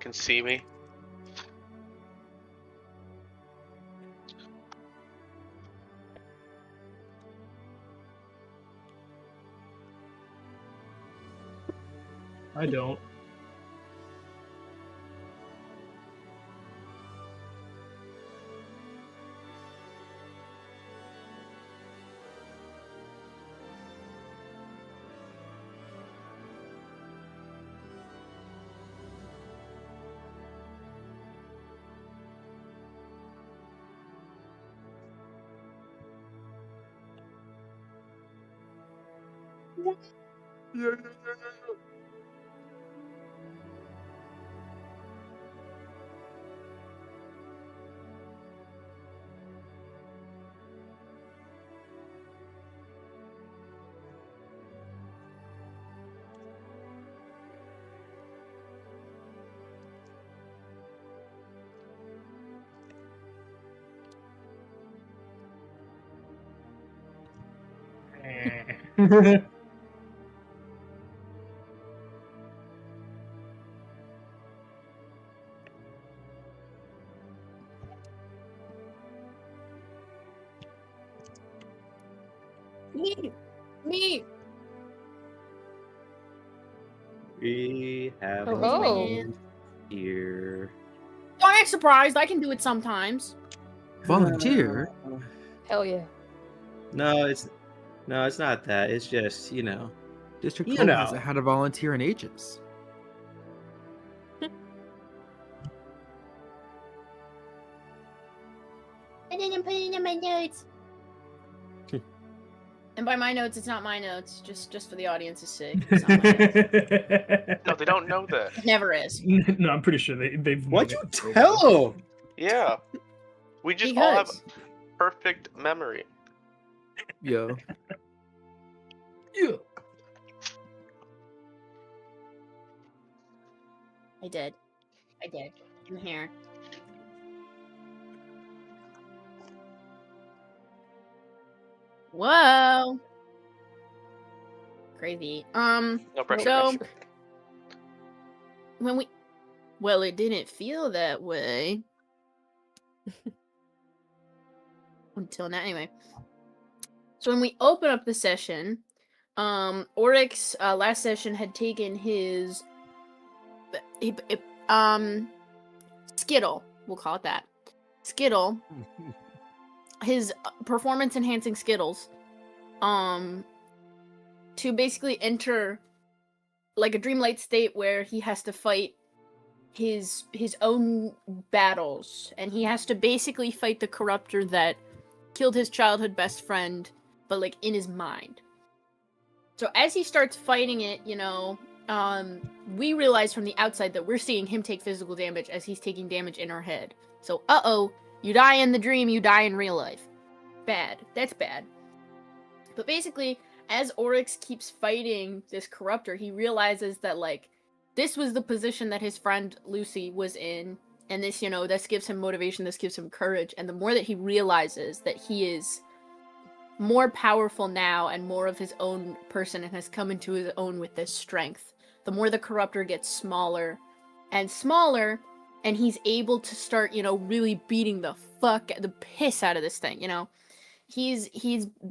can see me. I don't. Me. We have Oh. a here. Don't act surprised. I can do it sometimes. Volunteer? Hell yeah. No, it's not that. It's just, District You 12 know. hasn't had a volunteer in ages. I didn't put it in my notes. And by my notes, it's not my notes. Just for the audience's sake. It's not my notes. No, they don't know that. It never is. No, I'm pretty sure they've. What'd known you it for a tell while. him? Yeah. We just all have Because perfect memory. Yo. Yeah. I did. I'm here. Whoa. Crazy. No pressure. So well, it didn't feel that way until now. Anyway, so when we open up the session, Oryx last session had taken his Skittle. We'll call it that. Skittle. His performance enhancing Skittles. To basically enter like a dreamlight state where he has to fight his own battles, and he has to basically fight the corruptor that killed his childhood best friend, but like in his mind. So as he starts fighting it, we realize from the outside that we're seeing him take physical damage as he's taking damage in our head. So you die in the dream, you die in real life. Bad. That's bad. But basically, as Oryx keeps fighting this corruptor, he realizes that, like, this was the position that his friend Lucy was in, and this, this gives him motivation, this gives him courage, and the more that he realizes that he is more powerful now and more of his own person and has come into his own with this strength, the more the corruptor gets smaller and smaller, and he's able to start, really beating the piss out of this thing, He's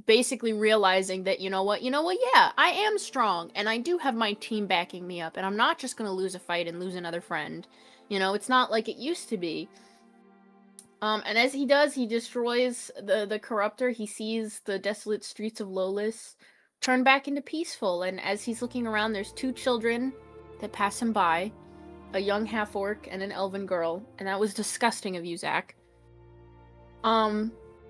basically realizing that, yeah, I am strong, and I do have my team backing me up, and I'm not just gonna lose a fight and lose another friend. It's not like it used to be. And as he does, he destroys the corruptor. He sees the desolate streets of Lolis turn back into peaceful, and as he's looking around, there's two children that pass him by, a young half-orc and an elven girl, and that was disgusting of you, Zach.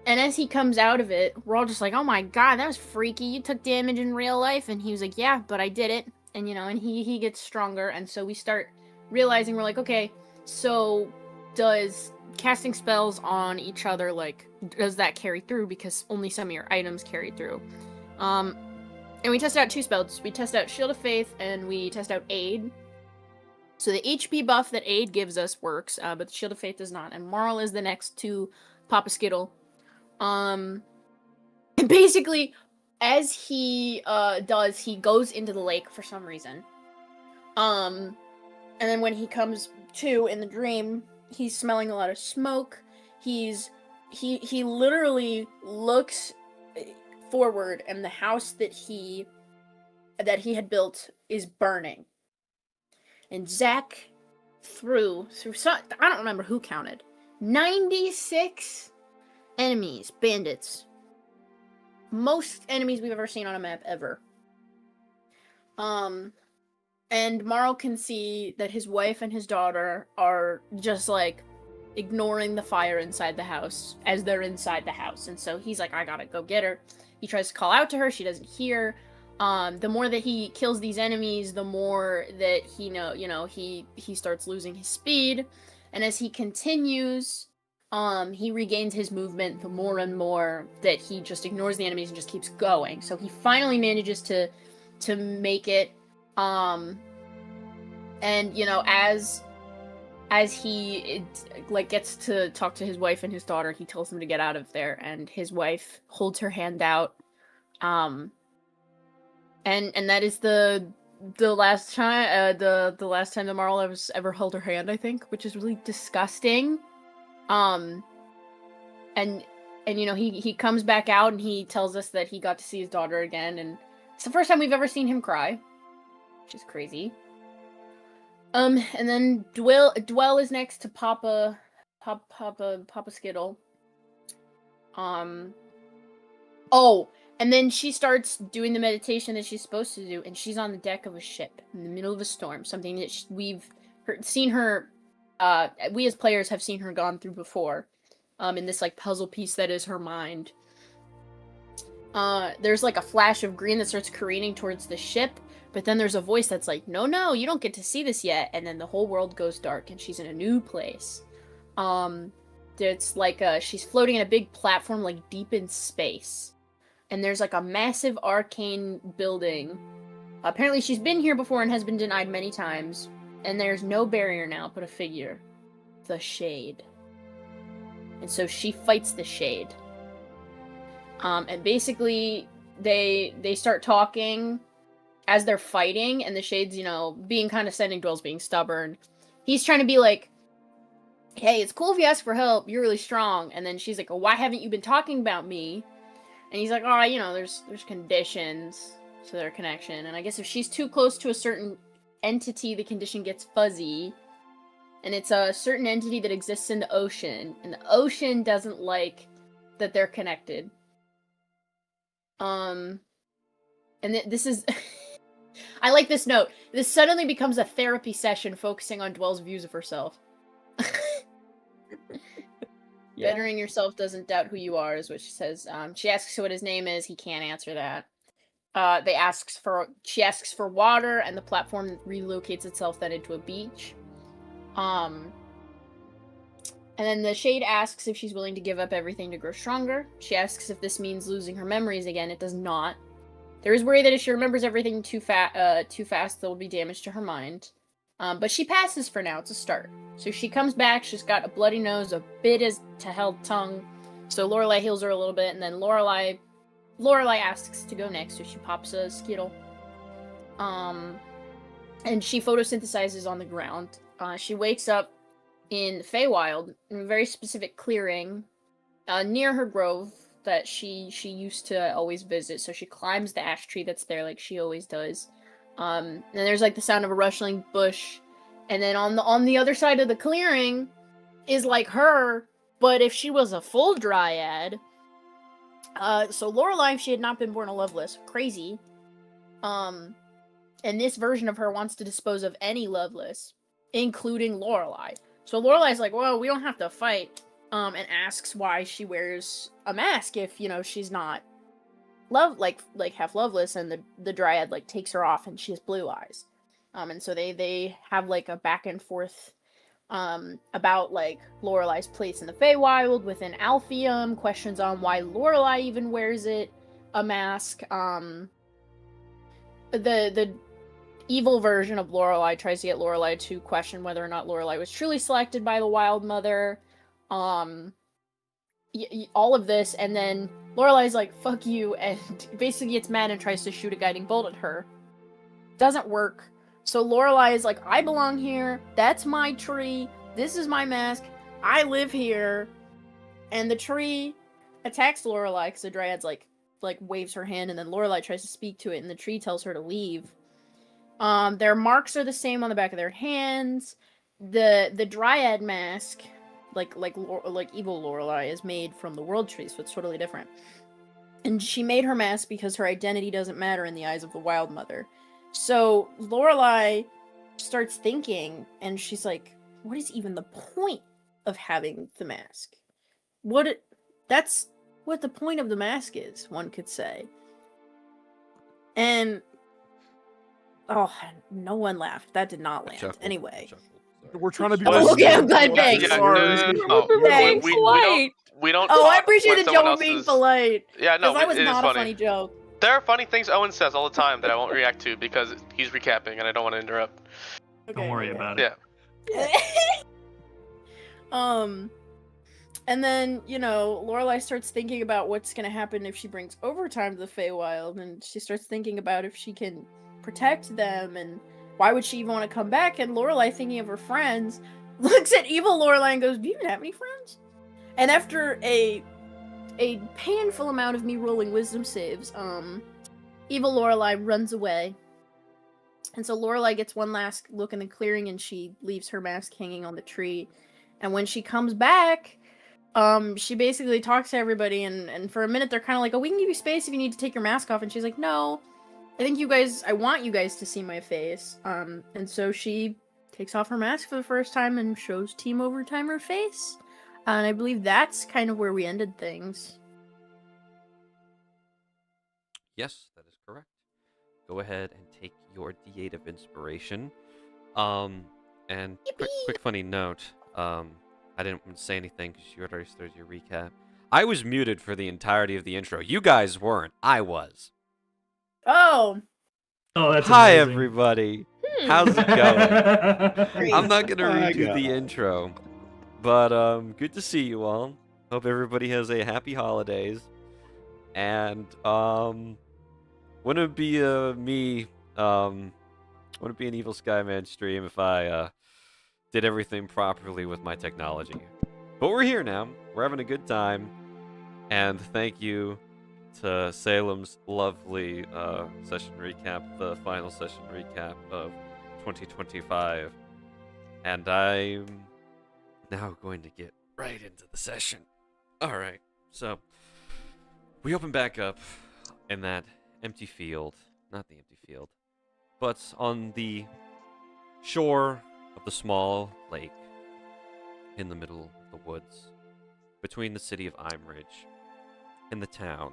And as he comes out of it, we're all just like, oh my god, that was freaky. You took damage in real life. And he was like, yeah, but I did it. And, and he gets stronger. And so we start realizing, we're like, okay, so does casting spells on each other, like, does that carry through? Because only some of your items carry through. And we test out two spells. We test out Shield of Faith and we test out Aid. So the HP buff that Aid gives us works, but the Shield of Faith does not. And Marl is the next to pop a Skittle. And basically, as he does, he goes into the lake for some reason. And And then when he comes to in the dream, he's smelling a lot of smoke. He literally looks forward, and the house that he had built is burning. And Zack threw some, I don't remember who counted, 96 enemies, bandits. Most enemies we've ever seen on a map ever. And Marl can see that his wife and his daughter are just like ignoring the fire inside the house as they're inside the house. And so he's like, I gotta go get her. He tries to call out to her. She doesn't hear. The more that he kills these enemies, the more that he starts losing his speed. And as he continues, he regains his movement the more and more that he just ignores the enemies and just keeps going. So he finally manages to make it. And as he gets to talk to his wife and his daughter, he tells them to get out of there, and his wife holds her hand out. And that is the last time the last time that Marl has ever held her hand, I think, which is really disgusting. And he comes back out and he tells us that he got to see his daughter again, and it's the first time we've ever seen him cry, which is crazy. And then Dwell is next to Papa Skittle. Oh, and then she starts doing the meditation that she's supposed to do, and she's on the deck of a ship in the middle of a storm, something that we've seen her, we as players have seen her gone through before, in this like puzzle piece that is her mind. There's like a flash of green that starts careening towards the ship, but then there's a voice that's like, no, you don't get to see this yet, and then the whole world goes dark, and she's in a new place. It's like she's floating in a big platform, like deep in space, and there's like a massive arcane building. Apparently she's been here before and has been denied many times, and there's no barrier now but a figure, the Shade. And so she fights the Shade. And basically they start talking as they're fighting, and the Shade's, being condescending, Dwell's being stubborn. He's trying to be like, hey, it's cool if you ask for help, you're really strong. And then she's like, oh, why haven't you been talking about me? And he's like, oh, there's conditions to their connection. And I guess if she's too close to a certain entity, the condition gets fuzzy. And it's a certain entity that exists in the ocean. And the ocean doesn't like that they're connected. And this is... I like this note. This suddenly becomes a therapy session focusing on Dwell's views of herself. Yeah. Bettering yourself doesn't doubt who you are, is what she says. She asks what his name is. He can't answer that. She asks for water, and the platform relocates itself then into a beach. And then the Shade asks if she's willing to give up everything to grow stronger. She asks if this means losing her memories again. It does not. There is worry that if she remembers everything too fast, there will be damage to her mind. But she passes for now. It's a start. So she comes back. She's got a bloody nose, a bit as to held tongue. So Lorelei heals her a little bit, and then Lorelei asks to go next, so she pops a Skittle. And she photosynthesizes on the ground. She wakes up in the Feywild, in a very specific clearing, near her grove that she used to always visit. So she climbs the ash tree that's there, like she always does. And there's like the sound of a rustling bush, and then on the other side of the clearing is like her, but if she was a full dryad. So Lorelei, if she had not been born a Loveless, crazy. And this version of her wants to dispose of any Loveless, including Lorelei. So Lorelei's like, well, we don't have to fight, and asks why she wears a mask if, she's not half Loveless, and the Dryad takes her off and she has blue eyes. And so they have a back and forth about Lorelei's place in the Feywild within Alpheum, questions on why Lorelei even wears a mask. The evil version of Lorelei tries to get Lorelei to question whether or not Lorelei was truly selected by the Wild Mother. All of this, and then Lorelei's like, fuck you, and basically gets mad and tries to shoot a guiding bolt at her. Doesn't work. So Lorelai is like, I belong here. That's my tree. This is my mask. I live here. And the tree attacks Lorelai because the dryad's like waves her hand, and then Lorelai tries to speak to it, and the tree tells her to leave. Their marks are the same on the back of their hands. The dryad mask, like evil Lorelai, is made from the world tree, so it's totally different. And she made her mask because her identity doesn't matter in the eyes of the Wild Mother. So Lorelai starts thinking, and she's like, what is even the point of having the mask? That's what the point of the mask is, one could say. And no one laughed. That did not land. Chuckle. Anyway. Chuckle. Sorry. We're trying to be. Oh, okay, I'm glad. Thanks. Yeah, Sorry. no, Thanks. we don't Oh, I talk appreciate when the someone joke else being is- polite. Yeah, no, Because that was it is not a funny. funny joke. There are funny things Owen says all the time that I won't react to because he's recapping and I don't want to interrupt. Don't worry about it. Yeah. And then, Lorelai starts thinking about what's gonna happen if she brings overtime to the Feywild, and she starts thinking about if she can protect them, and why would she even want to come back? And Lorelai, thinking of her friends, looks at evil Lorelai and goes, do you even have any friends? And after a painful amount of me rolling wisdom saves, evil Lorelai runs away. And so Lorelai gets one last look in the clearing, and she leaves her mask hanging on the tree. And when she comes back, she basically talks to everybody, and for a minute they're kind of like, oh, we can give you space if you need to take your mask off. And she's like, no, I want you guys to see my face. And so she takes off her mask for the first time and shows Team Overtime her face. And I believe that's kind of where we ended things. Yes, that is correct. Go ahead and take your D8 of inspiration. And quick funny note. I didn't want to say anything because you already started your recap. I was muted for the entirety of the intro. You guys weren't. I was. Oh! Oh, that's Hi, amazing. everybody. How's it going? Great. I'm not gonna My redo God. the intro, but good to see you all. Hope everybody has a happy holidays, and wouldn't it be wouldn't it be an Evil Skyman stream if I did everything properly with my technology? But we're here now. We're having a good time, and thank you to Salem's lovely session recap, the final session recap of 2025. And I'm now going to get right into the session. Alright, so we open back up in that empty field. Not the empty field, but on the shore of the small lake in the middle of the woods between the city of Imridge and the town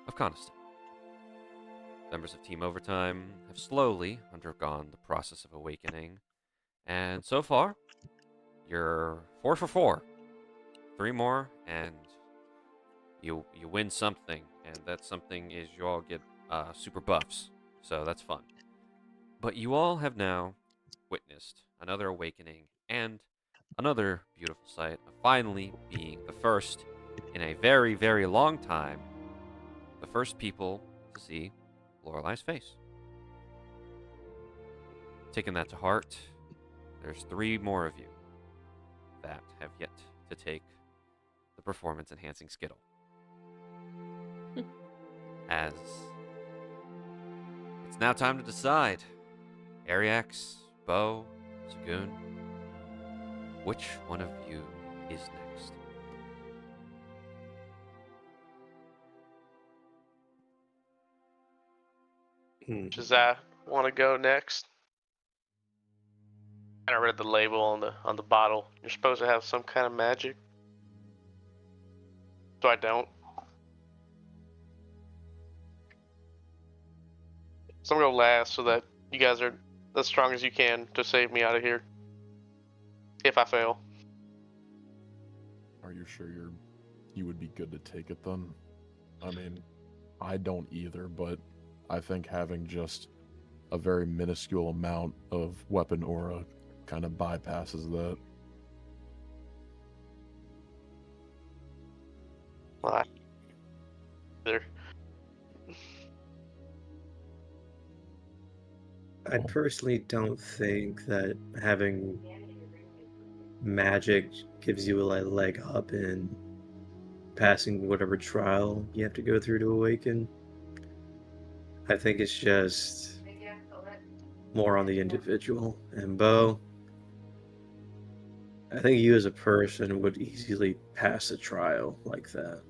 of Coniston. Members of Team Overtime have slowly undergone the process of awakening, and so far, you're 4 for 4. 3 more, and you win something, and that something is you all get super buffs, so that's fun. But you all have now witnessed another awakening and another beautiful sight of finally being the first in a very, very long time, the first people to see Lorelai's face. Taking that to heart, there's 3 more of you that have yet to take the performance-enhancing Skittle. As it's now time to decide, Ariax, Bo, Sagoon, which one of you is next? Does that want to go next? I read the label on the bottle. You're supposed to have some kind of magic. So I don't. So I'm gonna go last so that you guys are as strong as you can to save me out of here. If I fail. Are you sure you would be good to take it then? I mean, I don't either, but I think having just a very minuscule amount of weapon aura kind of bypasses that. Well, either. I personally don't think that having magic gives you a leg up in passing whatever trial you have to go through to awaken. I think it's just more on the individual. And Bo, I think you as a person would easily pass a trial like that.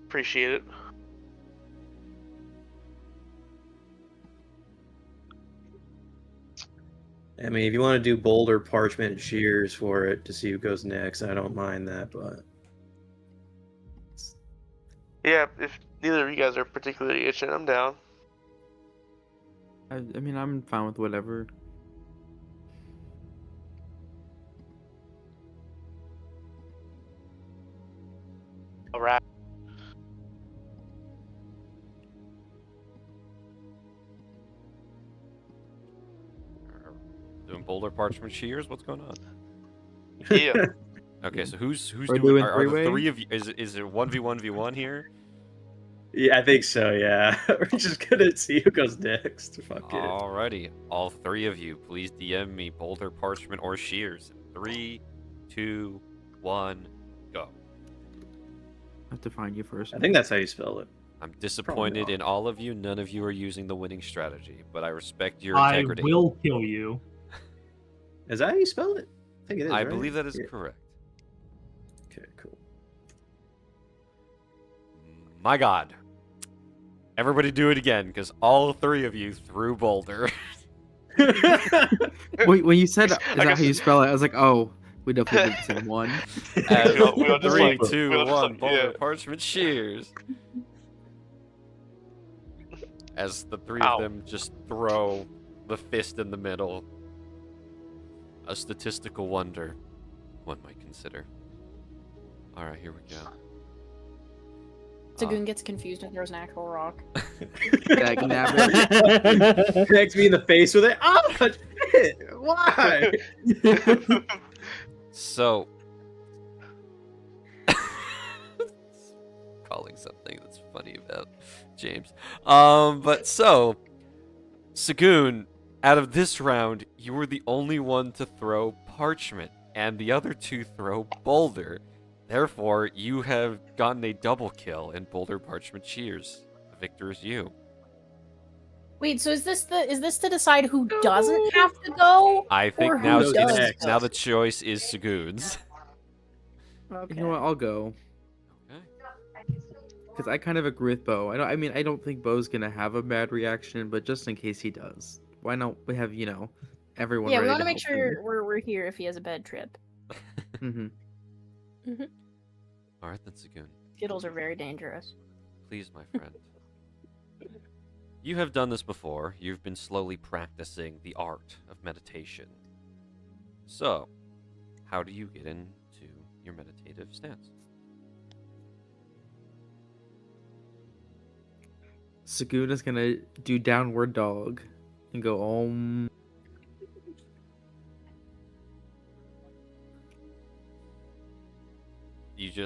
Appreciate it. I mean, if you want to do boulder, parchment, and shears for it to see who goes next, I don't mind that, but... Yeah, if neither of you guys are particularly itching, I'm down. I mean, I'm fine with whatever. All right. Doing boulder, parchment, shears. What's going on? Yeah. Okay, so who's We're doing? doing Are the three-way? three of you? Is it 1v1v1 here? Yeah, I think so, yeah. We're just gonna see who goes next. Fuck it. Alrighty, all three of you, please DM me boulder, parchment, or shears. 3, 2, 1, go. I have to find you first. I think that's how you spell it. I'm disappointed not. in all of you. None of you are using the winning strategy, but I respect your I integrity. will kill you. Is that how you spell it? I think it is, I right? believe that is Yeah. correct. Okay, cool. My God. Everybody do it again, because all three of you threw boulder. Wait, when you said, is I that guess- how you spell it? I was like, oh, we definitely did the same one. As We all just 3, like- 2, we all just 1, like- boulder, yeah. parchment, shears. As the three Ow. of them just throw the fist in the middle. A statistical wonder, one might consider. Alright, here we go. Sagoon gets confused and throws an actual rock. Dag nabbit. Connects me in the face with it. Oh, shit! Why? So, calling something that's funny about James. But so, Sagoon, out of this round, you were the only one to throw parchment, and the other two throw boulder. Therefore, you have gotten a double kill in boulder, parchment, shears. The victor is you. Wait, so is this to decide who doesn't have to go? I think Or now who does? now the choice is Sagoon's. Okay. You know what? I'll go. Okay. Because I kind of agree with Bo. I don't think Bo's gonna have a bad reaction, but just in case he does, why not we have, everyone Yeah, we ready want to to make sure we're here if he has a bad trip. Mm-hmm. All right, then, Sagoon. Skittles are very dangerous. Please, my friend. You have done this before. You've been slowly practicing the art of meditation. So, how do you get into your meditative stance? Sagoon is gonna do downward dog and go om.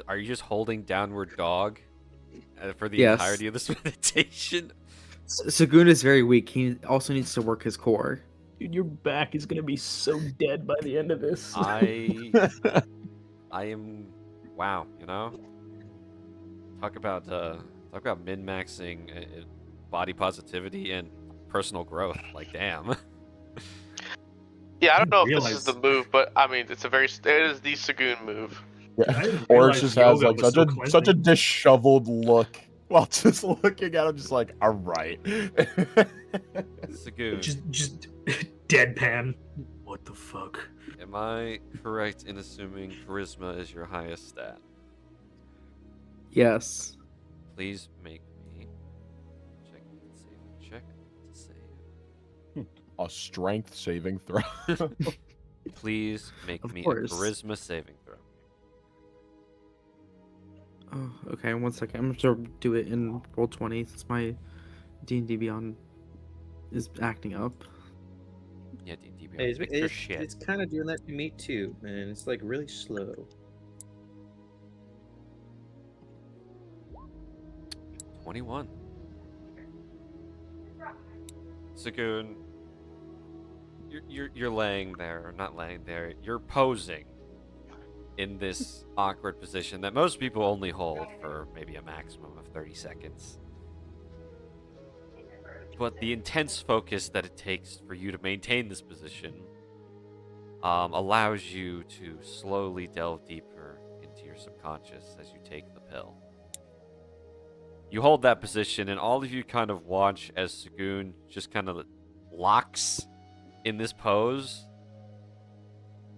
Are you just holding downward dog for the Yes. entirety of this meditation? Sagoon is very weak. He also needs to work his core. Dude, your back is gonna be so dead by the end of this. I am, wow, talk about min-maxing body positivity and personal growth. Like, damn. Yeah, I don't know if Realize- this is the move, but I mean, it is the Sagoon move. I Yeah. didn't Or realize it just has yoga like was such so a such a cleansing. disheveled look while just looking at him, just like, all right. Sagoon, just deadpan. What the fuck? am I correct in assuming charisma is your highest stat? Yes. Please make me check to save. A strength saving throw. Please make Of me course. a charisma saving throw. Oh, okay. 1 second. I'm gonna do it in roll 20 since my D&D Beyond is acting up. Yeah, D&D Hey, Beyond. Fix your shit. it's kind of doing that to me too, man. It's like really slow. 21. Sagoon, you're laying there, or not laying there, you're posing in this awkward position that most people only hold for maybe a maximum of 30 seconds. But the intense focus that it takes for you to maintain this position allows you to slowly delve deeper into your subconscious as you take the pill. You hold that position, and all of you kind of watch as Sagoon just kind of locks in this pose,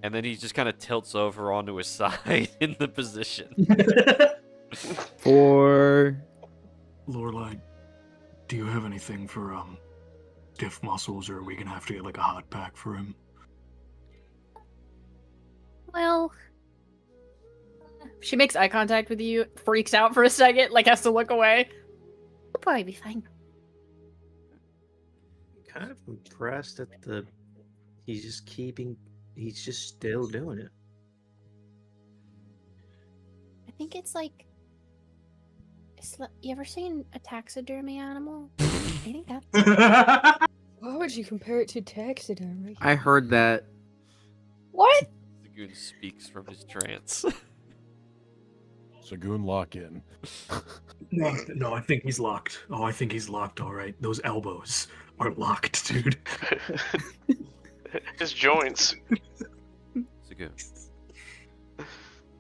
and then he just kind of tilts over onto his side in the position. For Lorelai, do you have anything for stiff muscles, or are we gonna have to get like a hot pack for him? Well, she makes eye contact with you, freaks out for a second, like has to look away. We'll probably be fine. Kind of impressed at the. He's just still doing it. I think it's like. You ever seen a taxidermy animal? I think that's. Why would you compare it to taxidermy? I heard that. What? Sagoon speaks from his trance. Sagoon, lock in. No, I think he's locked. Oh, I think he's locked. All right, those elbows are locked, dude. His joints. Sagoon, you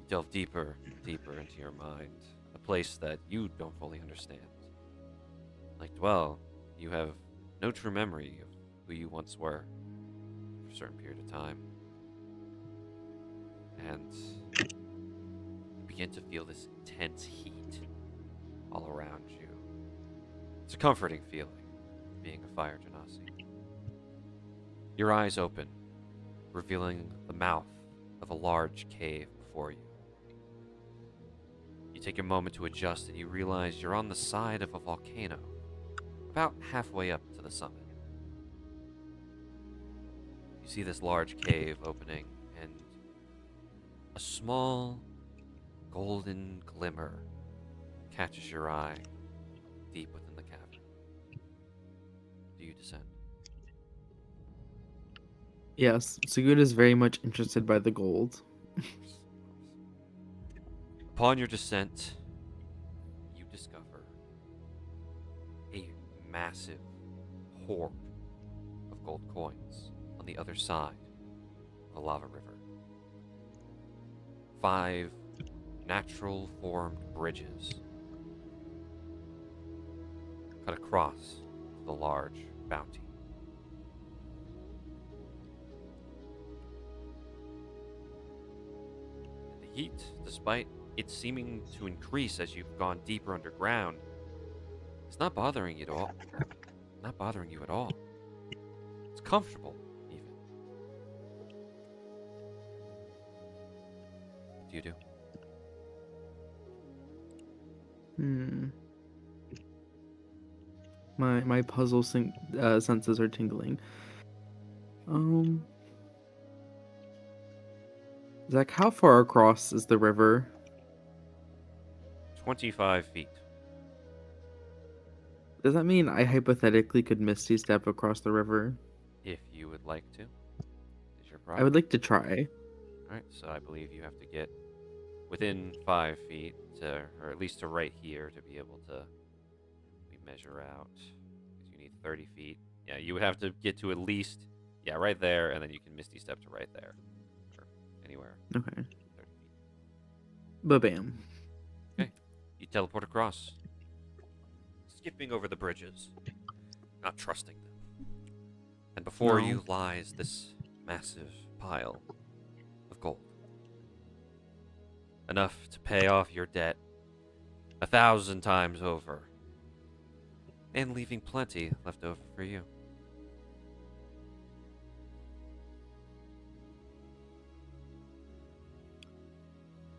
delve deeper and deeper into your mind, a place that you don't fully understand. Like Dwell, you have no true memory of who you once were for a certain period of time. And you begin to feel this intense heat all around you. It's a comforting feeling, being a fire genasi. Your eyes open, revealing the mouth of a large cave before you. You take a moment to adjust and you realize you're on the side of a volcano, about halfway up to the summit. You see this large cave opening, and a small golden glimmer catches your eye deep within the cavern. Do you descend? Yes, Sagoon is very much interested by the gold. Upon your descent, you discover a massive hoard of gold coins on the other side of a lava river. 5 natural formed bridges cut across the large bounty. And the heat, despite it seeming to increase as you've gone deeper underground, it's not bothering you at all. Not bothering you at all. It's comfortable, even. What do you do? My puzzle senses are tingling. Zach, how far across is the river? 25 feet. Does that mean I hypothetically could Misty Step across the river? If you would like to. Is your I problem? would like to try. Alright, so I believe you have to get within 5 feet to, or at least to right here to be able to measure out. Because you need 30 feet. Yeah, you would have to get to at least, right there, and then you can Misty Step to right there. Or anywhere. Okay. 30 feet. Ba-bam. You teleport across. Skipping over the bridges. Not trusting them. And before you lies this massive pile of gold. Enough to pay off your debt 1,000 times over. And leaving plenty left over for you.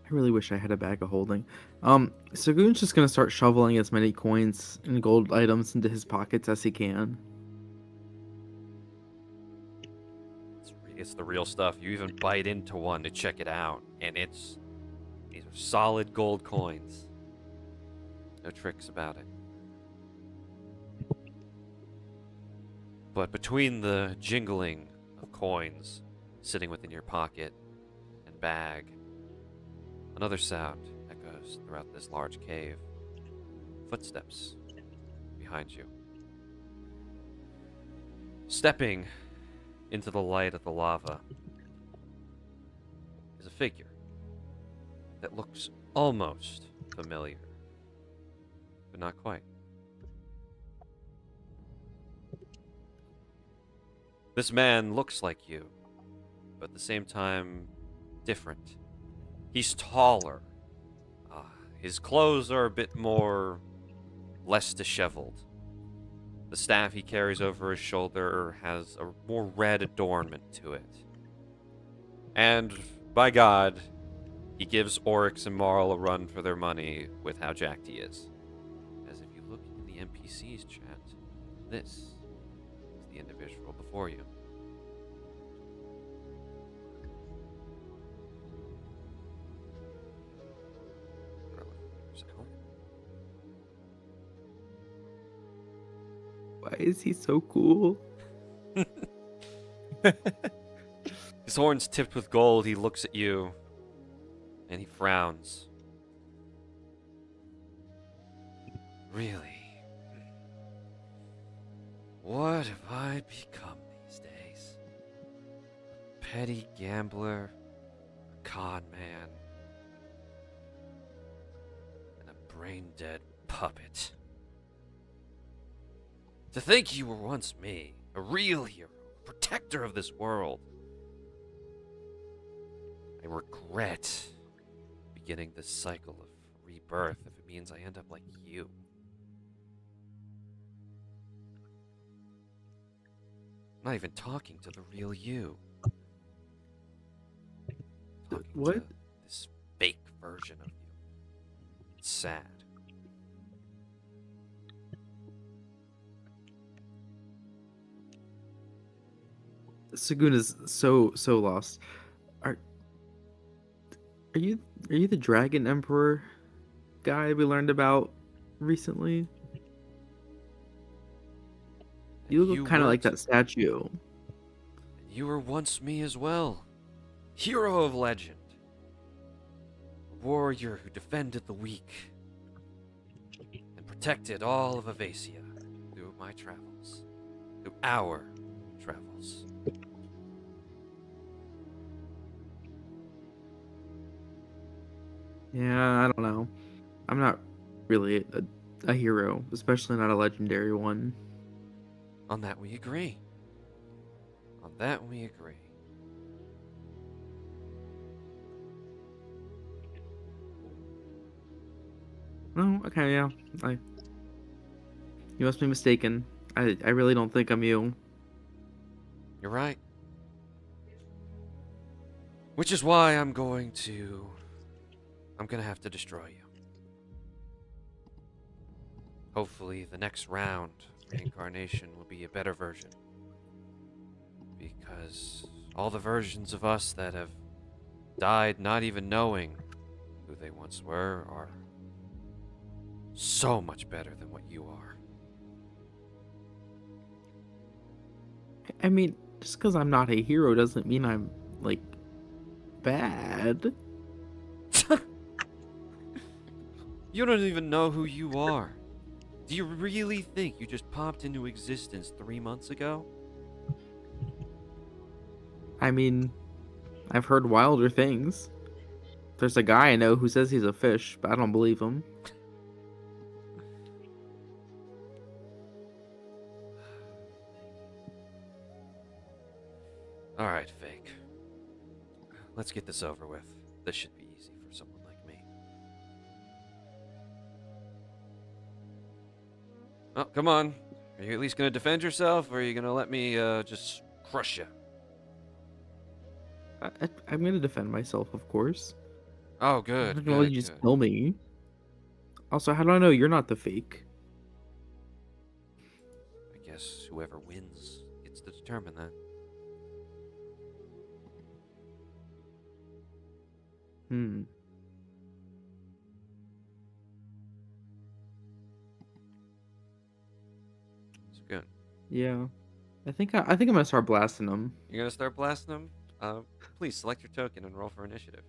I really wish I had a bag of holding. Sagoon's just gonna start shoveling as many coins and gold items into his pockets as he can. It's the real stuff. You even bite into one to check it out, and these are solid gold coins. No tricks about it. But between the jingling of coins sitting within your pocket and bag, another sound echoes throughout this large cave. Footsteps behind you. Stepping into the light of the lava is a figure that looks almost familiar, but not quite. This man looks like you, but at the same time, different. He's taller. His clothes are a bit more, less disheveled. The staff he carries over his shoulder has a more red adornment to it. And, by God, he gives Oryx and Marl a run for their money with how jacked he is. As if you look in the NPC's chat, this is the individual before you. Why is he so cool? His horns tipped with gold, he looks at you, and he frowns. Really? What have I become these days? A petty gambler, a con man, and a brain-dead puppet. To think you were once me, a real hero, a protector of this world. I regret beginning this cycle of rebirth if it means I end up like you. I'm not even talking to the real you. Talking What? to this fake version of you. It's sad. Sagoon is so lost. Are you the Dragon Emperor guy we learned about recently? You look kind of like that statue. You were once me as well. Hero of legend. A warrior who defended the weak and protected all of Avacia through my travels. Through our travels. Yeah, I don't know. I'm not really a hero, especially not a legendary one. On that we agree. On that we agree. Oh, okay, yeah. You must be mistaken. I really don't think I'm you. You're right. Which is why I'm gonna have to destroy you. Hopefully the next round of reincarnation will be a better version. Because all the versions of us that have died not even knowing who they once were are so much better than what you are. I mean, just because I'm not a hero doesn't mean I'm, like, bad. You don't even know who you are. Do you really think you just popped into existence 3 months ago? I mean, I've heard wilder things. There's a guy I know who says he's a fish, but I don't believe him. Alright, fake. Let's get this over with. This should be easy for someone like me. Oh, come on. Are you at least gonna defend yourself, or are you gonna let me, just crush you? I'm gonna defend myself, of course. Oh, I'm good, not gonna let good, you just good. kill me. Also, how do I know you're not the fake? I guess whoever wins gets to determine that. Hmm. It's good. Yeah. I think I'm gonna start blasting them. You're gonna start blasting them? Please select your token and roll for initiative.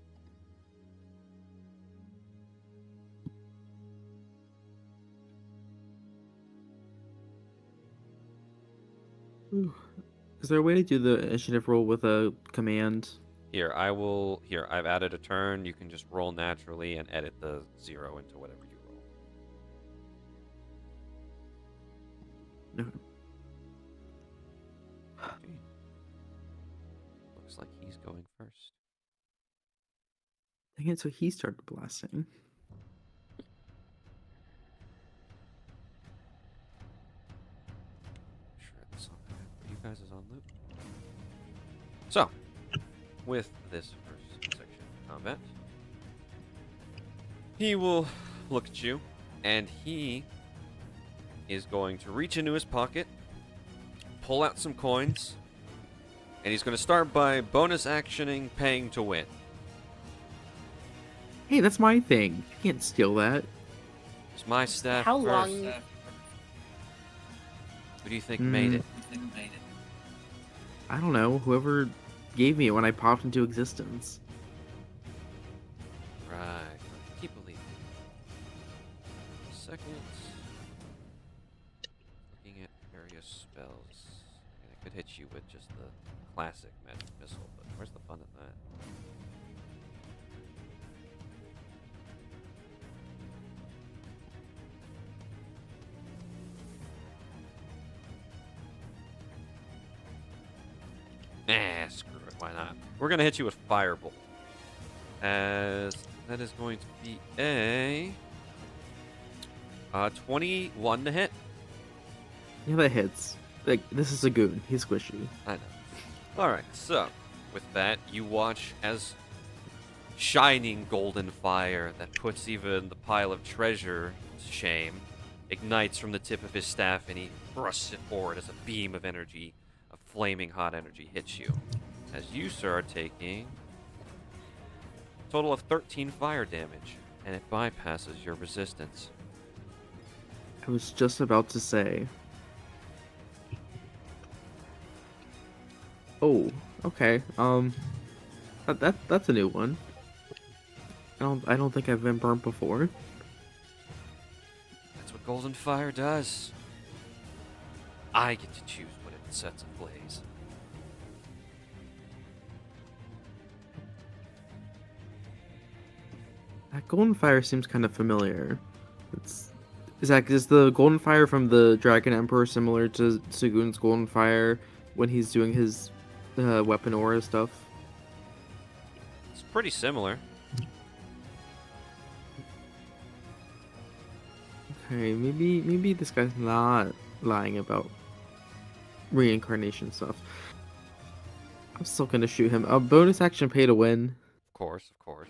Is there a way to do the initiative roll with a command? Here, I've added a turn. You can just roll naturally and edit the 0 into whatever you roll. Okay. Okay. Looks like he's going first. Dang it, so he started blasting. Sure, this song I have for you guys is on loop. So, with this first section of combat, he will look at you, and he is going to reach into his pocket, pull out some coins, and he's going to start by bonus actioning paying to win. Hey, that's my thing. You can't steal that. It's my staff How first. long? Who do you think made it? I don't know. Whoever gave me it when I popped into existence. Right. Keep believing. Second. Looking at various spells. And I could hit you with just the classic magic missile, but where's the fun in that? Screw it, why not? We're gonna hit you with Firebolt. As that is going to be a 21 to hit. Yeah, that hits. Like, this is a goon. He's squishy. I know. Alright, so with that, you watch as shining golden fire that puts even the pile of treasure to shame ignites from the tip of his staff, and he thrusts it forward as a beam of energy, of flaming hot energy, hits you. As you, sir, are taking a total of 13 fire damage, and it bypasses your resistance. I was just about to say. Oh, okay. That's a new one. I don't think I've been burnt before. That's what golden fire does. I get to choose what it sets ablaze. That golden fire seems kind of familiar. Is the golden fire from the Dragon Emperor similar to Sagoon's golden fire when he's doing his weapon aura stuff? It's pretty similar. Okay, maybe this guy's not lying about reincarnation stuff. I'm still gonna shoot him. A bonus action pay to win. Of course, of course.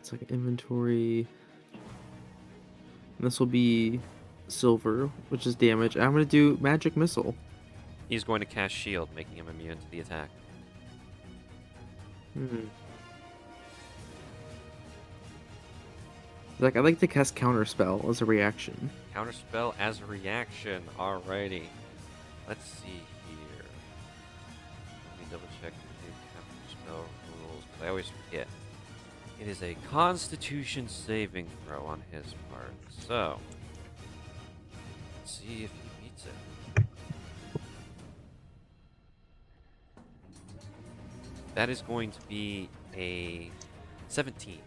It's like inventory. This will be silver, which is damage. I'm gonna do magic missile. He's going to cast shield, making him immune to the attack. Like, I like to cast counterspell as a reaction. Counterspell as a reaction. Alrighty. Let's see here. Let me double check the counterspell rules, because I always forget. It is a Constitution saving throw on his part. So, let's see if he beats it. That is going to be a 17.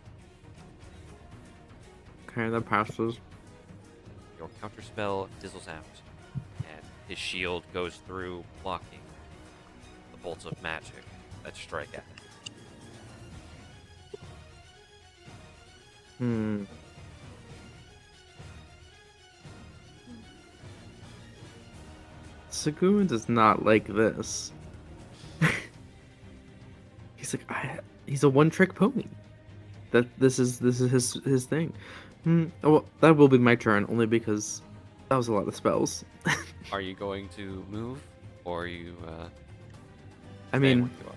Okay, that passes. Your counterspell fizzles out, and his shield goes through, blocking the bolts of magic that strike at him. Sagoon does not like this. He's like, he's a one-trick pony. This is his thing. Oh, well, that will be my turn, only because that was a lot of spells. Are you going to move, or are you? I mean, where you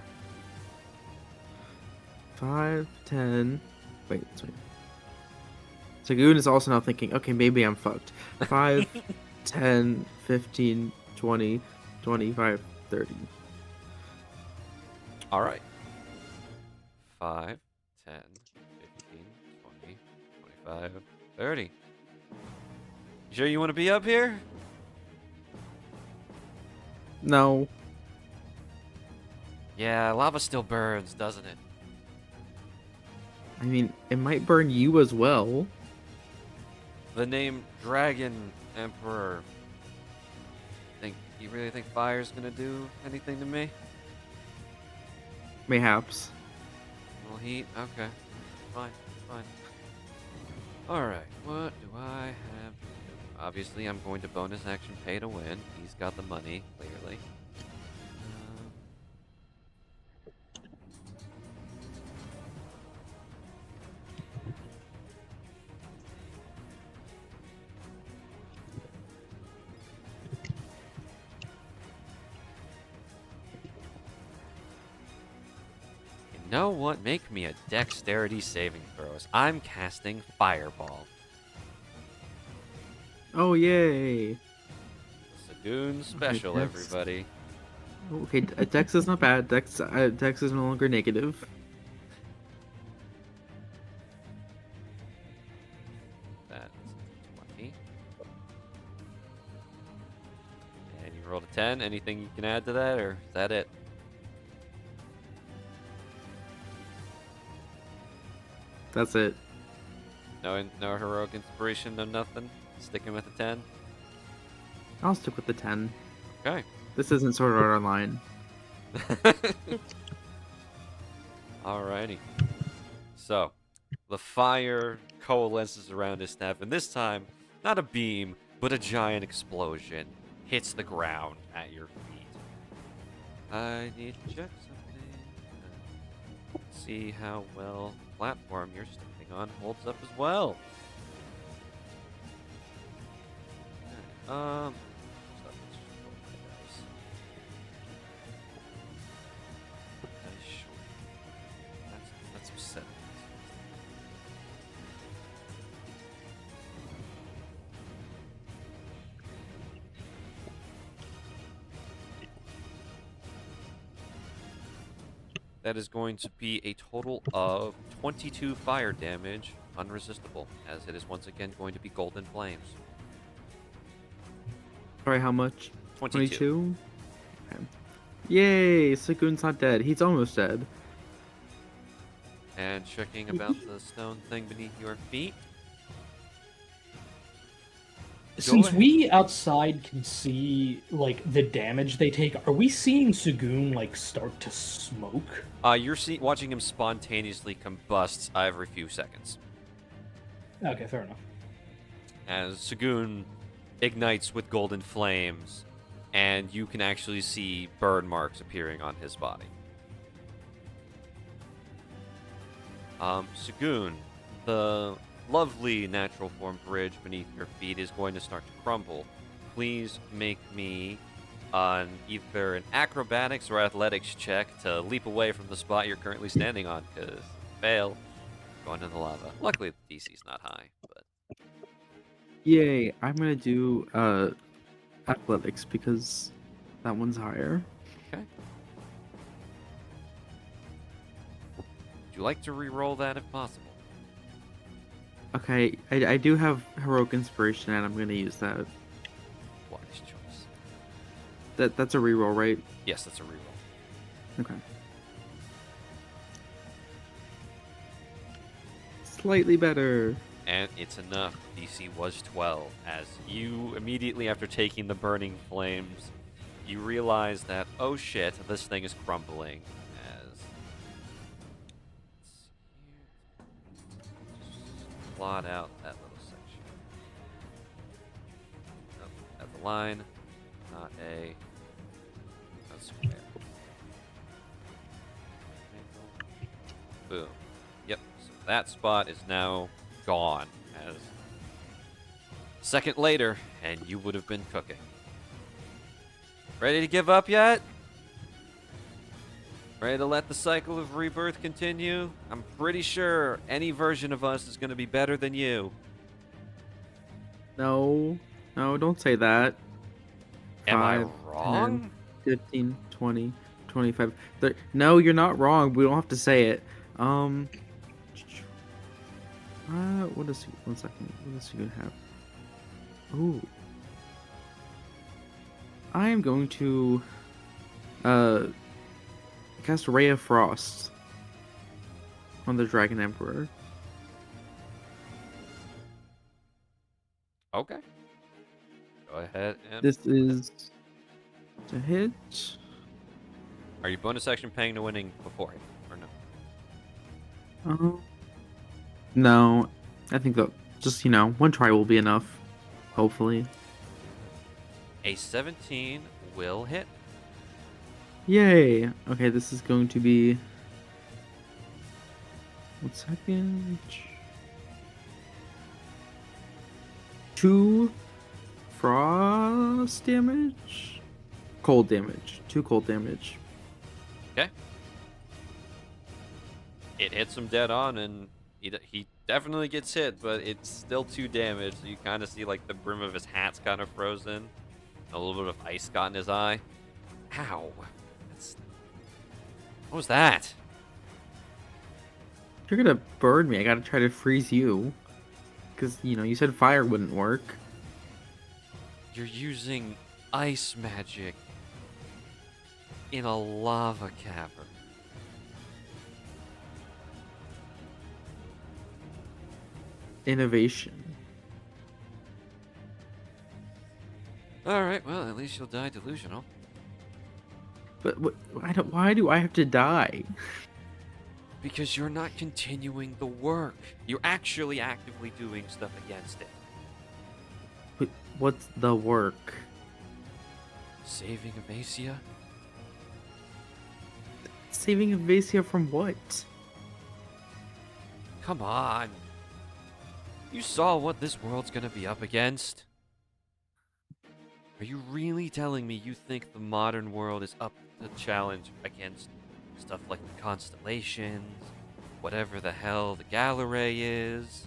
are? 5, 10. Wait. Sagoon is also now thinking, okay, maybe I'm fucked. 5, 10, 15, 20, 25, 30. All right. 5, 10, 15, 20, 25, 30. You sure you want to be up here? No. Yeah, lava still burns, doesn't it? I mean, it might burn you as well. The name Dragon Emperor. You really think fire's gonna do anything to me? Mayhaps. Well, heat? Okay. Fine. Alright, what do I have to do? Obviously, I'm going to bonus action pay to win. He's got the money, clearly. You know what? Make me a dexterity saving throws. I'm casting Fireball. Oh, yay. Sagoon special, Dex. everybody. Okay, Dex is not bad. Dex is no longer negative. That's 20. And you rolled a 10. Anything you can add to that, or is that it? That's it. No heroic inspiration, no nothing? Sticking with the 10? I'll stick with the 10. Okay. This isn't Sword Art Online. Alrighty. So, the fire coalesces around his staff, and this time, not a beam, but a giant explosion hits the ground at your feet. I need to check something. See how well the platform you're standing on holds up as well. Okay, That's upsetting. That is going to be a total of 22 fire damage, unresistible, as it is once again going to be golden flames. Sorry, how much? 22. Okay. Yay! Sagoon's not dead. He's almost dead. And checking about the stone thing beneath your feet. Since ahead. we outside can see like the damage they take, are we seeing Sagoon like start to smoke? You're watching him spontaneously combust every few seconds. Okay, fair enough. As Sagoon ignites with golden flames, and you can actually see burn marks appearing on his body. Sagoon, the lovely natural form bridge beneath your feet is going to start to crumble. Please make me on either an acrobatics or athletics check to leap away from the spot you're currently standing on, because fail, going in the lava. Luckily, the DC's not high, but Yay! I'm gonna do athletics because that one's higher. okay. Would you like to re-roll that if possible? Okay, I do have heroic inspiration and I'm gonna use that. Wise choice. That's a reroll, right? Yes, that's a reroll. Okay. Slightly better. And it's enough. DC was 12. As you immediately after taking the burning flames, you realize that, oh shit, this thing is crumbling. As just plot out that little section. Nope, that's a line, not a square. Boom. Yep. So that spot is now gone. As a second later, and you would have been cooking. Ready to give up yet? Ready to let the cycle of rebirth continue? I'm pretty sure any version of us is going to be better than you. No, don't say that. Am I 5, wrong? 10, 15, 20, 25, 30. No, you're not wrong. We don't have to say it. What is he? 1 second. What else you gonna have? Ooh. I am going to cast Ray of Frost on the Dragon Emperor. Okay. Go ahead and. This is to hit. Are you bonus action paying to winning before it, or no? No, I think that just one try will be enough. Hopefully. A 17 will hit. Yay! Okay, this is going to be 1 second. 2 frost damage. Cold damage. 2 cold damage. Okay. It hits him dead on, and he definitely gets hit, but it's still 2 damage. So you kind of see like the brim of his hat's kind of frozen, a little bit of ice got in his eye. Ow! What was that? You're gonna burn me. I gotta try to freeze you. Because, you said fire wouldn't work. You're using ice magic in a lava cavern. Innovation. Alright, well, at least you'll die delusional. But why do I have to die? Because you're not continuing the work. You're actually actively doing stuff against it. But what's the work? Saving Avacia? Saving Avacia from what? Come on. You saw what this world's gonna be up against? Are you really telling me you think the modern world is up to challenge against stuff like the constellations, whatever the hell the Gallery is?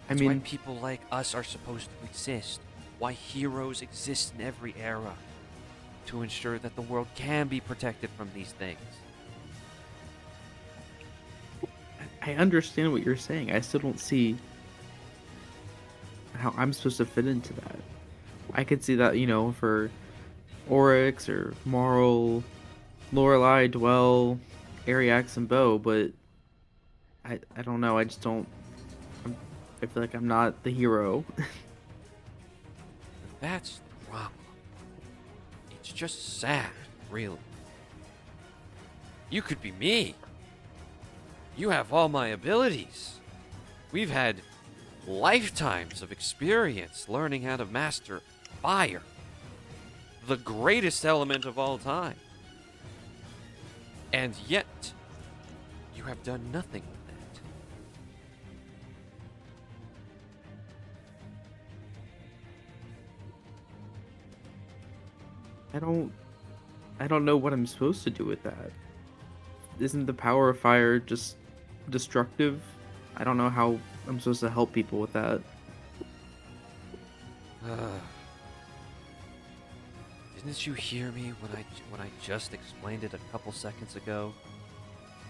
That's why people like us are supposed to exist. Why heroes exist in every era. To ensure that the world can be protected from these things. I understand what you're saying. I still don't see how I'm supposed to fit into that. I could see that, for Oryx or Marl, Lorelei, Dwell, Ariax, and Bo, but I don't know. I just don't. I feel like I'm not the hero. That's the problem. It's just sad, really. You could be me. You have all my abilities. We've had lifetimes of experience learning how to master fire. The greatest element of all time. And yet, you have done nothing with that. I don't know what I'm supposed to do with that. Isn't the power of fire just destructive? I don't know how I'm supposed to help people with that. Didn't you hear me when I just explained it a couple seconds ago?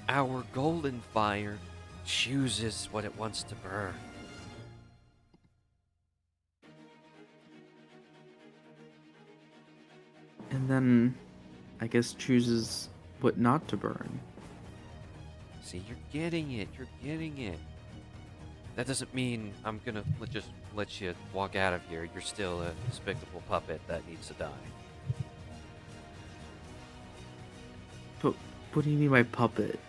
Our golden fire chooses what it wants to burn. And then, I guess, chooses what not to burn. See, you're getting it. You're getting it. That doesn't mean I'm gonna just let you walk out of here. You're still a despicable puppet that needs to die. But what do you mean by puppet?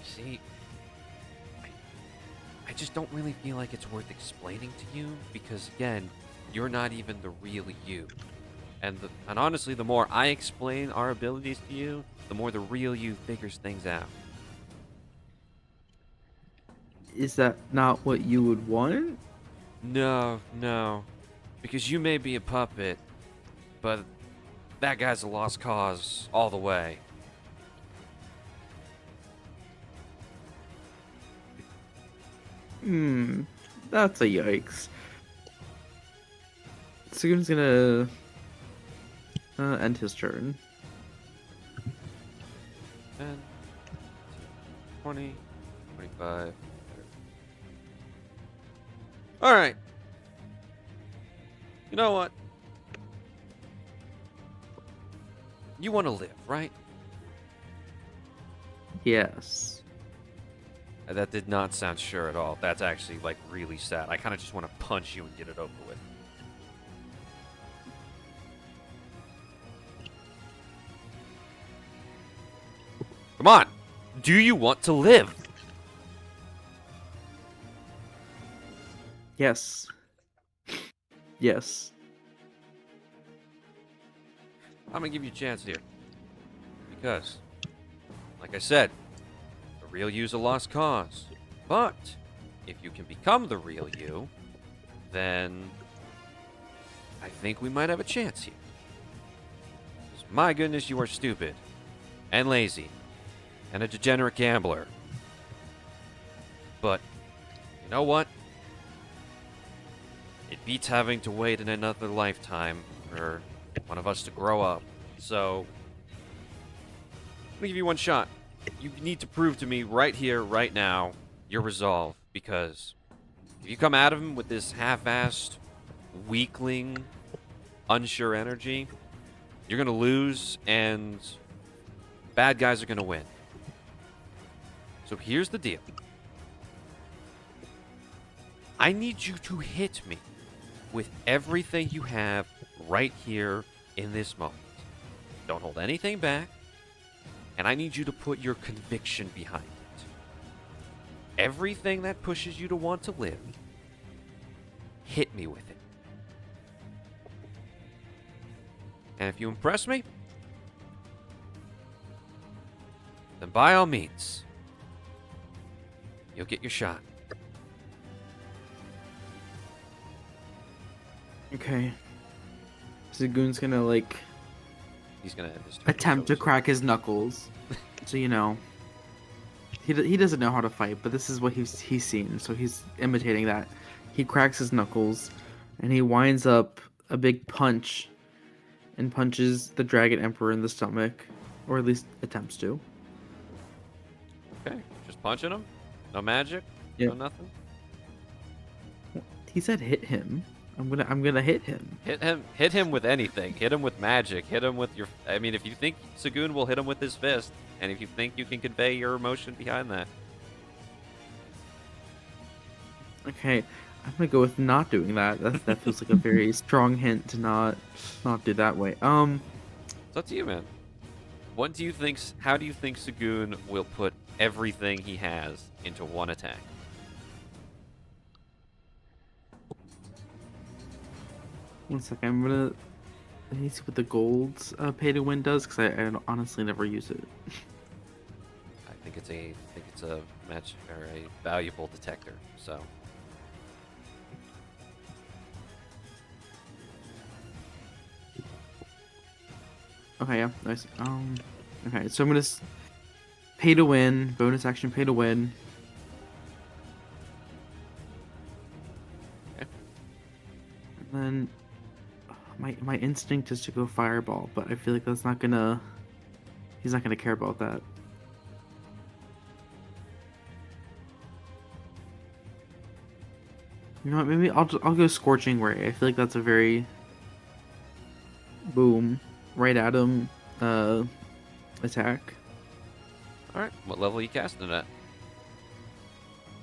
See, I just don't really feel like it's worth explaining to you because, again, you're not even the real you. And honestly, the more I explain our abilities to you, the more the real you figures things out. Is that not what you would want? No. Because you may be a puppet, but that guy's a lost cause all the way. That's a yikes. Sugun's gonna end his turn. 10, 20, 25. All right. You know what? You want to live, right? Yes. That did not sound sure at all. That's actually, like, really sad. I kind of just want to punch you and get it over with. Come on! Do you want to live? Yes. Yes. I'm gonna give you a chance here. Because, like I said, the real you's a lost cause. But, if you can become the real you, then I think we might have a chance here. 'Cause my goodness, you are stupid. And lazy. And a degenerate gambler. But, you know what? It beats having to wait in another lifetime for one of us to grow up. So, I'm gonna give you one shot. You need to prove to me right here, right now, your resolve. Because if you come at him with this half-assed, weakling, unsure energy, you're gonna lose, and bad guys are gonna win. So here's the deal. I need you to hit me with everything you have right here in this moment. Don't hold anything back. And I need you to put your conviction behind it. Everything that pushes you to want to live, hit me with it. And if you impress me, then by all means, you'll get your shot. Okay. Zagoon's gonna, like, He's gonna end his turn. attempt to crack his knuckles. So, you know, he doesn't know how to fight, but this is what he's seen, so he's imitating that. He cracks his knuckles, and he winds up a big punch and punches the Dragon Emperor in the stomach, or at least attempts to. Okay, just punching him? No magic? Yeah. No nothing? He said hit him. I'm gonna hit him. Hit him with anything. Hit him with magic. Hit him with your... I mean, if you think Sagoon will hit him with his fist, and if you think you can convey your emotion behind that. Okay, I'm gonna go with not doing that. That feels like a very strong hint to not do that way. It's up to you, man. What do you think... How do you think Sagoon will put everything he has into one attack? One second, I need to see what the gold's pay to win does, because I honestly never use it. I think it's a match or a valuable detector. So Okay, yeah, nice. Okay, so I'm gonna pay to win, bonus action, pay to win. Okay. And then my instinct is to go fireball, but I feel like that's not gonna. He's not gonna care about that. You know what? Maybe I'll go scorching ray. I feel like that's a very boom right at him attack. all right, what level are you casting it at?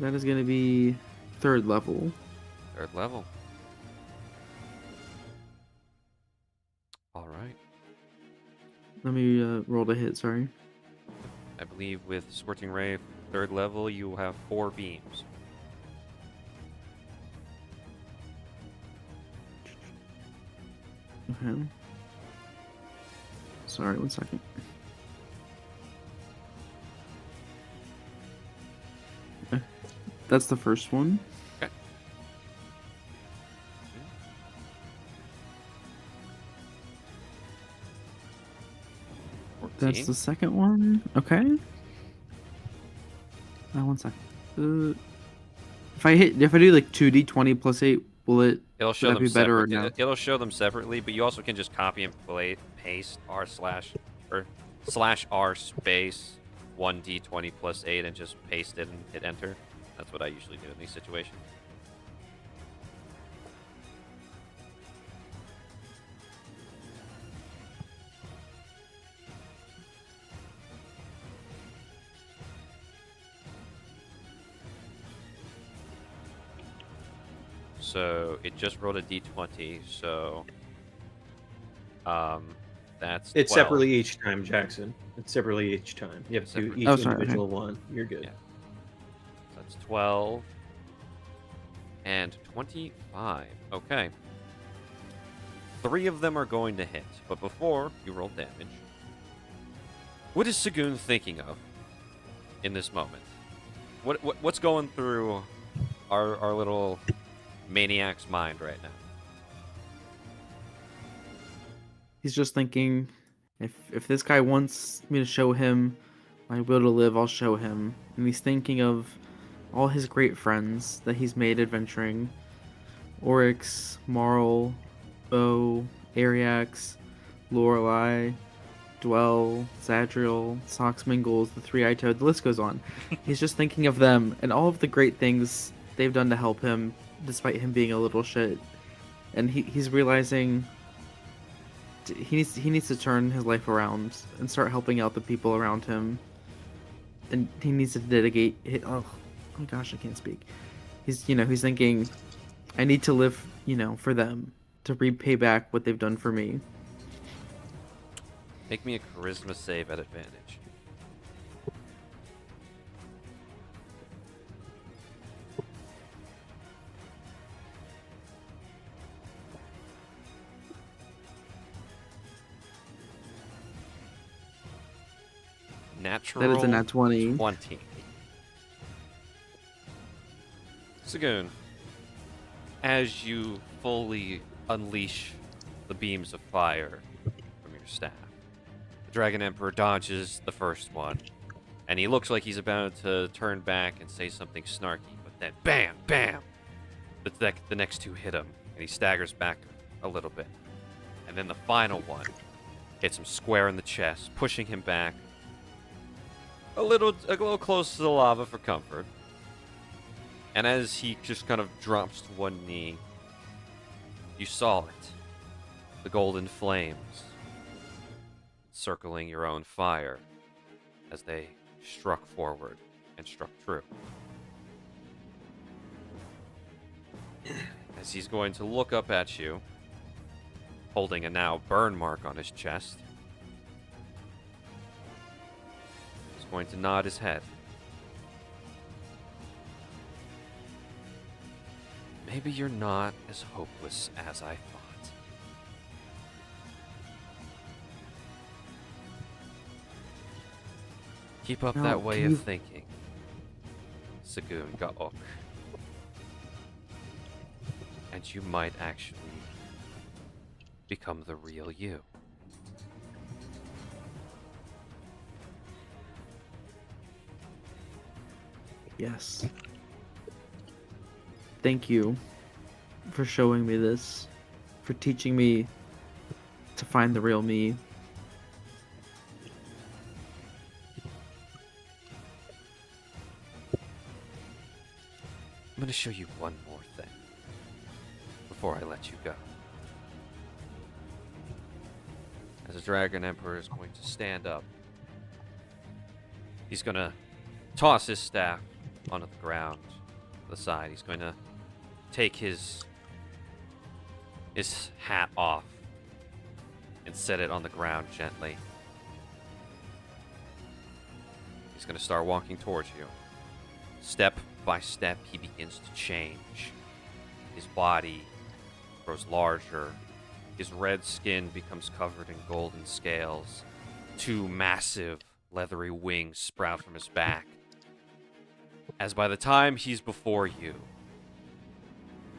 That is gonna be 3rd level. 3rd level. All right. Let me roll to hit. Sorry. I believe with Scorching Ray 3rd level, you will have 4 beams. Okay. Sorry, 1 second. Okay. That's the first one. Okay. That's the second one. Okay. 1 second. If I do like 2d20 plus 8, would It'll show that them be better or separate. no? It'll show them separately, but you also can just copy and paste r slash or slash r space 1d20 plus 8 and just paste it and hit enter. That's what I usually do in these situations. So it just rolled a d20, so that's It's 12. separately each time, Jackson. It's separately each time. You have to do Separate. each Oh, sorry, okay. individual one. You're good. Yeah. So that's 12 and 25. Okay. 3 of them are going to hit, but before you roll damage, what is Sagoon thinking of in this moment? What's going through our little maniac's mind right now? He's just thinking, if this guy wants me to show him my will to live, I'll show him. And he's thinking of all his great friends that he's made adventuring. Oryx, Marl, Bo, Ariax, Lorelei, Dwell, Zadriel, Soxmingles, the Three-Eyed Toad, the list goes on. He's just thinking of them and all of the great things they've done to help him, despite him being a little shit. And he's realizing he needs to turn his life around and start helping out the people around him. And he needs to dedicate. Oh my gosh, I can't speak. He's thinking, I need to live, for them, to repay back what they've done for me. Make me a charisma save at advantage. Natural. That is a nat 20. 20. Sagoon, as you fully unleash the beams of fire from your staff, the Dragon Emperor dodges the first one, and he looks like he's about to turn back and say something snarky, but then bam, bam! The next 2 hit him, and he staggers back a little bit. And then the final one hits him square in the chest, pushing him back a little close to the lava for comfort. And as he just kind of drops to one knee, you saw it. The golden flames circling your own fire as they struck forward and struck true. As he's going to look up at you, holding a now burn mark on his chest, he's going to nod his head. Maybe you're not as hopeless as I thought. Keep up Now, that way can of you- thinking, Sagoon Gaok. And you might actually become the real you. Yes. Thank you for showing me this, for teaching me to find the real me. I'm going to show you one more thing before I let you go. As the Dragon Emperor is going to stand up, he's going to toss his staff onto the ground to the side. He's going to take his hat off and set it on the ground gently. He's going to start walking towards you. Step by step, he begins to change. His body grows larger. His red skin becomes covered in golden scales. 2 massive, leathery wings sprout from his back. As by the time he's before you,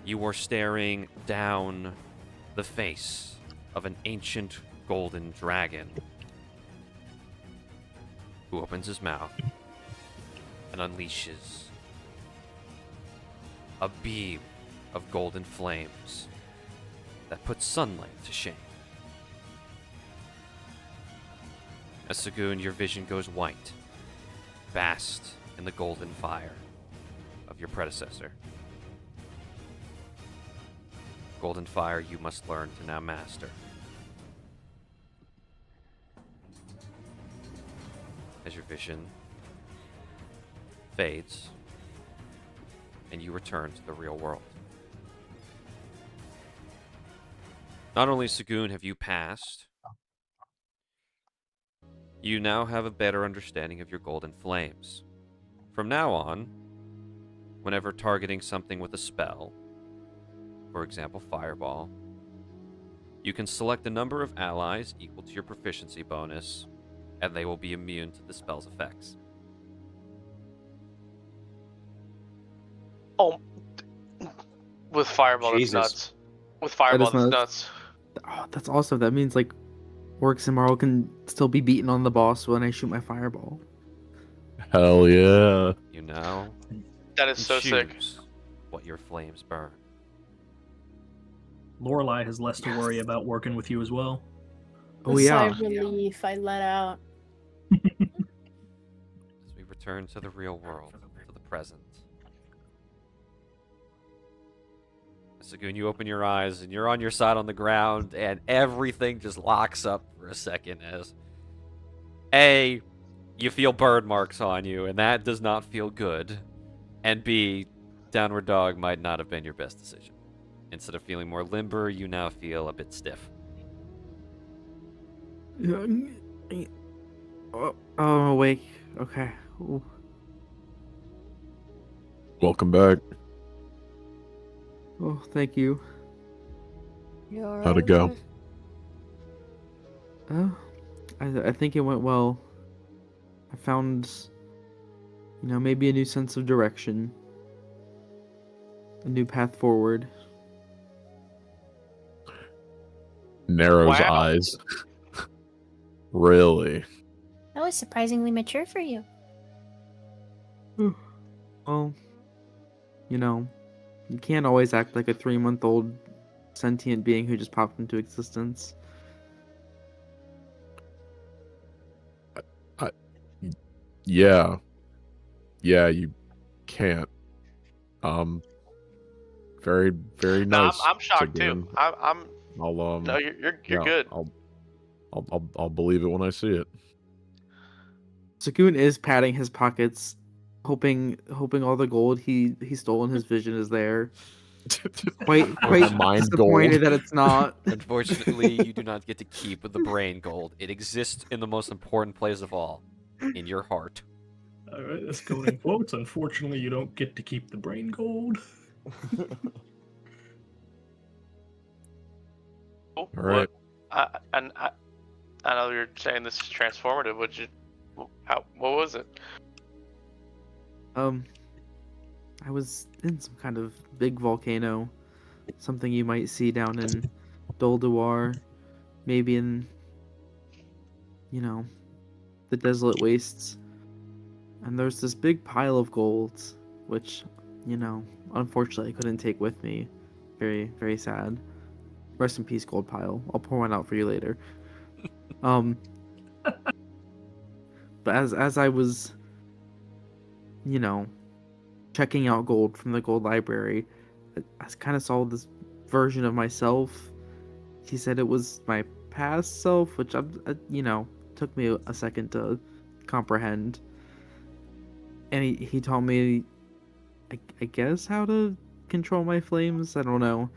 you are staring down the face of an ancient golden dragon who opens his mouth and unleashes a beam of golden flames that puts sunlight to shame. As Sagoon, your vision goes white, basked in the golden fire of your predecessor. Golden fire you must learn to now master. As your vision fades, and you return to the real world. Not only, Sagoon, have you passed, you now have a better understanding of your golden flames. From now on, whenever targeting something with a spell, for example, Fireball, you can select a number of allies equal to your proficiency bonus, and they will be immune to the spell's effects. Oh, with Fireball, Jesus. that's nuts. With Fireball, that's nuts. Oh, that's awesome. That means like Orcs and Marl can still be beaten on the boss when I shoot my fireball. Hell yeah. You now That is can so sick. choose what your flames burn. Lorelei has less to worry about working with you as well. Oh A sigh yeah. of relief I let out. As we return to the real world, to the present. Sagoon, you open your eyes and you're on your side on the ground, and everything just locks up for a second as A, you feel bird marks on you, and that does not feel good. And B, downward dog might not have been your best decision. Instead of feeling more limber, you now feel a bit stiff. Oh, I'm awake. Okay. Ooh. Welcome back. Oh, thank you. You all How'd it right, go? man? Oh, I think it went well. I found, maybe a new sense of direction. A new path forward. Narrows Wow. eyes. Really? That was surprisingly mature for you. Well, you can't always act like a 3-month-old sentient being who just popped into existence. Yeah. Yeah, you can't. Very, very No, nice. I'm shocked Sagoon. too. I'm I'll no, you're yeah, good. I'll believe it when I see it. Sagoon is patting his pockets, hoping all the gold he stole in his vision is there. Quite Mind disappointed gold. that it's not. Unfortunately, you do not get to keep the brain gold. It exists in the most important place of all, in your heart. All right, that's going in quotes. Unfortunately, you don't get to keep the brain gold. Cool. All right. I know you're saying this is transformative. What was it? I was in some kind of big volcano, something you might see down in Dolduar, maybe in, the desolate wastes. And there's this big pile of gold, which, unfortunately I couldn't take with me. Very, very sad. Rest in peace, gold pile. I'll pour one out for you later. But as I was, checking out gold from the gold library, I kind of saw this version of myself. He said it was my past self, which took me a second to comprehend. And he taught me, I guess, how to control my flames. I don't know.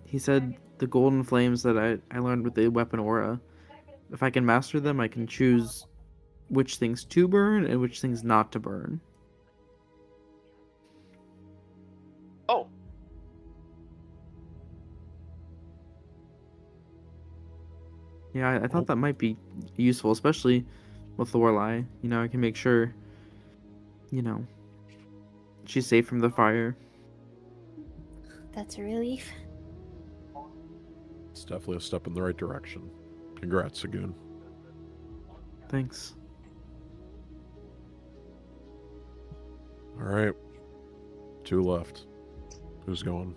He said the golden flames that I learned with the weapon aura, if I can master them, I can choose which things to burn and which things not to burn. Oh, Yeah, I thought that might be useful, especially with Lorelei. I can make sure, she's safe from the fire. That's a relief. It's definitely a step in the right direction. Congrats, Sagoon. Thanks. All right. 2 left. Who's going?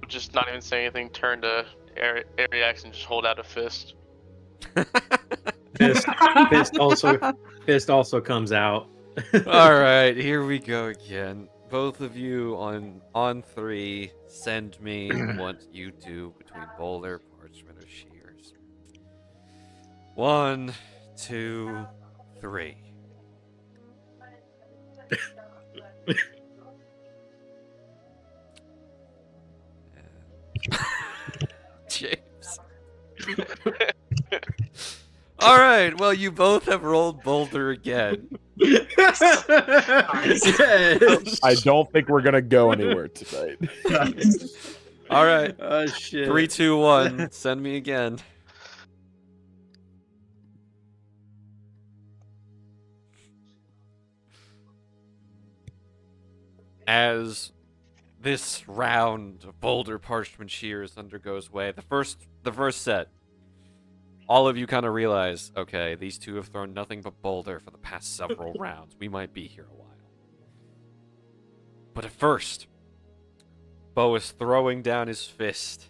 Just not even say anything, turn to Ariax and just hold out a fist. Fist also comes out. All right, here we go again. Both of you on 3, send me what you do between boulder, parchment, or shears. 1, 2, 3. James. All right, well, you both have rolled boulder again. I don't think we're gonna go anywhere tonight. All right. Oh shit. 3, 2, 1. Send me again. As this round of boulder parchment shears undergoes way, the first set, all of you kind of realize, okay, these two have thrown nothing but boulder for the past several rounds. We might be here a while. But at first, Bo is throwing down his fist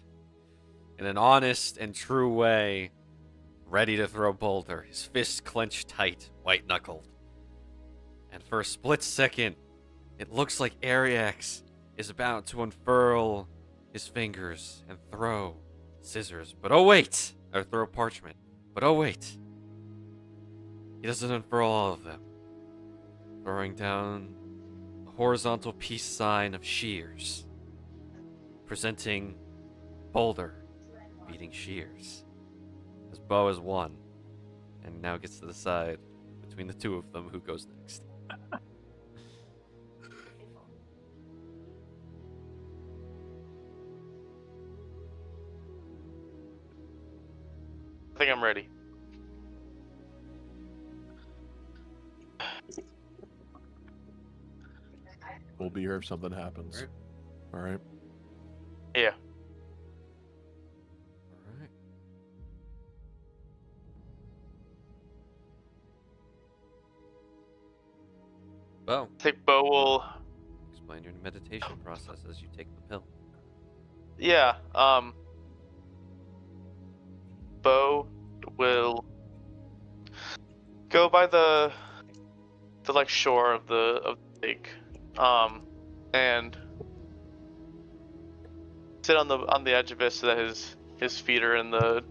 in an honest and true way, ready to throw boulder, his fist clenched tight, white-knuckled. And for a split second, it looks like Ariax is about to unfurl his fingers and throw scissors. But oh wait! Or throw parchment. But oh wait! He doesn't unfurl all of them. Throwing down a horizontal peace sign of shears. Presenting boulder beating shears. As Bo has won. And now gets to decide between the two of them who goes next. I think I'm ready. We'll be here if something happens. All right. Yeah. Alright. Bo, I think Bo will. explain your meditation process as you take the pill. Yeah. Bo will go by the like shore of the lake, and sit on the edge of it so that his feet are in the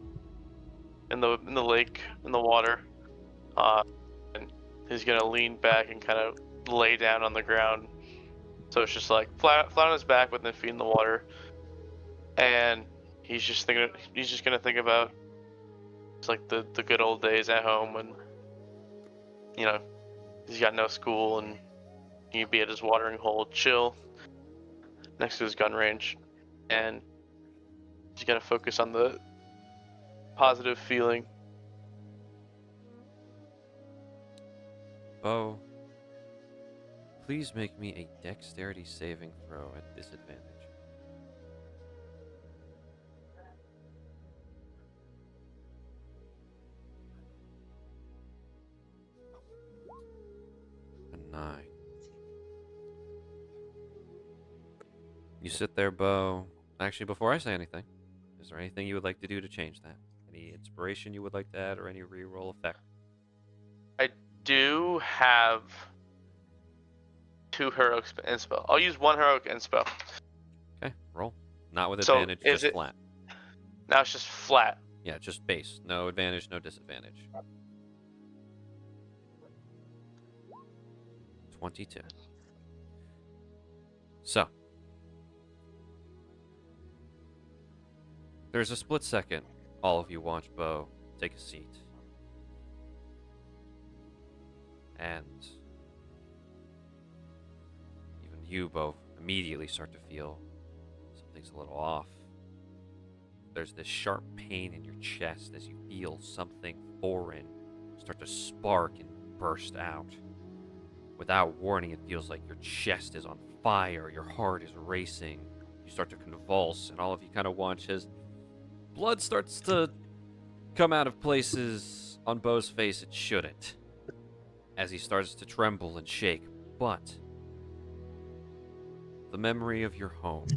lake, in the water, and he's gonna lean back and kind of lay down on the ground, so it's just like flat on his back with the feet in the water, and he's just gonna think about it's like the good old days at home when, you know, he's got no school and he'd be at his watering hole, chill next to his gun range, and he's got to focus on the positive feeling. Bo, please make me a dexterity saving throw at disadvantage. A 9. You sit there, Bo. Actually, before I say anything, is there anything you would like to do to change that? Any inspiration you would like to add, or any reroll effect? I do have 2 heroic inspo. I'll use 1 heroic inspo. Okay, roll. Not with So, advantage, is just it- flat. Now it's just flat. Yeah, just base. No advantage, no disadvantage. 22. So. There's a split second. All of you watch Bo take a seat. And even you, Bo, immediately start to feel something's a little off. There's this sharp pain in your chest as you feel something foreign start to spark and burst out. Without warning, it feels like your chest is on fire, your heart is racing. You start to convulse, and all of you kind of watch as blood starts to come out of places on Bo's face it shouldn't, as he starts to tremble and shake. But the memory of your home,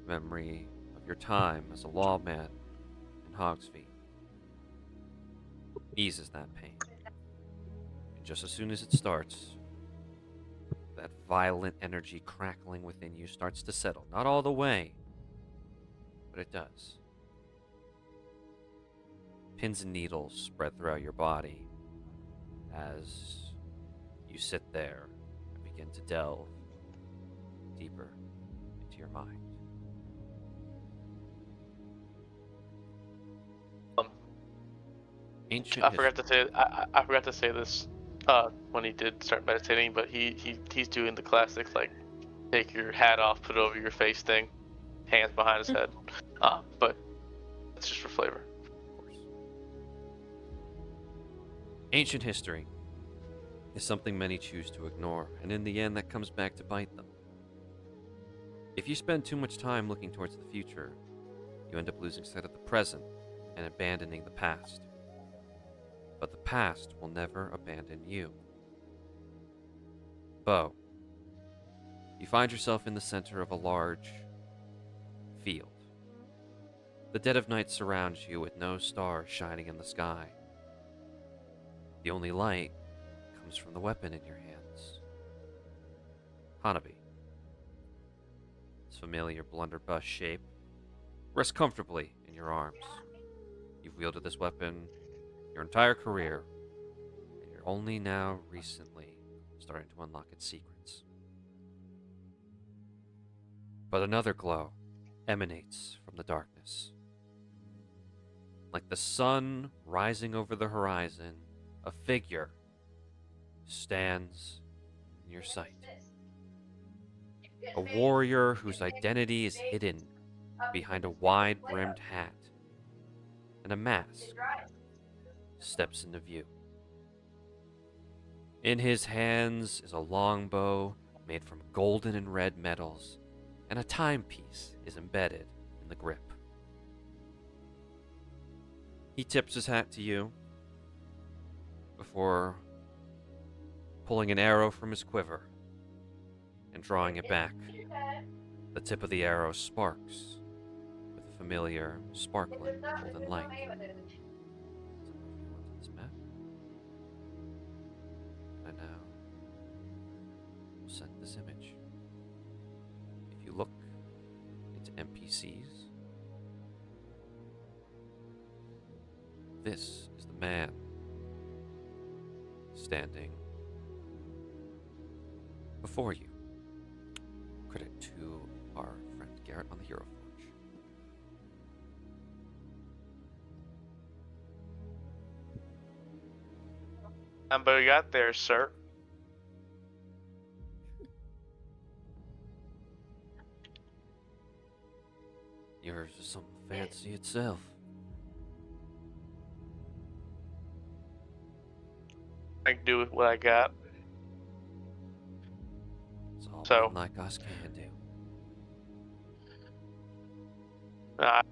memory of your time as a lawman in Hogsfeet, eases that pain. And just as soon as it starts, that violent energy crackling within you starts to settle. Not all the way, but it does. Pins and needles spread throughout your body as you sit there and begin to delve deeper into your mind. Ancient I forgot to say I forgot to say this when he did start meditating, but he's doing the classic like take your hat off, put it over your face thing, hands behind his head. But it's just for flavor. Of course. Ancient history is something many choose to ignore, and in the end that comes back to bite them. If you spend too much time looking towards the future, you end up losing sight of the present and abandoning the past. But the past will never abandon you. Bo, you find yourself in the center of a large field. The dead of night surrounds you with no stars shining in the sky. The only light comes from the weapon in your hands. Hanabi. Its familiar blunderbuss shape rests comfortably in your arms. You've wielded this weapon your entire career, and you're only now recently starting to unlock its secrets. But another glow emanates from the darkness. Like the sun rising over the horizon, a figure stands in your sight. A warrior whose identity is hidden behind a wide-brimmed hat and a mask steps into view. In his hands is a longbow made from golden and red metals, and a timepiece is embedded in the grip. He tips his hat to you before pulling an arrow from his quiver and drawing it back. The tip of the arrow sparks with a familiar, sparkling golden light. This map. I now send this image. If you look into NPCs, this is the man standing before you. Credit to our friend Garrett on the Hero Forge. But we got there, sir. Yours is something fancy itself. I can do with what I got. It's all So- men like us can do. I'm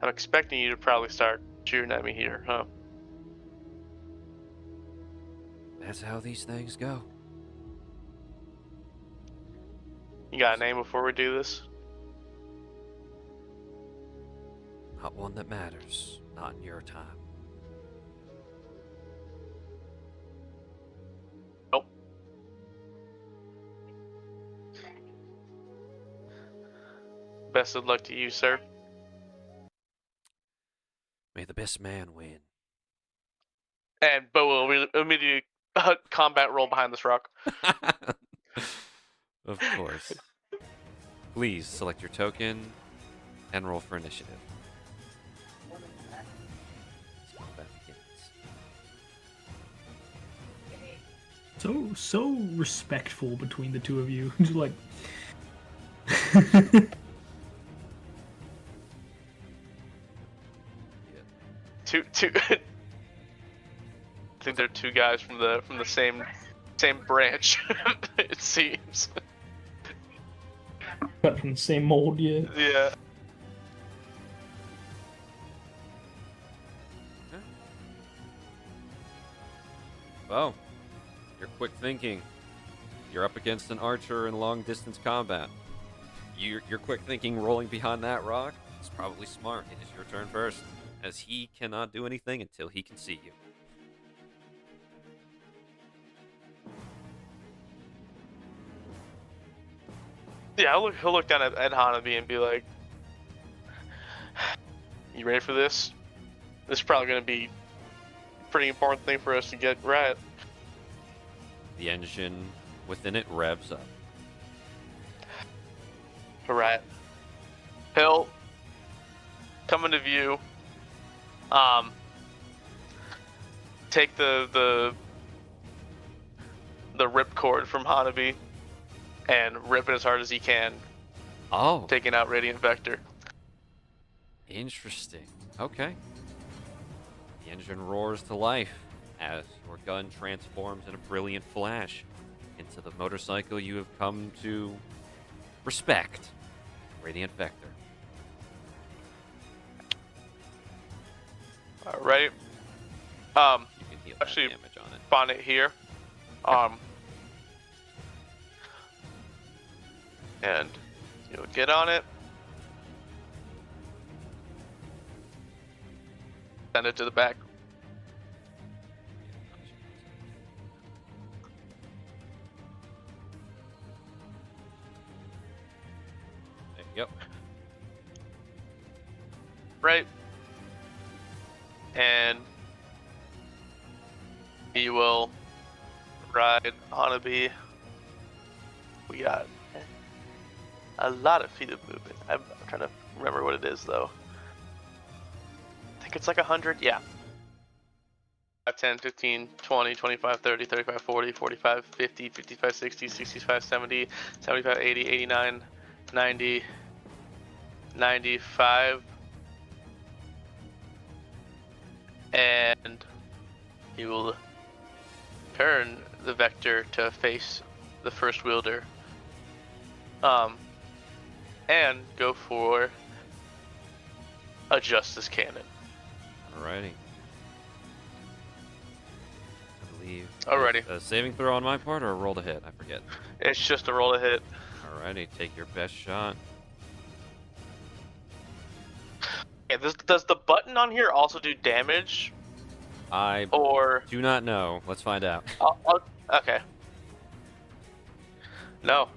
expecting you to probably start shooting at me here, huh? That's how these things go. You got a name before we do this? Not one that matters. Not in your time. Nope. Best of luck to you, sir. May the best man win. And Bo will immediately combat roll behind this rock. Of course. Please select your token and roll for initiative. Combat begins. So respectful between the two of you. Just like Two. I think they're two guys from the same branch. It seems. cut from the same mold, yeah. Yeah. Oh, your quick thinking You're up against an archer in long-distance combat. Your quick thinking rolling behind that rock is probably smart. It is your turn first, as he cannot do anything until he can see you. Yeah, he'll look down at Hanabi and be like, "You ready for this? This is probably going to be a pretty important thing for us to get right." The engine within it revs up. All right. He'll come into view. Take the ripcord from Hanabi and rip it as hard as he can, Oh, taking out Radiant Vector. interesting. Okay. The engine roars to life as your gun transforms in a brilliant flash into the motorcycle you have come to respect, Radiant Vector. All right. You can heal that Actually, damage on it. spawn it here. And you'll get on it. Send it to the back. There you go. Right. And he will ride Hanabi. We got a lot of feet of movement. I'm trying to remember what it is though. I think it's like 100. Yeah. 5, 10, 15, 20, 25, 30, 35, 40, 45, 50, 55, 60, 65, 70, 75, 80, 89, 90, 95. And he will turn the Vector to face the first wielder. And go for a Justice Cannon. Alrighty. I believe. Alrighty. A saving throw on my part or a roll to hit? I forget. It's just a roll to hit. Alrighty, take your best shot. Yeah, does the button on here also do damage? I Or do not know. Let's find out. okay. No.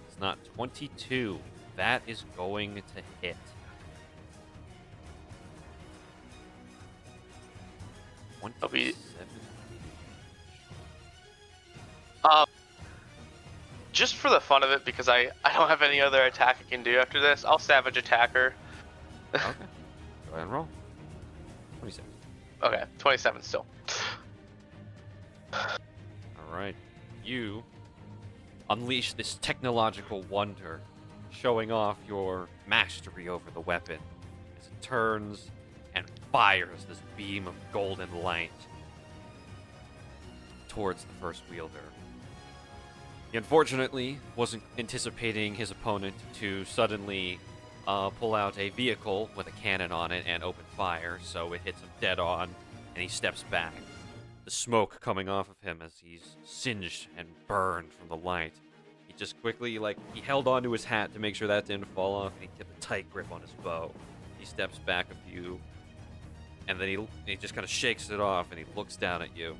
It's not 22. That is going to hit. I'll be- 27. Just for the fun of it, because I don't have any other attack I can do after this, I'll Savage Attacker. Okay. Go ahead and roll. 27. Okay, 27 still. Alright. You unleash this technological wonder, showing off your mastery over the weapon as it turns and fires this beam of golden light towards the first wielder. He unfortunately wasn't anticipating his opponent to suddenly pull out a vehicle with a cannon on it and open fire, so it hits him dead on, and he steps back. The smoke coming off of him as he's singed and burned from the light. He just quickly, he held onto his hat to make sure that didn't fall off, and he kept a tight grip on his bow. He steps back a few, and then he just kind of shakes it off, and he looks down at you,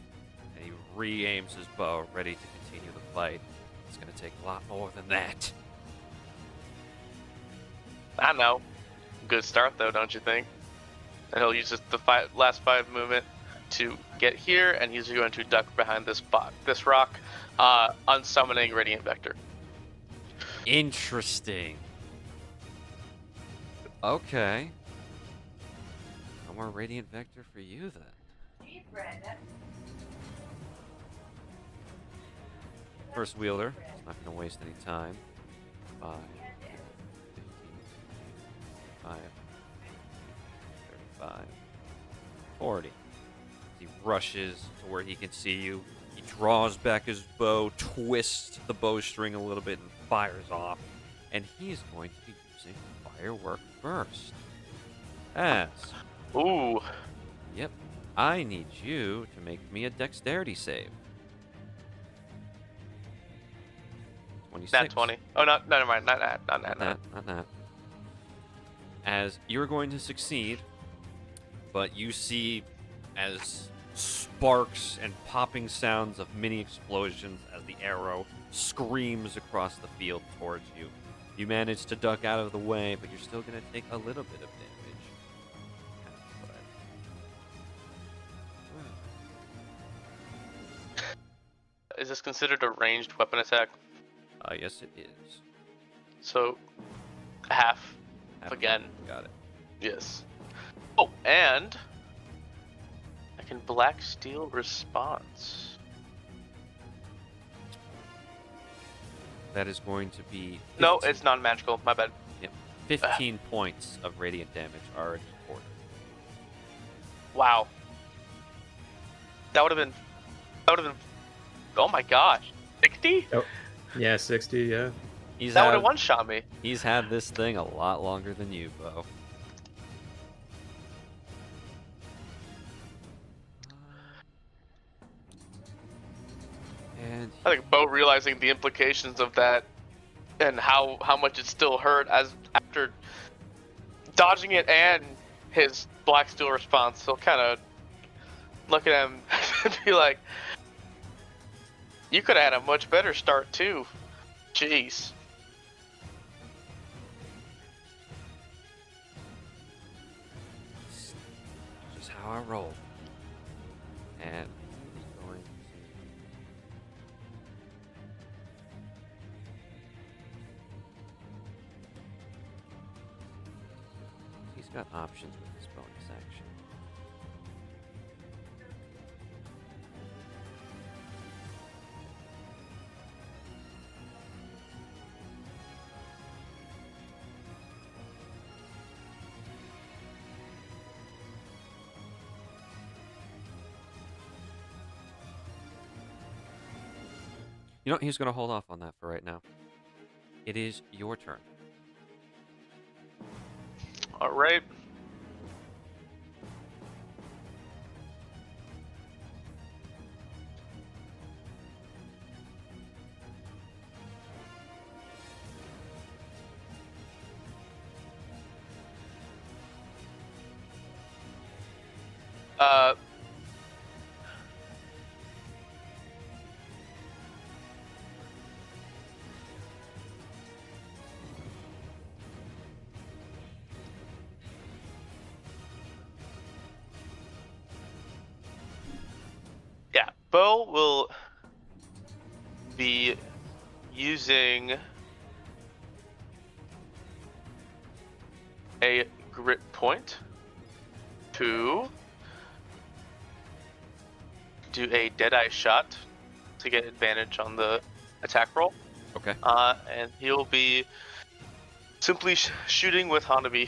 and he re-aims his bow, ready to continue the fight. It's going to take a lot more than that. I know. Good start though, don't you think? And he'll use the last 5 movement to get here, and he's going to duck behind this rock, unsummoning Radiant Vector. Interesting. Okay. No more Radiant Vector for you then. First wielder. It's not going to waste any time. 5, 15, 5, 35, 40. He rushes to where he can see you. He draws back his bow, twists the bowstring a little bit, and fires off. And he is going to be using Firework Burst. As, Ooh. yep, I need you to make me a dexterity save. 26. Nat 20. Oh, no, never mind. Not that. Not that. Not that. As you're going to succeed, but you see as sparks and popping sounds of mini explosions as the arrow screams across the field towards you. You manage to duck out of the way, but you're still going to take a little bit of damage. Is this considered a ranged weapon attack? Yes, it is. So, half again. Got it. Yes. Oh, and I can Black Steel response. That is going to be... No, it's non-magical. My bad. Yep. 15 points of radiant damage already recorded. Wow. That would have been... Oh my gosh. 60? Oh, yeah, 60, yeah. That would have one-shot me. He's had this thing a lot longer than you, Bo. And I think Bo realizing the implications of that and how much it still hurt as after dodging it and his Black Steel response, he'll kind of look at him and be like, you could have had a much better start too. Jeez. this is how I roll. And he's going to... He's got options with his bonus action. You know, he's going to hold off on that for right now. It is your turn. All right. Yeah, Bo will be using a grit point to do a Deadeye shot to get advantage on the attack roll. Okay. And he'll be simply shooting with Hanabi.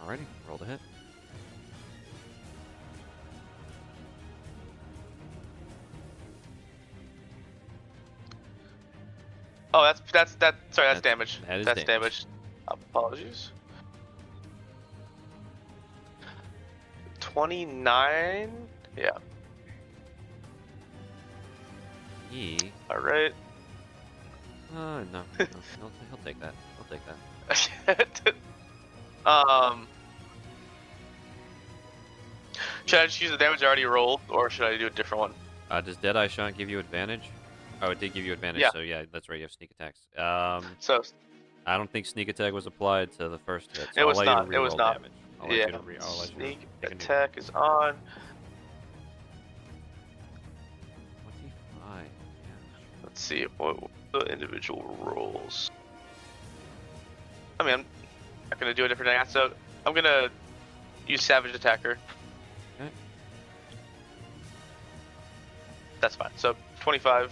Alrighty, roll the hit. Oh, that's damage. That is that's damage. Apologies. 29. Yeah. He... All right. no. He'll take that. He'll take that. Should I just use the damage I already rolled, or should I do a different one? Does Deadeye Shot give you advantage? Oh, it did give you advantage, Yeah. so yeah, that's right, you have sneak attacks. So I don't think sneak attack was applied to the first hit, so It was I'll let not, you it was reroll not. damage. I'll let yeah, you to re- I'll let you to sneak take a new attack is on. 25. Let's see what the individual rolls. I mean, I'm not gonna do a different thing. So I'm gonna use Savage Attacker. Okay. That's fine. So 25.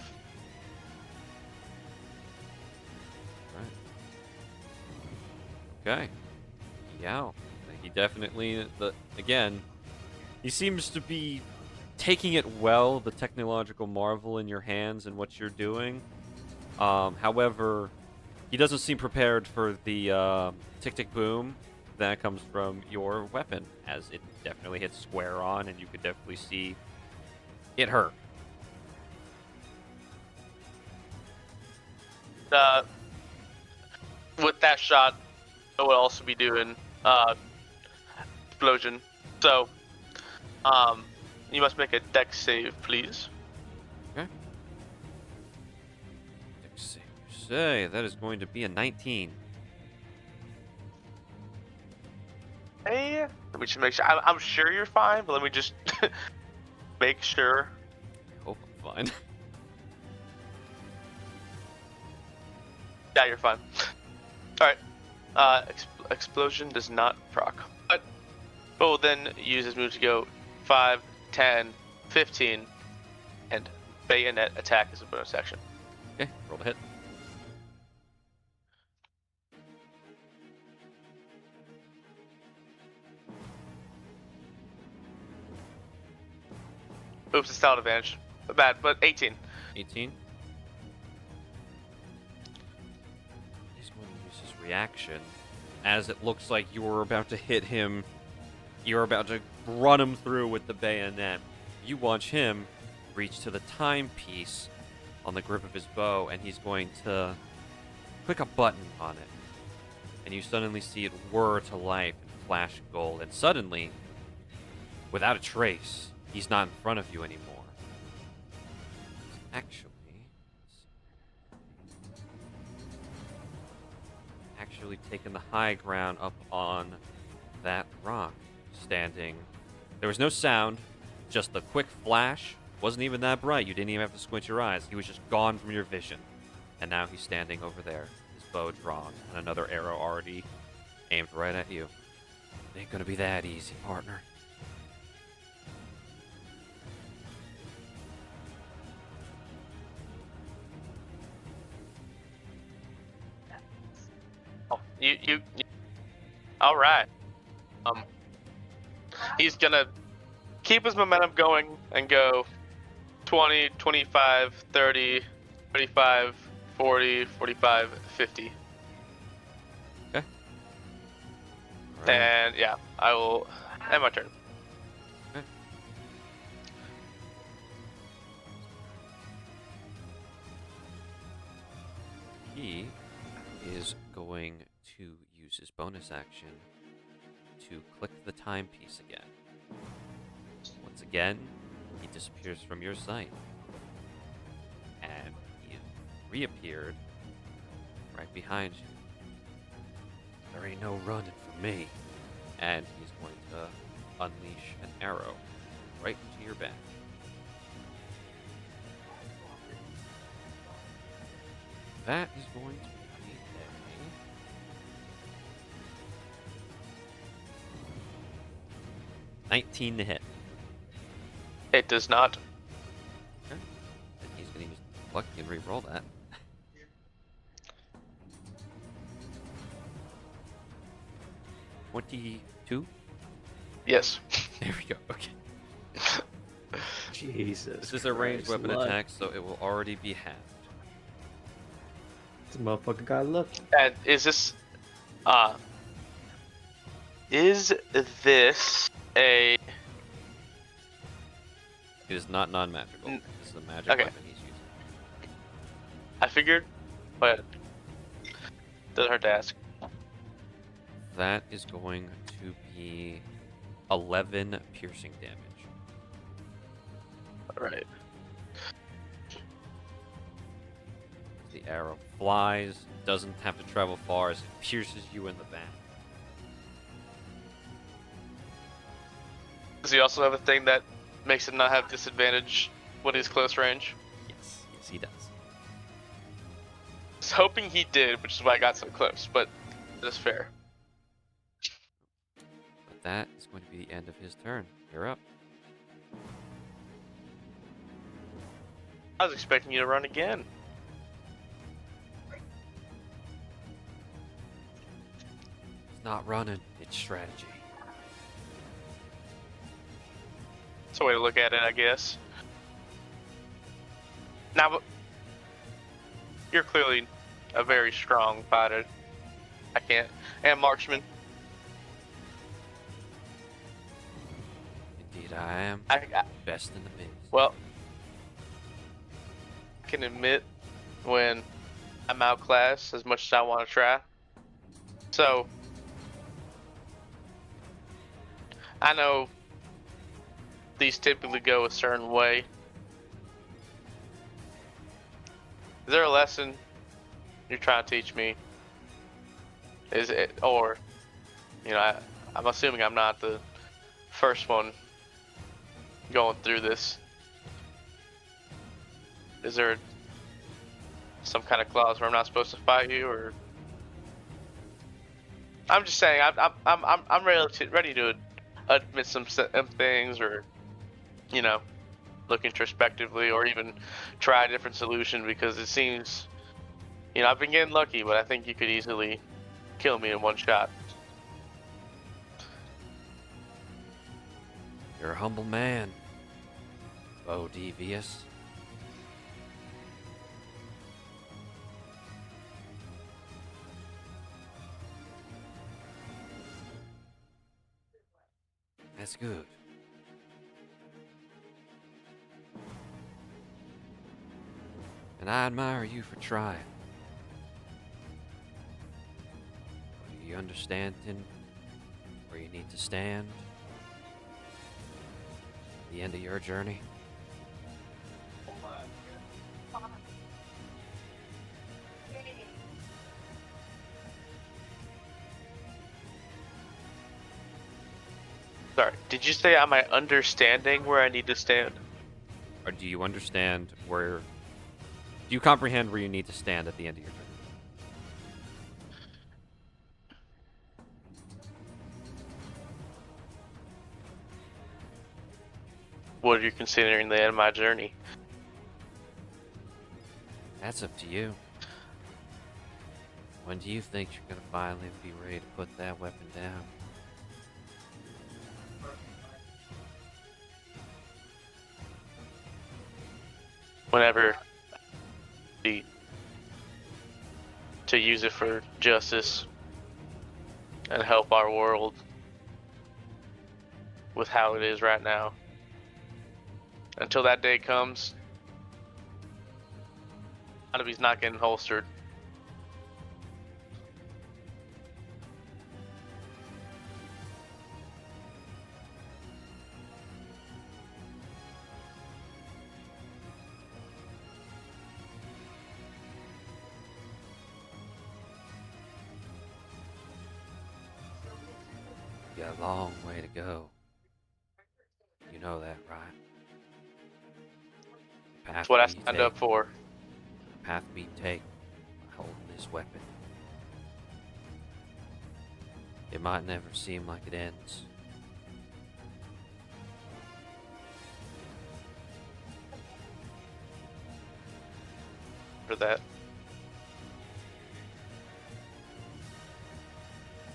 Okay. Yeah. He definitely, again, he seems to be taking it well, the technological marvel in your hands and what you're doing. However, he doesn't seem prepared for the tick-tick-boom that comes from your weapon, as it definitely hits square on, and you could definitely see it hurt. with that shot, I would also be doing explosion. So, you must make a dex save, please. Okay. Dex save, you say. That is going to be a 19. Hey, let me just make sure. I'm sure you're fine, but let me just make sure. I hope I'm fine. Yeah, you're fine. All right. Explosion does not proc, but will then use his move to go 5, 10, 15, and bayonet attack as a bonus action. Okay, roll to hit. Oops, it's not advantage. Bad, but 18. 18. He's going to use his reaction. As it looks like you were about to hit him, you're about to run him through with the bayonet. You watch him reach to the timepiece on the grip of his bow, and he's going to click a button on it. And you suddenly see it whir to life and flash gold. And suddenly, without a trace, he's not in front of you anymore. Actually taking the high ground up on that rock, standing. There was no sound, just the quick flash. Wasn't even that bright. You didn't even have to squint your eyes. He was just gone from your vision. And now he's standing over there, his bow drawn, and another arrow already aimed right at you. It ain't gonna be that easy, partner. Oh, you. All right. He's gonna keep his momentum going and go 20, 25, 30, 35, 40, 45, 50. Okay. All right. And yeah, I will end my turn. Okay. He is going to use his bonus action to click the timepiece again. Once again, he disappears from your sight. And he reappeared right behind you. There ain't no running from me. And he's going to unleash an arrow right into your back. That is going to be a 19 to hit. It does not. Okay. And he's going to use lucky and re-roll that. $22? Yes. There we go. Okay. Jesus. This is a ranged Christ, weapon luck. attack, so it will already be halved. This motherfucker got lucky. And is this a It is not non-magical. This is a magic okay. weapon he's using. I figured, but doesn't hurt to ask. That is going to be 11 piercing damage. All right. The arrow flies, doesn't have to travel far as it pierces you in the back. Does he also have a thing that makes him not have disadvantage when he's close range? Yes, he does. I was hoping he did, which is why I got so close, but that's fair. But that is going to be the end of his turn. You're up. I was expecting you to run again. It's not running, it's strategy. That's a way to look at it, I guess. Now, but you're clearly a very strong fighter. I can't. And marksman. Indeed, I am. Best in the biz. Well, I can admit when I'm outclassed as much as I want to try. So I know these typically go a certain way. Is there a lesson you're trying to teach me? Is it, or, you know, I'm assuming I'm not the first one going through this. Is there some kind of clause where I'm not supposed to fight you, or? I'm just saying, I'm ready to admit some things, or, you know, look introspectively, or even try a different solution, because it seems, you know, I've been getting lucky, but I think you could easily kill me in one shot. You're a humble man, O Devious. That's good. And I admire you for trying. Are you understanding where you need to stand at the end of your journey? Sorry, did you say am I understanding where I need to stand? Or do you understand where... Do you comprehend where you need to stand at the end of your journey? What are you considering the end of my journey? That's up to you. When do you think you're gonna finally be ready to put that weapon down? Whenever to use it for justice and help our world with how it is right now. Until that day comes, Adaby's not getting holstered. You got a long way to go. You know that, right? That's what I signed up for. The path we take by holding this weapon. It might never seem like it ends. For that.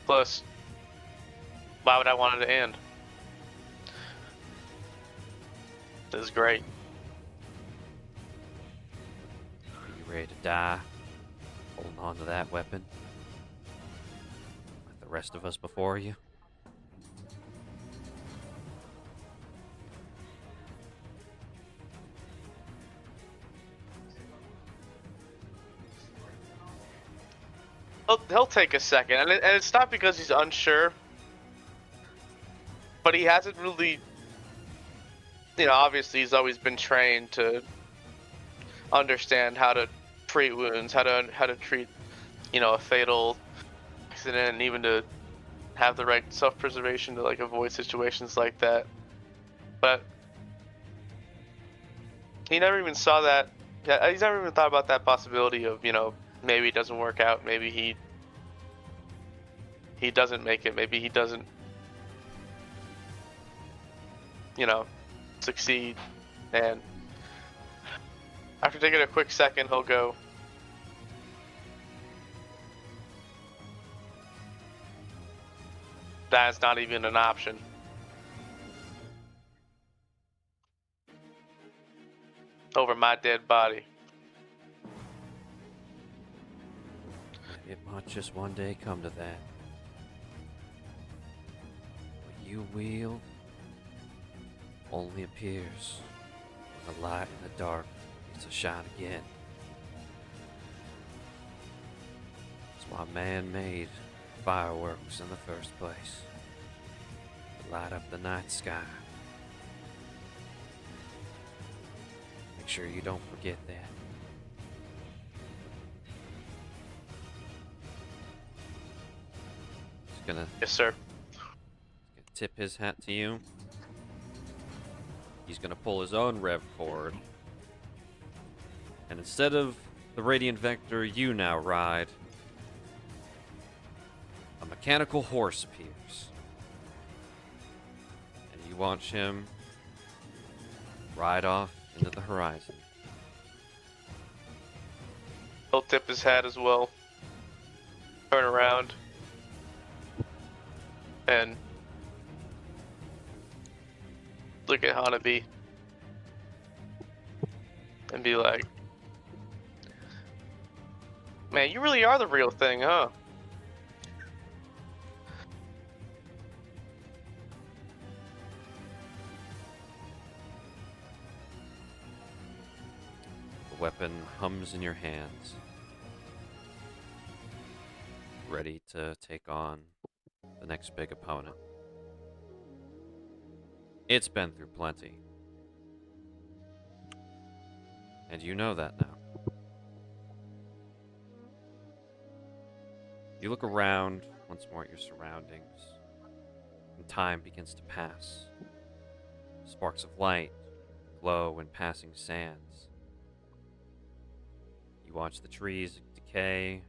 Plus, why would I want it to end? This is great. Are you ready to die? Holding on to that weapon? Like the rest of us before you? He'll take a second, and it's not because he's unsure, but he hasn't really, you know, obviously he's always been trained to understand how to treat wounds, how to treat, you know, a fatal accident, and even to have the right self-preservation to like avoid situations like that. But he never even saw that. Yeah, he's never even thought about that possibility of, you know, maybe it doesn't work out, maybe he doesn't make it, maybe he doesn't, you know, succeed. And after taking a quick second, he'll go, that's not even an option. Over my dead body. It might just one day come to that. What you wield only appears when the light in the dark needs to shine again. Why man made fireworks in the first place. To light up the night sky. Make sure you don't forget that. He's gonna Yes, sir. tip his hat to you. He's gonna pull his own rev cord. And instead of the Radiant Vector you now ride, a mechanical horse appears. And you watch him ride off into the horizon. He'll tip his hat as well. Turn around. And look at Hanabi. And be like, man, you really are the real thing, huh? The weapon hums in your hands, ready to take on the next big opponent. It's been through plenty. And you know that now. You look around once more at your surroundings, and time begins to pass. Sparks of light glow in passing sands. You watch the trees decay,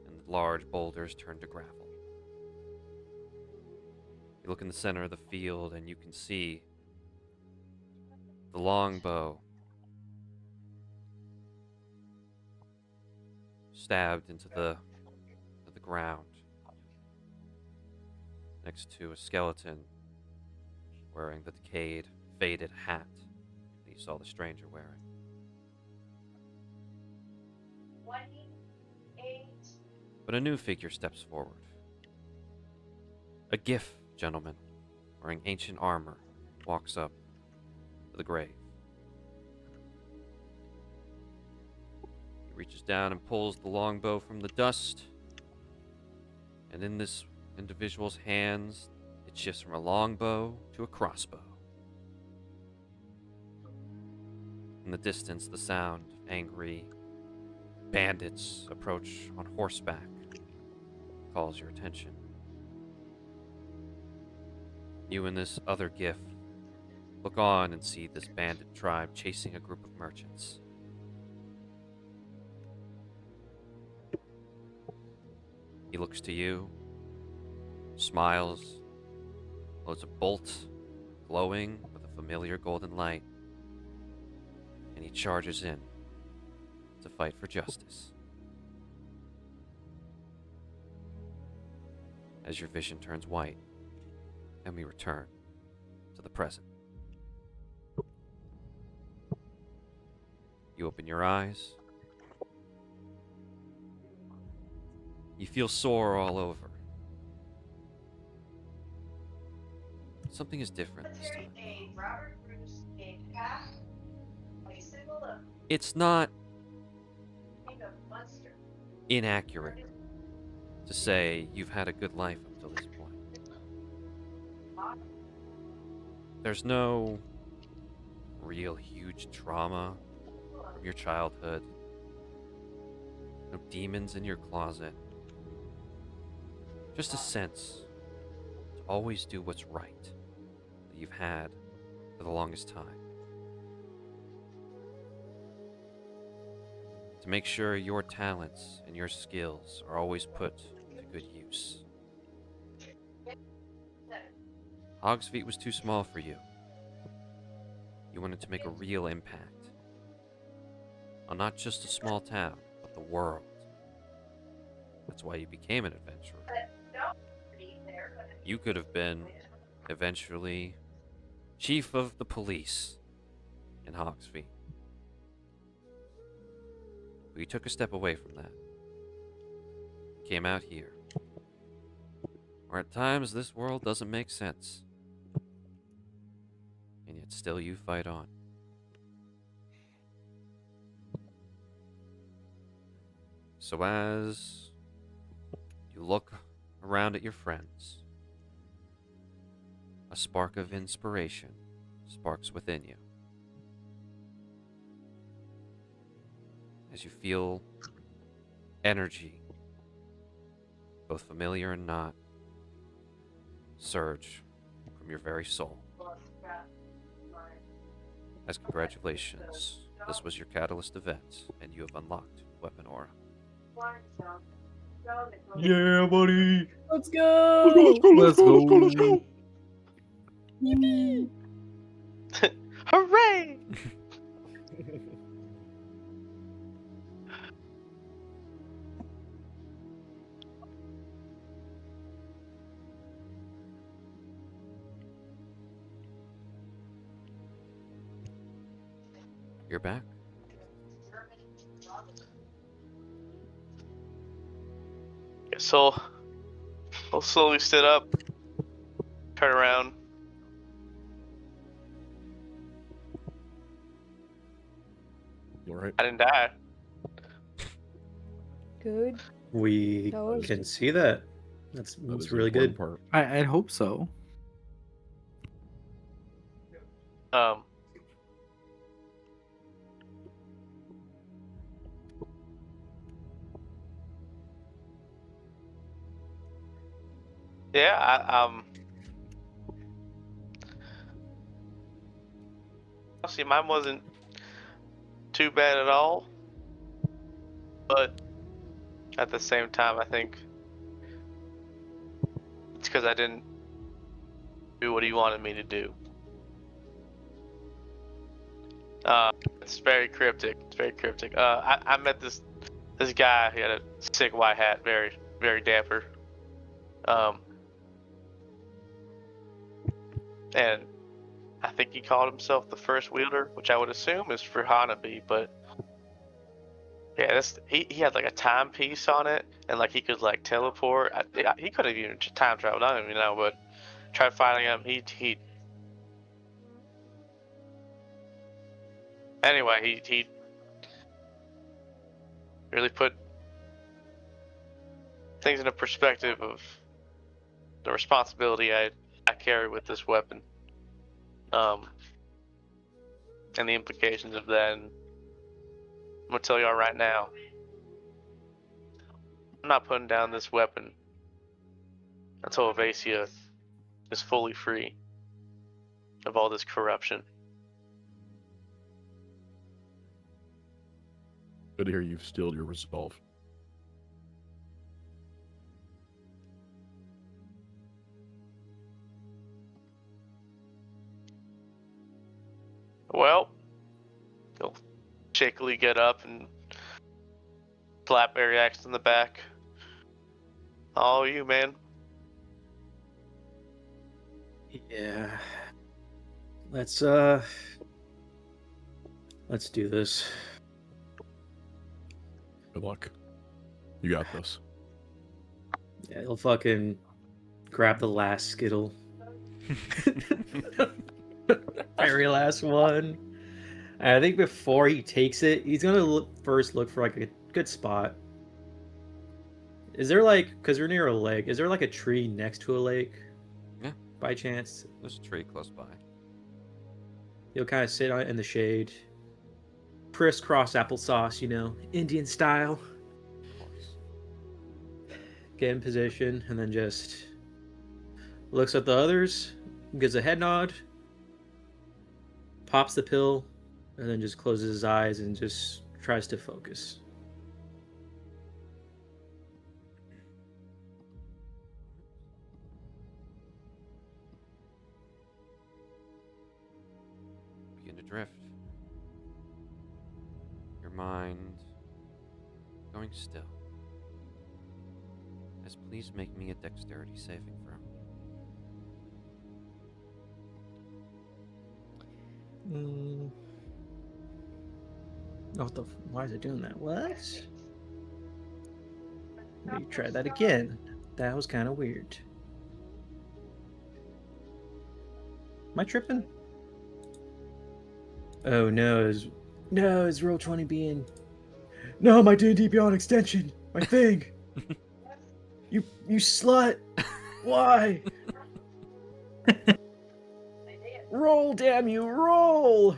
and the large boulders turn to gravel. You look in the center of the field, and you can see the longbow stabbed into the ground next to a skeleton wearing the decayed, faded hat that you saw the stranger wearing. 28. But a new figure steps forward. A Gif gentleman wearing ancient armor walks up to the grave. He reaches down and pulls the longbow from the dust, and in this individual's hands, it shifts from a longbow to a crossbow. In the distance, the sound of angry bandits approach on horseback calls your attention. You and this other Gif look on and see this bandit tribe chasing a group of merchants. He looks to you, smiles, loads a bolt glowing with a familiar golden light, and he charges in to fight for justice. As your vision turns white, and we return to the present. You open your eyes. You feel sore all over. Something is different this time. It's not inaccurate to say you've had a good life up till this point. There's no real huge trauma from your childhood. No demons in your closet. Just a sense to always do what's right that you've had for the longest time. To make sure your talents and your skills are always put to good use. Hogsfeet was too small for you. You wanted to make a real impact on not just a small town, but the world. That's why you became an adventurer. You could have been, eventually, chief of the police in Hogsfeet. But you took a step away from that. Came out here, where at times this world doesn't make sense. And yet still you fight on. So as you look around at your friends, a spark of inspiration sparks within you. As you feel energy, both familiar and not, surge from your very soul. As congratulations, this was your catalyst event, and you have unlocked Weapon Aura. Yeah, buddy. Let's go! Let's go. Yippee! Hooray! You're back. So I'll slowly sit up, turn around. You alright? I didn't die. Good. We That was- can see that. That's That is the really important good. Part. I'd hope so. Um, yeah, honestly, mine wasn't too bad at all, but at the same time, I think it's because I didn't do what he wanted me to do. It's very cryptic. It's very cryptic. I met this guy. He had a sick white hat, very, very dapper. And I think he called himself the First Wielder, which I would assume is for Hanabi, but yeah, he had like a timepiece on it, and like he could like teleport. He could have even time traveled. I don't even know, but tried finding him. He anyway, he really put things in a perspective of the responsibility I carry with this weapon, and the implications of that. And I'm gonna tell y'all right now, I'm not putting down this weapon until Avacia is fully free of all this corruption. Good to hear you've stilled your resolve. Well, he'll shakily get up and slap Ariax in the back. Oh, you, man. Yeah. Let's do this. Good luck. You got this. Yeah, he'll fucking grab the last Skittle. Very last one. And I think before he takes it, he's gonna first look for like a good spot. Is there like, because we're near a lake, is there like a tree next to a lake? Yeah. By chance? There's a tree close by. He'll kind of sit on it in the shade. Crisscross applesauce, you know, Indian style. Of course. Get in position, and then just looks at the others, gives a head nod, pops the pill, and then just closes his eyes and just tries to focus. Begin to drift. Your mind going still. As please make me a dexterity saving throw. Oh, why is it doing that? What? You try that again. That was kind of weird. Am I tripping? Oh no, is Roll20 being... No, my D&D Beyond extension! My thing! You slut! Why? Roll, damn you, roll!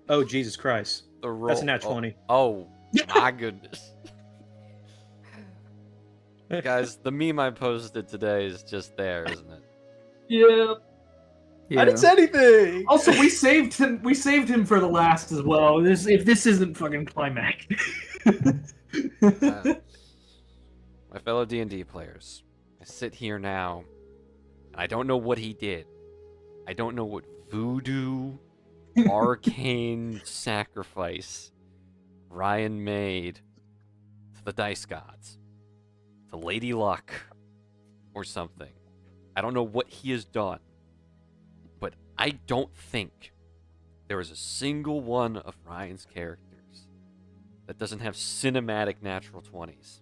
Oh, Jesus Christ. The roll. That's a nat 20. Oh my goodness. Guys, the meme I posted today is just there, isn't it? Yeah. I didn't say anything! Also, we saved him. We saved him for the last as well. If this isn't fucking climactic. My fellow D&D players, I sit here now, and I don't know what he did. I don't know what voodoo, arcane sacrifice Ryan made to the dice gods, to Lady Luck, or something. I don't know what he has done, but I don't think there is a single one of Ryan's characters that doesn't have cinematic natural 20s.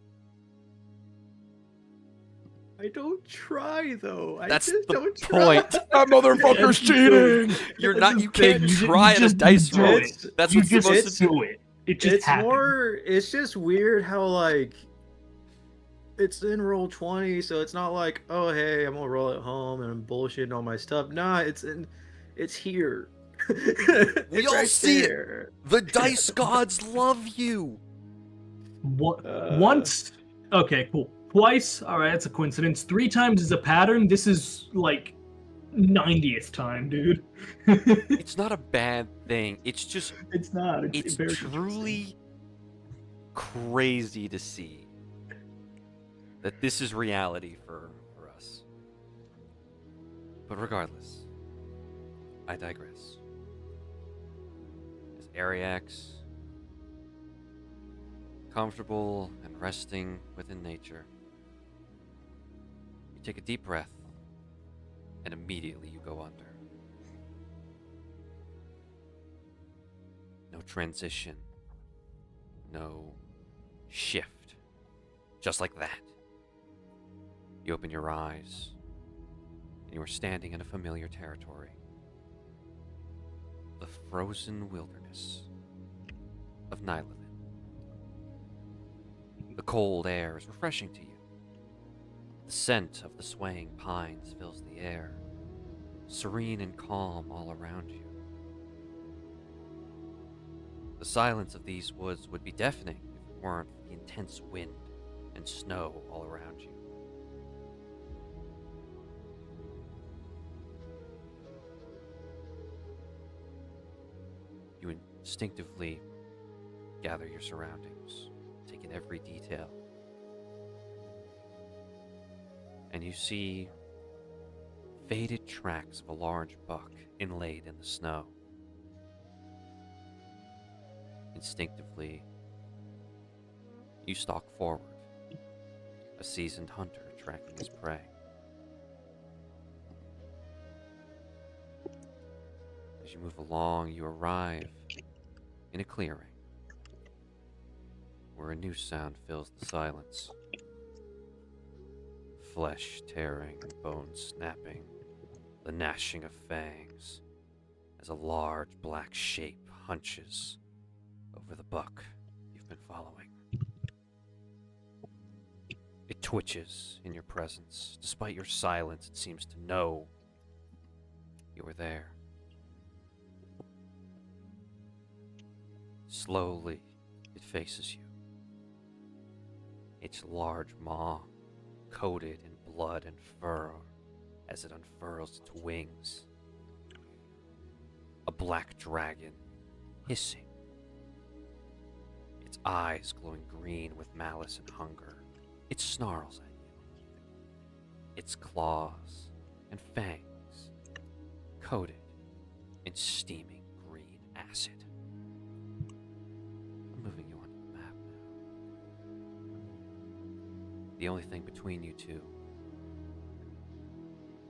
I don't try, though. That's just the don't point. Try. That motherfucker's cheating! You're not. You can't try at a dice roll. That's you what's just supposed to do it. It just It's happens. more. It's just weird how, like, it's in roll 20, so it's not like, oh, hey, I'm gonna roll at home and I'm bullshitting all my stuff. Nah, it's here. We all see it. The dice gods love you. Once, okay, cool. Twice, all right, that's a coincidence. 3 times is a pattern. This is like 90th time, dude. It's not a bad thing. It's just. It's not. It's very truly crazy to see that this is reality for us. But regardless, I digress. As Ariax, comfortable and resting within nature, you take a deep breath, and immediately you go under. No transition, no shift. Just like that. You open your eyes, and you are standing in a familiar territory. The frozen wilderness of Nylithin. The cold air is refreshing to you. The scent of the swaying pines fills the air, serene and calm all around you. The silence of these woods would be deafening if it weren't for the intense wind and snow all around you. You instinctively gather your surroundings, take in every detail, and you see faded tracks of a large buck inlaid in the snow. Instinctively, you stalk forward, a seasoned hunter tracking his prey. As you move along, you arrive in a clearing where a new sound fills the silence. Flesh tearing and bones snapping, the gnashing of fangs as a large black shape hunches over the buck you've been following. It twitches in your presence. Despite your silence, it seems to know you are there. Slowly, it faces you. Its large maw coated in blood and fur as it unfurls its wings. A black dragon hissing, its eyes glowing green with malice and hunger. It snarls at you, its claws and fangs coated in steaming green acid. I'm moving you onto the map now. The only thing between you two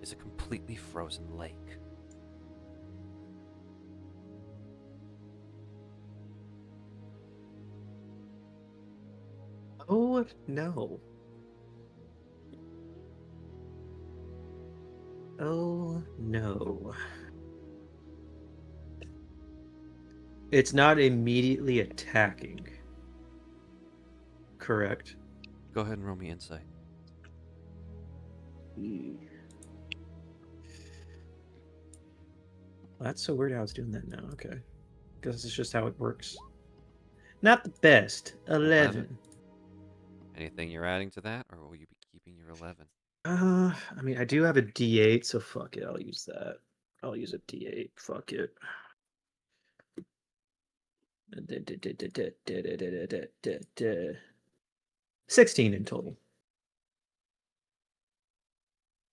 is a completely frozen lake. Oh, no. Oh, no. It's not immediately attacking. Correct. Go ahead and roll me insight. Well, that's so weird how it's doing that now. Okay. Guess it's just how it works. Not the best. 11. Anything you're adding to that, or will you be keeping your 11? I mean, I do have a D8, so fuck it. I'll use that. I'll use a D8. Fuck it. 16 in total.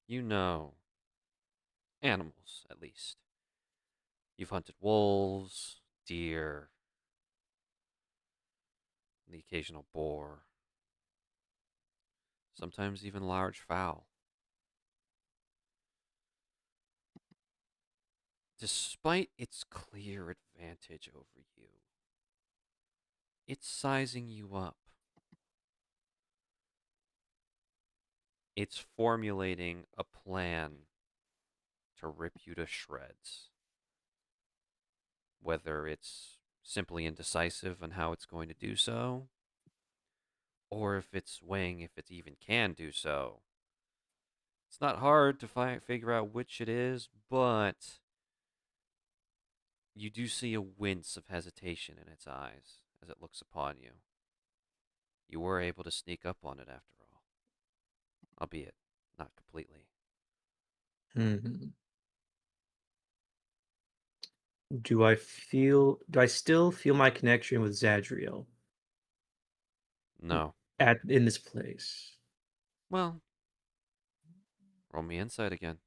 You know animals, at least. You've hunted wolves, deer, the occasional boar, sometimes even large fowl. Despite its clear advantage over you, it's sizing you up. It's formulating a plan to rip you to shreds. Whether it's simply indecisive on how it's going to do so, or if it's weighing if it even can do so. It's not hard to figure out which it is, but you do see a wince of hesitation in its eyes as it looks upon you. You were able to sneak up on it after all, albeit not completely. Mm-hmm. Do I still feel my connection with Zadriel No. in this place? Well, roll me insight again.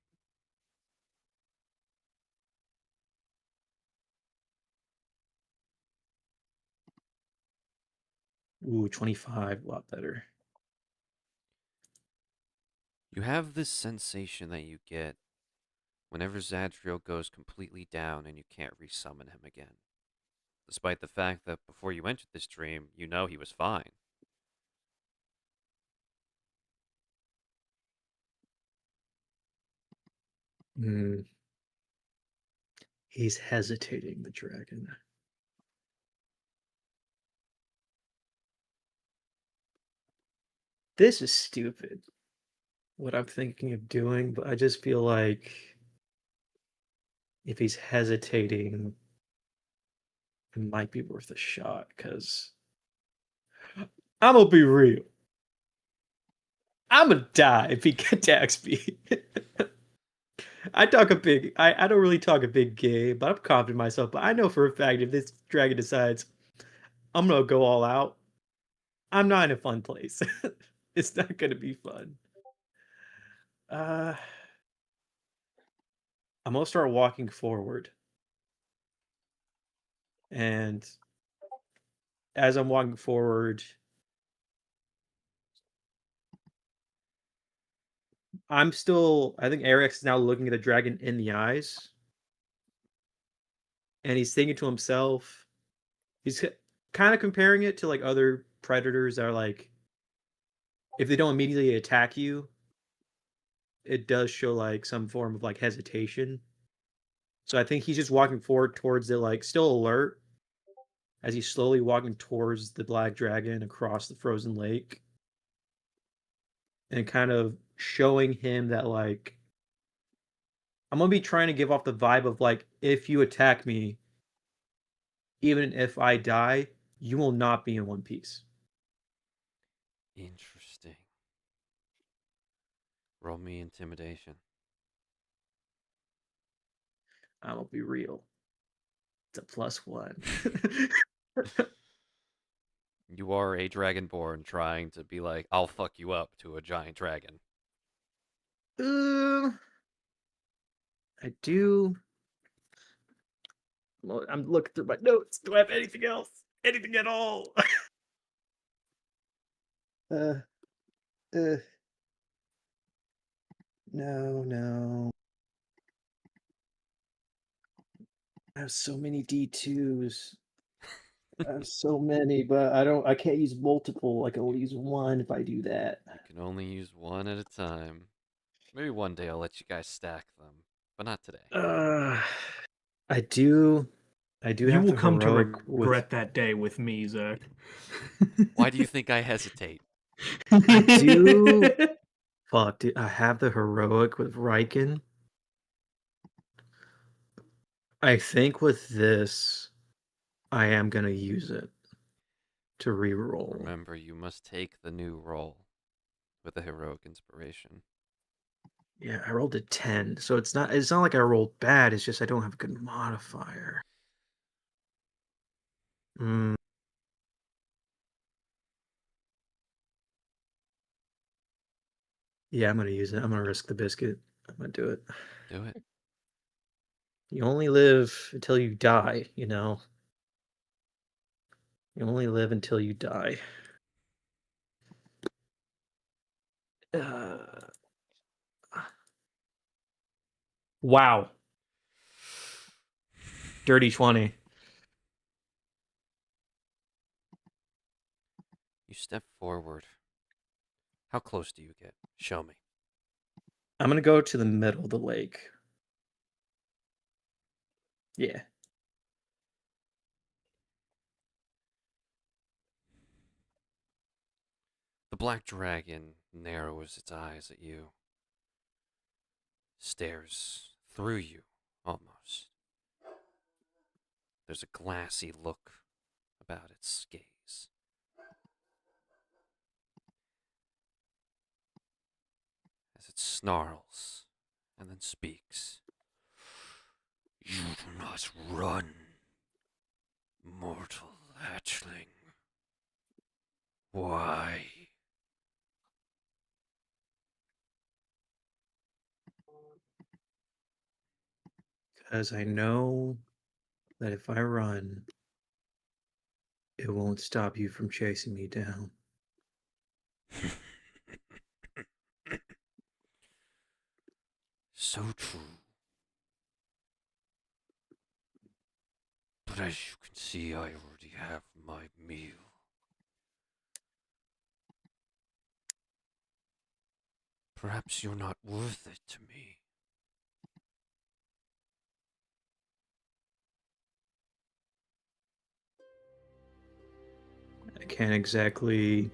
Ooh, 25, a lot better. You have this sensation that you get whenever Zadriel goes completely down and you can't resummon him again. Despite the fact that before you entered this dream, you know he was fine. He's hesitating, the dragon. This is stupid, what I'm thinking of doing, but I just feel like if he's hesitating, it might be worth a shot, because I'm gonna be real. I'm gonna die if he attacks me. I don't really talk a big game, but I'm confident in myself. But I know for a fact if this dragon decides I'm gonna go all out, I'm not in a fun place. It's not gonna be fun. I'm gonna start walking forward. And as I'm walking forward, I think Eric's now looking at the dragon in the eyes. And he's thinking to himself, he's kind of comparing it to like other predators that are like, if they don't immediately attack you, it does show like some form of like hesitation. So I think he's just walking forward towards it, like still alert as he's slowly walking towards the black dragon across the frozen lake. And kind of showing him that like I'm gonna be trying to give off the vibe of like, if you attack me, even if I die, you will not be in one piece. Interesting. Roll me intimidation. I'm gonna be real. It's a +1. You are a dragonborn trying to be like, I'll fuck you up to a giant dragon. I do. Well, I'm looking through my notes. Do I have anything else? Anything at all? uh, no. I have so many D2s. I have so many, but I can't use multiple. I can only use one if I do that. You can only use one at a time. Maybe one day I'll let you guys stack them, but not today. I do I do You have will the come to heroic regret that day with me, Zach. Why do you think I hesitate? I do. Fuck, dude, I have the heroic with Riken. I think with this, I am gonna use it to reroll. Remember, you must take the new roll with a heroic inspiration. Yeah, I rolled a 10, so it's not like I rolled bad, it's just I don't have a good modifier. Mm. Yeah, I'm gonna use it. I'm gonna risk the biscuit. I'm gonna do it. Do it. You only live until you die, you know. You only live until you die. Uh, wow. Dirty 20. You step forward. How close do you get? Show me. I'm gonna go to the middle of the lake. Yeah. The black dragon narrows its eyes at you, stares through you almost. There's a glassy look about its gaze. As it snarls and then speaks. You do not run, mortal hatchling. Why? Because I know that if I run, it won't stop you from chasing me down. So true. But as you can see, I already have my meal. Perhaps you're not worth it to me. I can't exactly.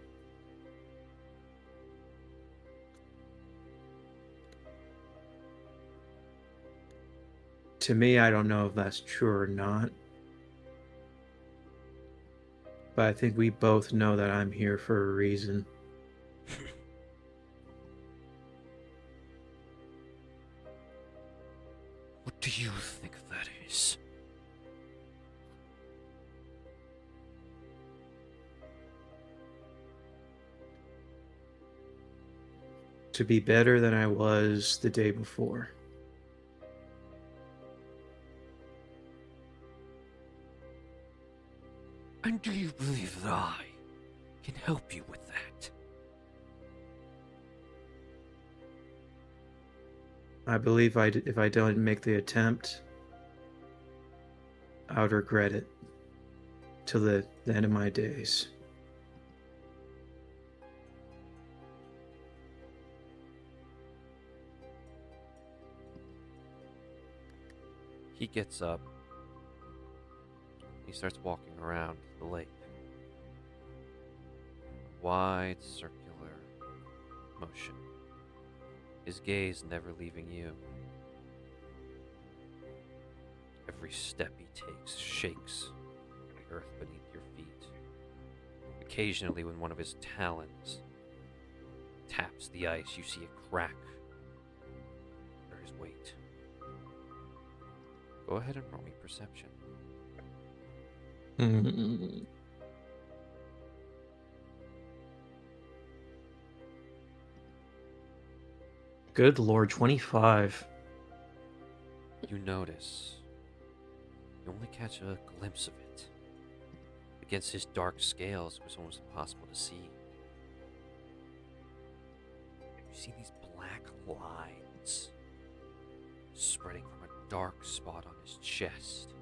To me, I don't know if that's true or not. But I think we both know that I'm here for a reason. What do you think that is? To be better than I was the day before. And do you believe that I can help you with that? I believe if I don't make the attempt, I would regret it till the end of my days. He gets up. He starts walking around the lake. A wide, circular motion. His gaze never leaving you. Every step he takes shakes the earth beneath your feet. Occasionally, when one of his talons taps the ice, you see a crack under his weight. Go ahead and roll me perception. Good Lord, 25. You notice. You only catch a glimpse of it. Against his dark scales, it was almost impossible to see. You see these black lines spreading from a dark spot on his chest.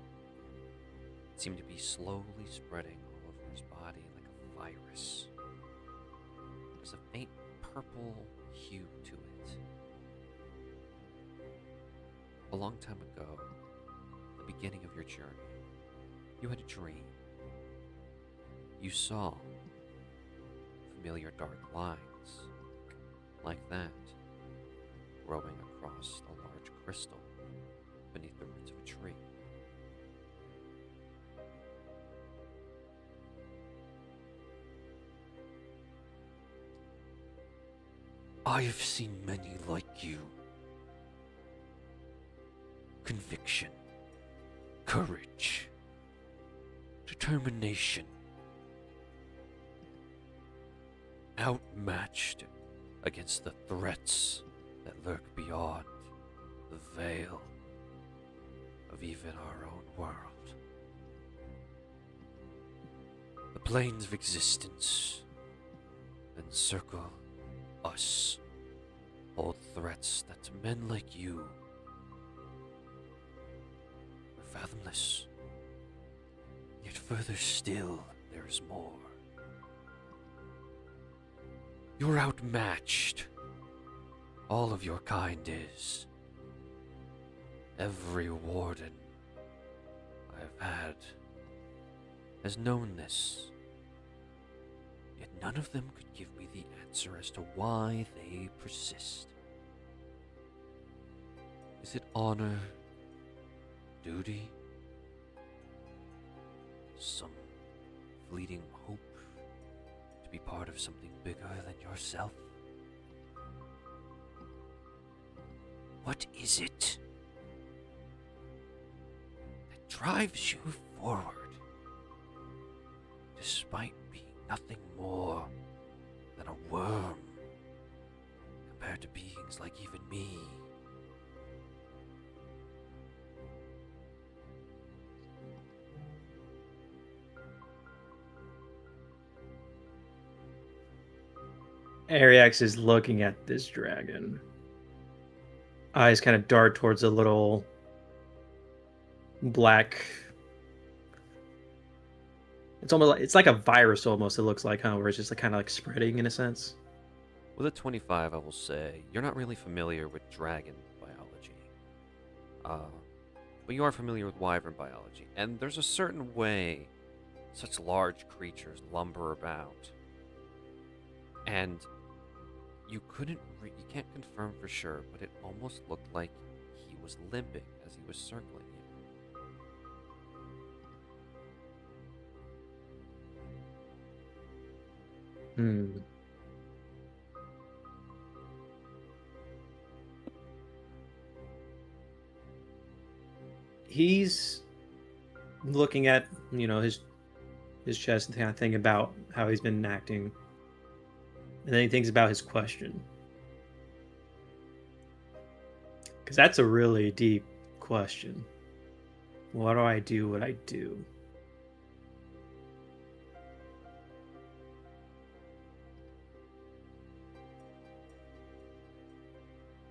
It seemed to be slowly spreading all over his body like a virus. There's a faint purple hue to it. A long time ago, the beginning of your journey, You had a dream. You saw familiar dark lines, like that, growing across a large crystal beneath the roots of a tree. I have seen many like you. Conviction, courage, determination, outmatched against the threats that lurk beyond the veil of even our own world. The planes of existence encircle us, hold threats that men like you are fathomless. Yet further still, there is more. You're outmatched. All of your kind is. Every warden I've had has known this. Yet none of them could give me the answer as to why they persist. Is it honor? Duty? Some fleeting hope to be part of something bigger than yourself? What is it that drives you forward, despite being nothing more than a worm compared to beings like even me? Ariax is looking at this dragon. Eyes kind of dart towards a little black. It's almost like, it's like a virus almost, it looks like, huh? Where it's just like, kind of like spreading in a sense. With a 25, I will say, you're not really familiar with dragon biology. But you are familiar with wyvern biology. And there's a certain way such large creatures lumber about. And you can't confirm for sure, but it almost looked like he was limping as he was circling you. He's looking at, his chest and kind of thinking about how he's been acting. And then he thinks about his question. Because that's a really deep question. Why do I do what I do?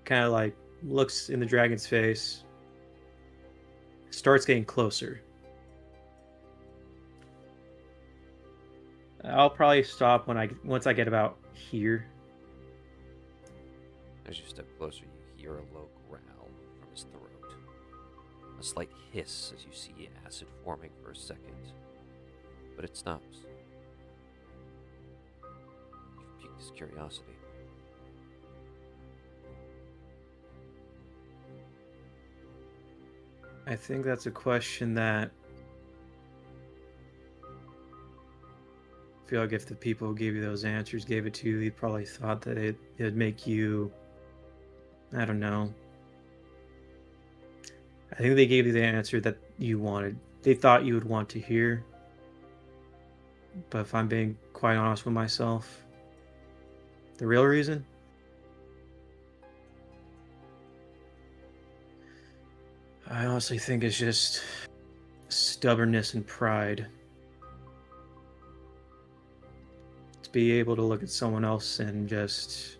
Kind of like looks in the dragon's face, starts getting closer. I'll probably stop once I get about here. As you step closer, you hear a low growl from his throat. A slight hiss as you see acid forming for a second. But it stops. You've piqued his curiosity. I think that's a question that I feel like if the people who gave you those answers gave it to you, they probably thought that it'd make you, I don't know. I think they gave you the answer that you wanted. They thought you would want to hear. But if I'm being quite honest with myself, the real reason? I honestly think it's just stubbornness and pride. To be able to look at someone else and just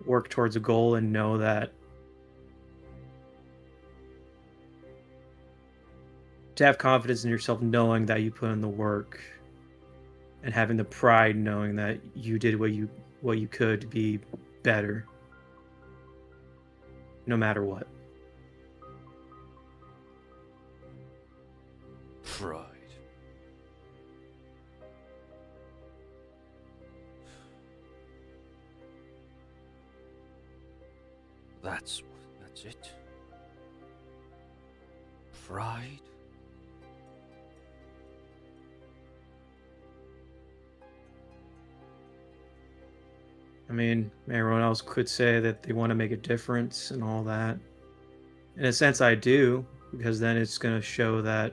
work towards a goal and know that to have confidence in yourself knowing that you put in the work and having the pride knowing that you did what you could to be better no matter what. Pride. That's it. Pride? I mean, everyone else could say that they want to make a difference and all that. In a sense, I do, because then it's going to show that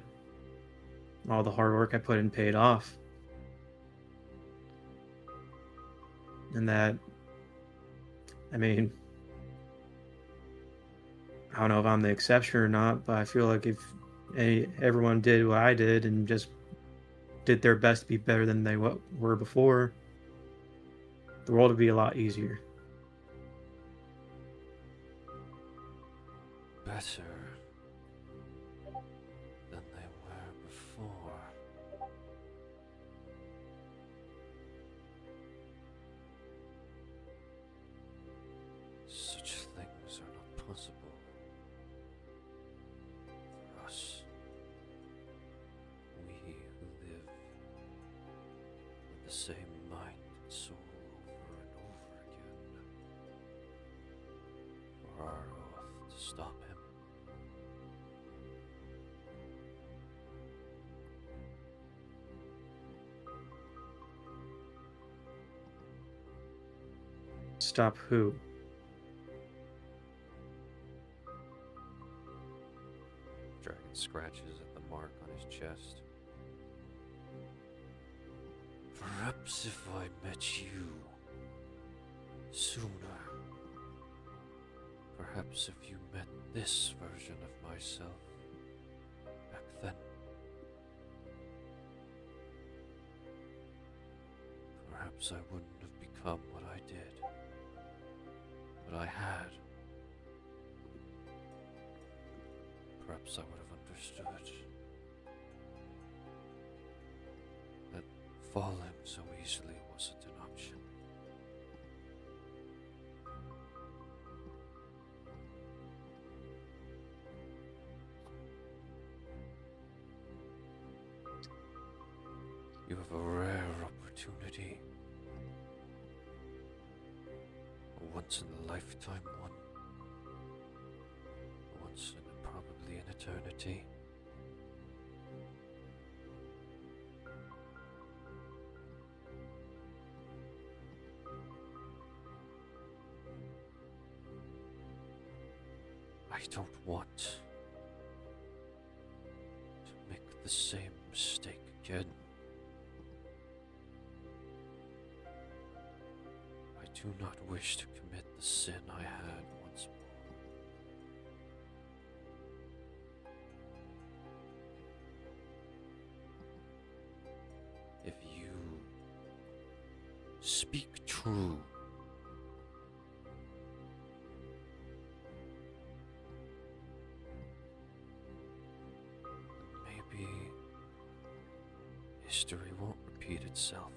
all the hard work I put in paid off. And that, I mean, I don't know if I'm the exception or not, but I feel like if everyone did what I did and just did their best to be better than they were before, the world would be a lot easier. Better than they were before. Such things are not possible for us. We who live with the same mind and soul over and over again. For our oath to stop him. Stop who? Dragon scratches at the mark on his chest. Perhaps if I met you sooner. Perhaps if you met this version of myself back then. Perhaps I wouldn't have become what I did. But I had. Perhaps I would have understood that falling so easily wasn't an option. You have a rare opportunity. A once-in-a-lifetime one. Once in probably an eternity. I don't want to make the same mistake again. I do not wish to commit the sin I had once more. If you speak true, maybe history won't repeat itself.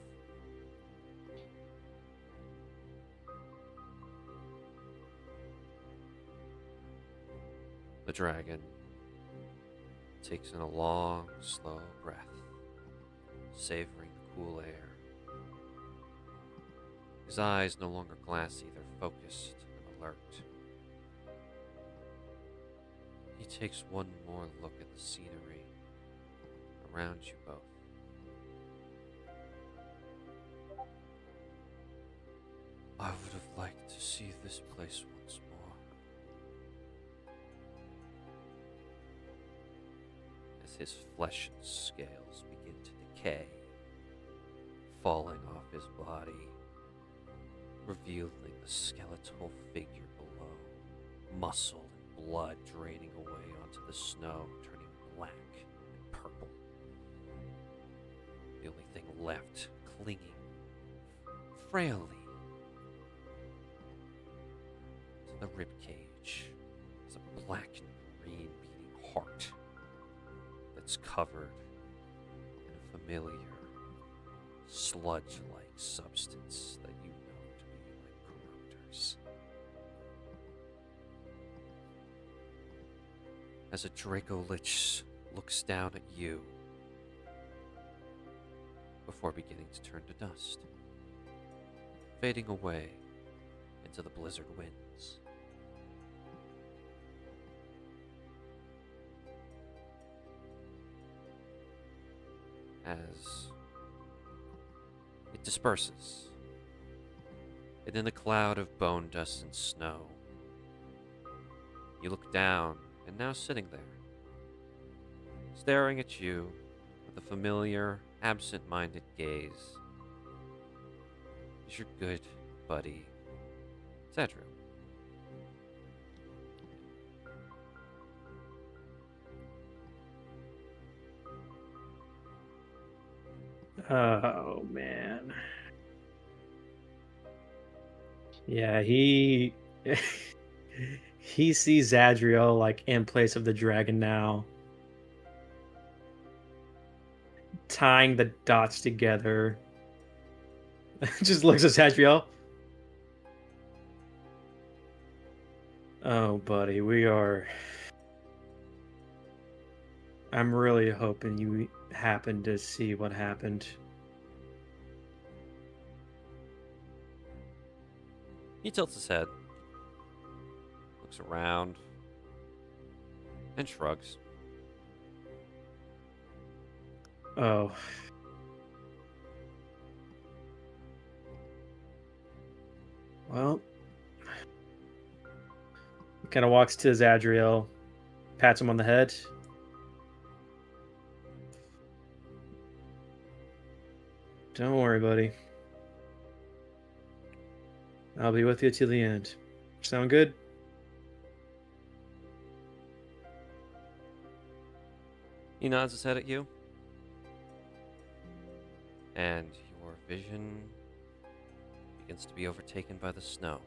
The dragon takes in a long, slow breath, savoring the cool air. His eyes no longer glassy, they're focused and alert. He takes one more look at the scenery around you both. I would have liked to see this place once more. As his flesh and scales begin to decay, falling off his body, revealing the skeletal figure below, muscle and blood draining away onto the snow, turning black and purple. The only thing left clinging frailly to the ribcage is a black and green beating heart that's covered in a familiar sludge-like substance that you know to be like corruptors. As a Draco Lich looks down at you, before beginning to turn to dust, fading away into the blizzard winds. As it disperses, and in a cloud of bone dust and snow, you look down, and now sitting there, staring at you with a familiar, absent-minded gaze, is your good buddy, Zadriel. Oh man. Yeah, he he sees Zadriel like in place of the dragon now, tying the dots together. Just looks at Zadriel. Oh, buddy, I'm really hoping you happened to see what happened. He tilts his head, looks around, and shrugs. Oh. Well, he kind of walks to Zadriel, pats him on the head. Don't worry, buddy. I'll be with you till the end. Sound good? He nods his head at you, and your vision begins to be overtaken by the snow,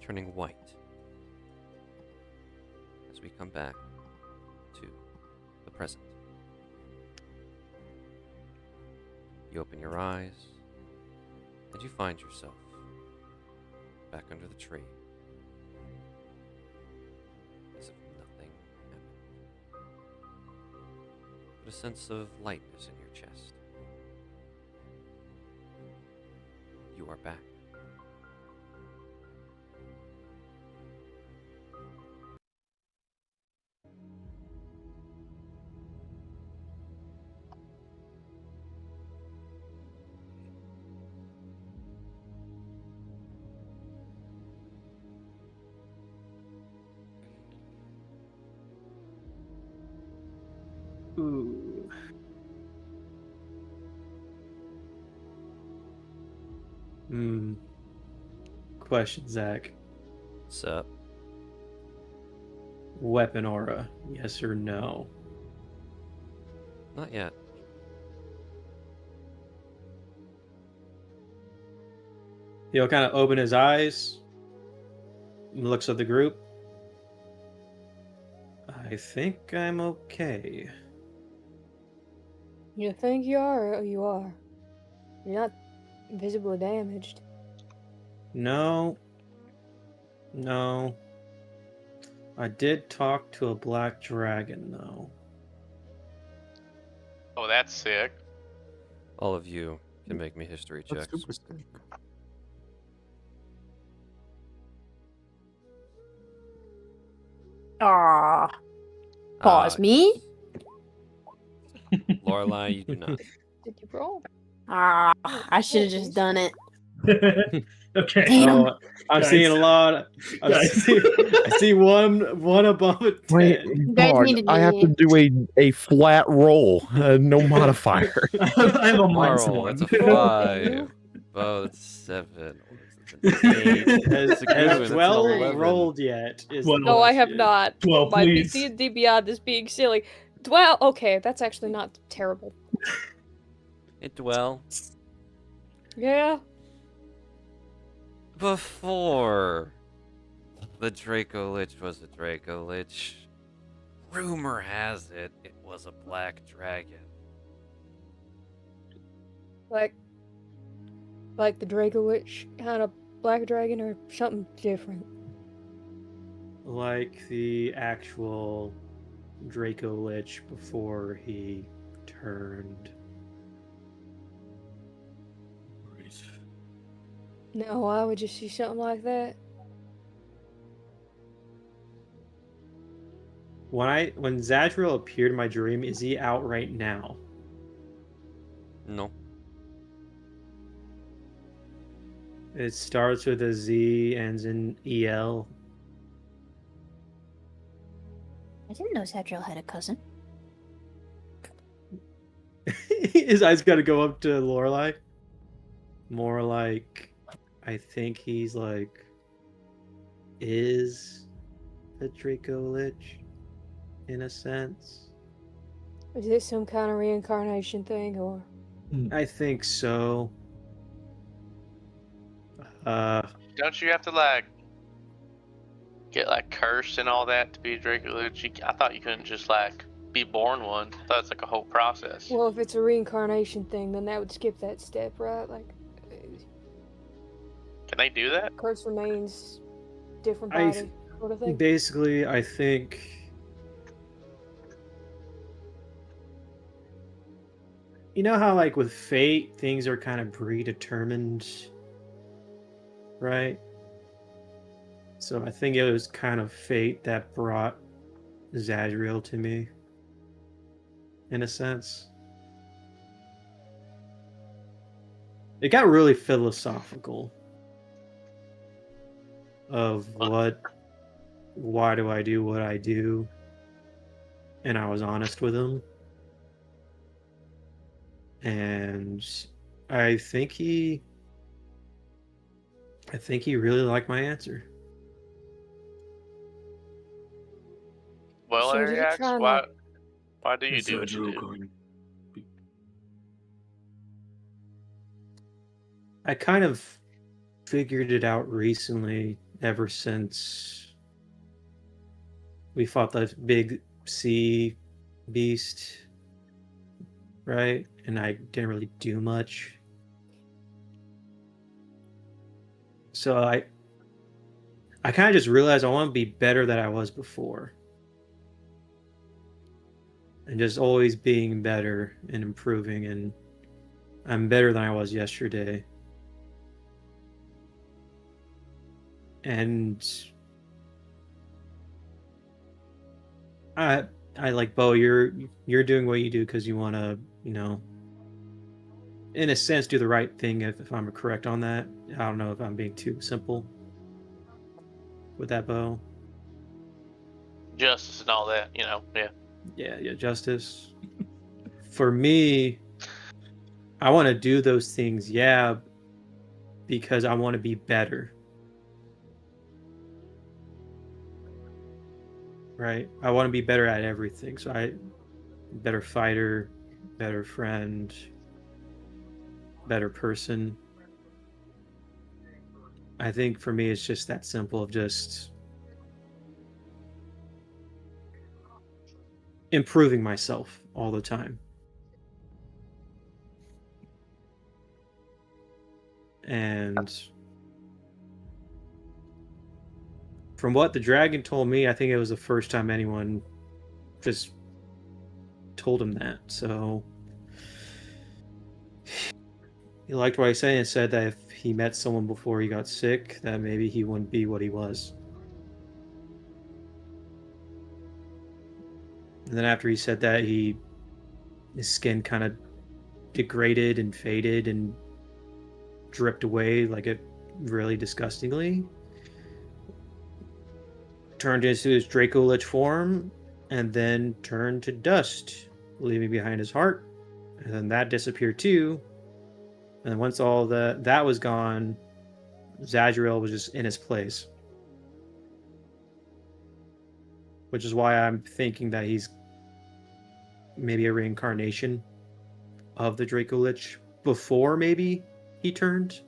turning white as we come back to the present. You open your eyes, and you find yourself back under the tree, as if nothing happened, but a sense of lightness in your chest. You are back. Ooh. Question, Zach. What's up? Weapon aura, yes or no? Not yet. He'll kind of open his eyes, looks at the group. I think I'm okay. You think you are, or you are? You're not visibly damaged. No. I did talk to a black dragon, though. Oh, that's sick. All of you can make me history That's checks. super sick. Ah. Pause. Uh, Me? Lorelai, you do not. Did you roll? Ah. I should have just done it. Okay. Damn. Oh, I'm Guys. seeing a lot. Guys. I see one above a 10. Wait, You guys dog, need to I have to do a flat roll, no modifier. I have a minus Marl, one. that's a 5. Bo, that's 7. That's an 8. Has Segun, that's an 12 11. rolled yet? Is Well, the No, I have question. not. Well, My please. D&D Beyond is being silly. Dwell. Okay, that's actually not terrible. It dwell. Yeah. Before the Draco Lich was a Draco Lich, rumor has it it was a black dragon. Like the Draco Witch had a black dragon or something different. Like the actual Draco Lich before he turned No, why would you see something like that? When Zadriel appeared in my dream, is he out right now? No. It starts with a Z, ends in EL. I didn't know Zadriel had a cousin. His eyes gotta go up to Lorelai. More like, I think he's like, is the Draco Lich, in a sense. Is it some kind of reincarnation thing, or? I think so. Don't you have to like get like cursed and all that to be a Draco Lich? I thought you couldn't just like be born one. I thought it's like a whole process. Well, if it's a reincarnation thing, then that would skip that step, right? Like, Can they do that? curse remains different I body, sort of thing. basically, I think. You know how, like, with fate, things are kind of predetermined, right? So I think it was kind of fate that brought Zadriel to me, in a sense. It got really philosophical of why do I do what I do? And I was honest with him. And I think he really liked my answer. Well, So did you Ariax, try why do you Is do what you Zadriel do? going? I kind of figured it out recently, ever since we fought that big sea beast, right? And I didn't really do much. So I kind of just realized I want to be better than I was before. And just always being better and improving, and I'm better than I was yesterday. And I like, Bo, you're doing what you do because you want to, in a sense, do the right thing. If I'm correct on that, I don't know if I'm being too simple with that, Bo. Justice and all that, yeah. Yeah, justice. For me, I want to do those things, yeah, because I want to be better. Right? I want to be better at everything. So better fighter, better friend, better person. I think for me, it's just that simple of just improving myself all the time. And from what the dragon told me, I think it was the first time anyone just told him that. So he liked what I said and said that if he met someone before he got sick, that maybe he wouldn't be what he was. And then after he said that, his skin kind of degraded and faded and dripped away like it really disgustingly. Turned into his Draco Lich form, and then turned to dust, leaving behind his heart. And then that disappeared too. And once all that was gone, Zadriel was just in his place. Which is why I'm thinking that he's maybe a reincarnation of the Draco Lich before maybe he turned.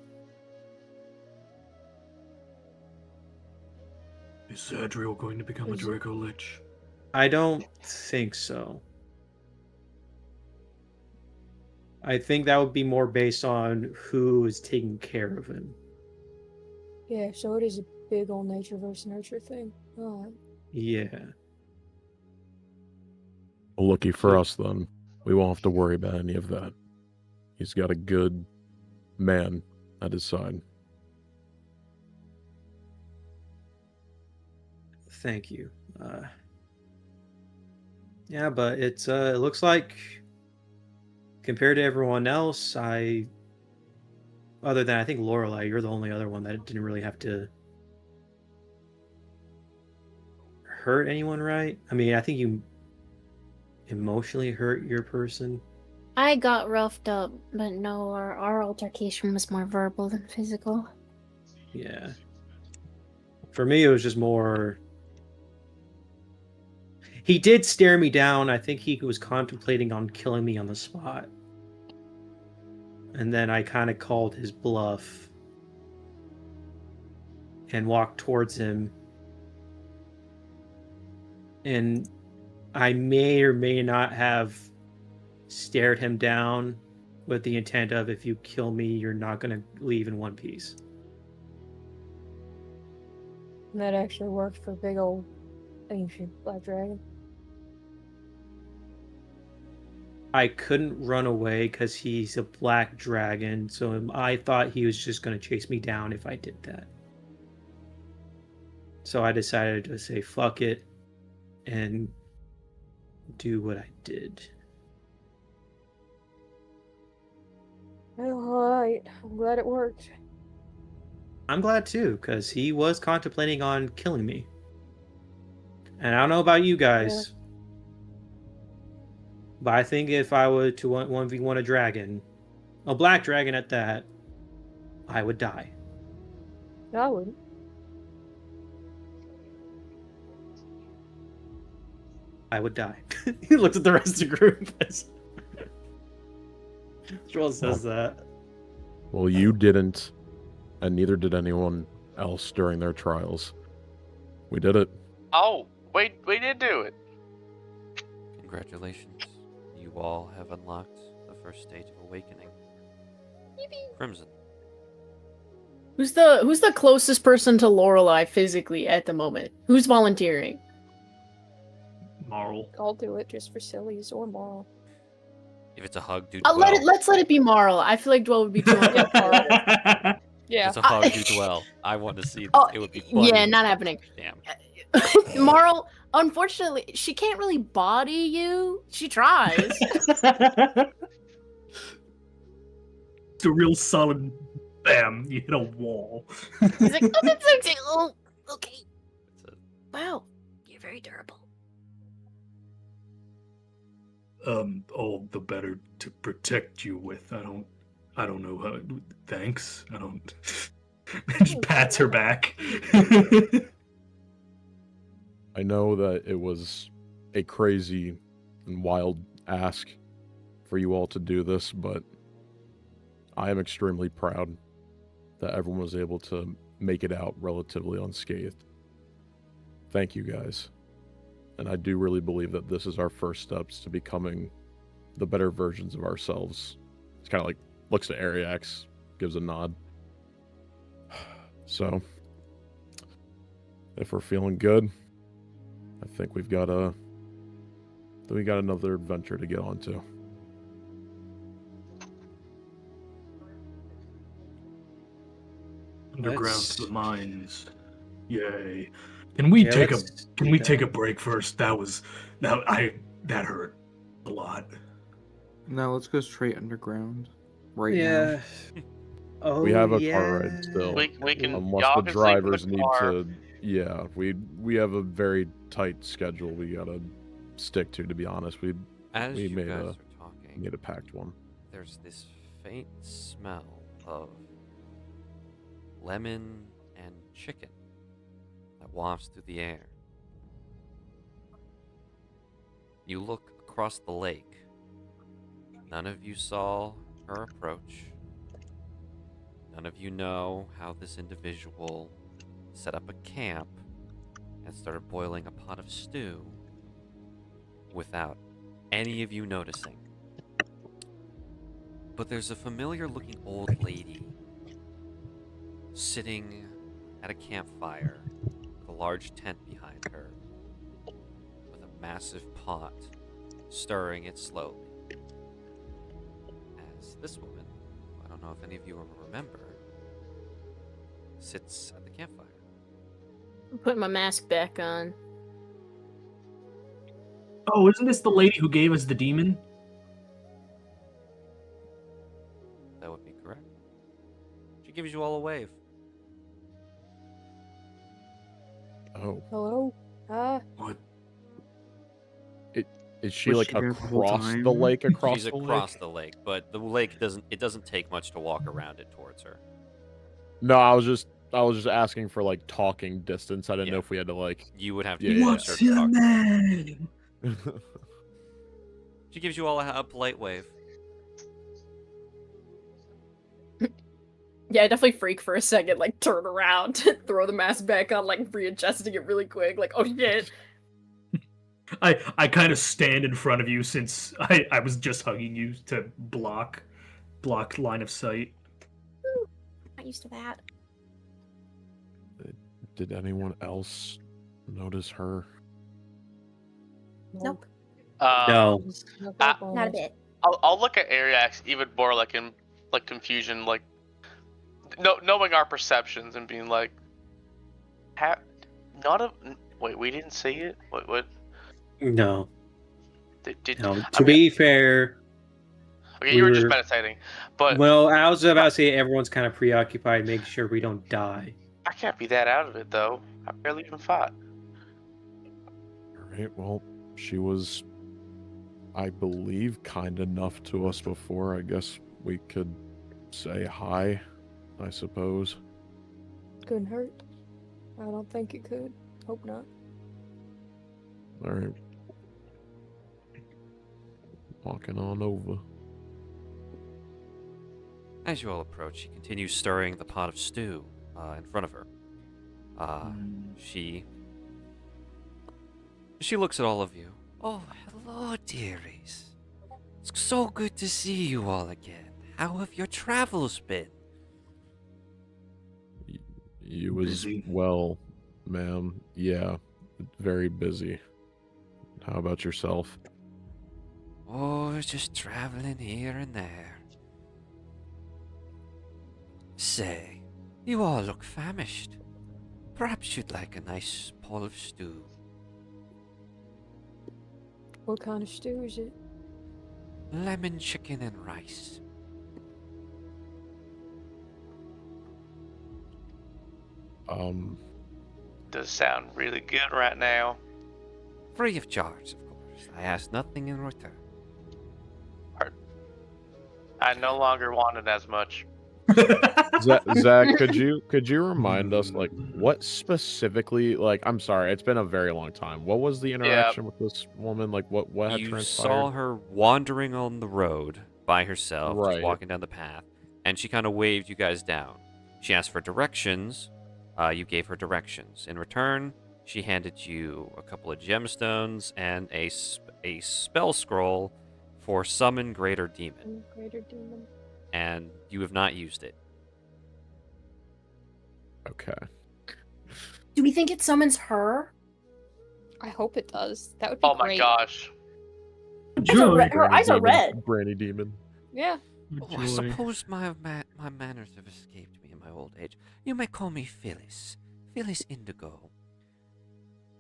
Is Zadriel going to become a Draco Lich? I don't think so. I think that would be more based on who is taking care of him. Yeah, so it is a big old nature versus nurture thing. Alright. Yeah. Well, lucky for us, then. We won't have to worry about any of that. He's got a good man at his side. thank you. Yeah, but it looks like compared to everyone else, other than I think Lorelei, you're the only other one that didn't really have to hurt anyone, right? I mean, I think you emotionally hurt your person. I got roughed up, but no, our altercation was more verbal than physical. Yeah. For me, it was just more. He did stare me down. I think he was contemplating on killing me on the spot. And then I kind of called his bluff and walked towards him. And I may or may not have stared him down with the intent of, if you kill me, you're not going to leave in one piece. And that actually worked for big old ancient black dragon. I couldn't run away because he's a black dragon, so I thought he was just going to chase me down if I did that. So I decided to say fuck it and do what I did. Alright, I'm glad it worked. I'm glad too, because he was contemplating on killing me. And I don't know about you guys, but I think if I were to 1v1 a dragon, a black dragon at that, I would die. No, I wouldn't. I would die. He looks at the rest of the group. Joel says that. Well, you didn't, and neither did anyone else during their trials. We did it. Oh, wait, we did do it. Congratulations. You all have unlocked the first stage of awakening. Crimson. Who's the closest person to Lorelei physically at the moment? Who's volunteering? Marl. I'll do it just for sillies or moral. If it's a hug, do Let's let it be Marl. I feel like Dwell would be too uncomfortable. Yeah. It's a hug, do dwell. I want to see. It would be funny. Yeah, not happening. Damn. Marl, unfortunately, she can't really body you. She tries. It's a real solid bam. You hit a wall. He's like, oh, okay. Wow, you're very durable. All the better to protect you with. I don't know how. Thanks. I don't. Just pats her back. I know that it was a crazy and wild ask for you all to do this, but I am extremely proud that everyone was able to make it out relatively unscathed. Thank you guys. And I do really believe that this is our first steps to becoming the better versions of ourselves. It's kind of like, looks to Ariax, gives a nod. So, if we're feeling good, I think we got another adventure to get onto. Underground to the mines. Yay. Can we take a break first? That hurt a lot. No, let's go straight underground. Right Yeah. now. Oh, We have a yeah. car ride still. We can. Unless y'all the can sleep in drivers the need car. to, yeah, we have a very tight schedule we gotta stick to be honest. We As you made guys a are talking, made a packed one. there's this faint smell of lemon and chicken that wafts through the air. You look across the lake. None of you saw her approach. None of you know how this individual set up a camp and started boiling a pot of stew without any of you noticing. But there's a familiar looking old lady sitting at a campfire with a large tent behind her with a massive pot, stirring it slowly. As this woman, I don't know if any of you remember, sits at the campfire. I'm putting my mask back on. Oh, isn't this the lady who gave us the demon? That would be correct. She gives you all a wave. Oh, Hello? What? is she Was like she there the whole across the time? lake? Across She's the across lake? the lake, but the lake doesn't take much to walk around it towards her. No, I was just asking for like talking distance. I didn't Yeah. know if we had to like. You would have to Yeah, be yeah, closer What's to your talk. name? She gives you all a polite wave. Yeah, I definitely freak for a second, like turn around, throw the mask back on, like readjusting it really quick, like, oh shit. I kind of stand in front of you since I was just hugging you to block line of sight. Not used to that. Did anyone else notice her? Nope. No. Not a bit. I'll look at Ariax even more like in like confusion, like knowing our perceptions and being like, wait, we didn't see it. What? No. Did No. I To mean, be fair, okay, we you were just were- meditating, but well, I was about to say everyone's kind of preoccupied making sure we don't die. I can't be that out of it though. I barely even fought. All right. Well, she was, I believe, kind enough to us before. I guess we could say hi, I suppose. Couldn't hurt. I don't think it could. Hope not. All right. Walking on over. As you all approach, she continues stirring the pot of stew in front of her. She looks at all of you. Oh, hello, dearies. It's so good to see you all again. How have your travels been? You was Busy. well, ma'am. Yeah, very busy. How about yourself? Oh, just traveling here and there. Say, you all look famished. Perhaps you'd like a nice pot of stew. What kind of stew is it? Lemon chicken and rice. Does sound really good right now. Free of charge, of course. I ask nothing in return. I no longer want it as much. Zach, could you remind us like what specifically? Like, I'm sorry, it's been a very long time. What was the interaction with this woman? Like, what had You transpired? saw her wandering on the road by herself, just Right. walking down the path, and she kind of waved you guys down. She asked for directions. You gave her directions. In return, she handed you a couple of gemstones and a spell scroll for Summon Greater Demon, Greater demon. and you have not used it. Okay. Do we think it summons her? I hope it does. That would be Oh my great. gosh. Her eyes are red. Granny demon. Yeah. Oh, I suppose my manners have escaped me in my old age. You may call me Phyllis. Phyllis Indigo.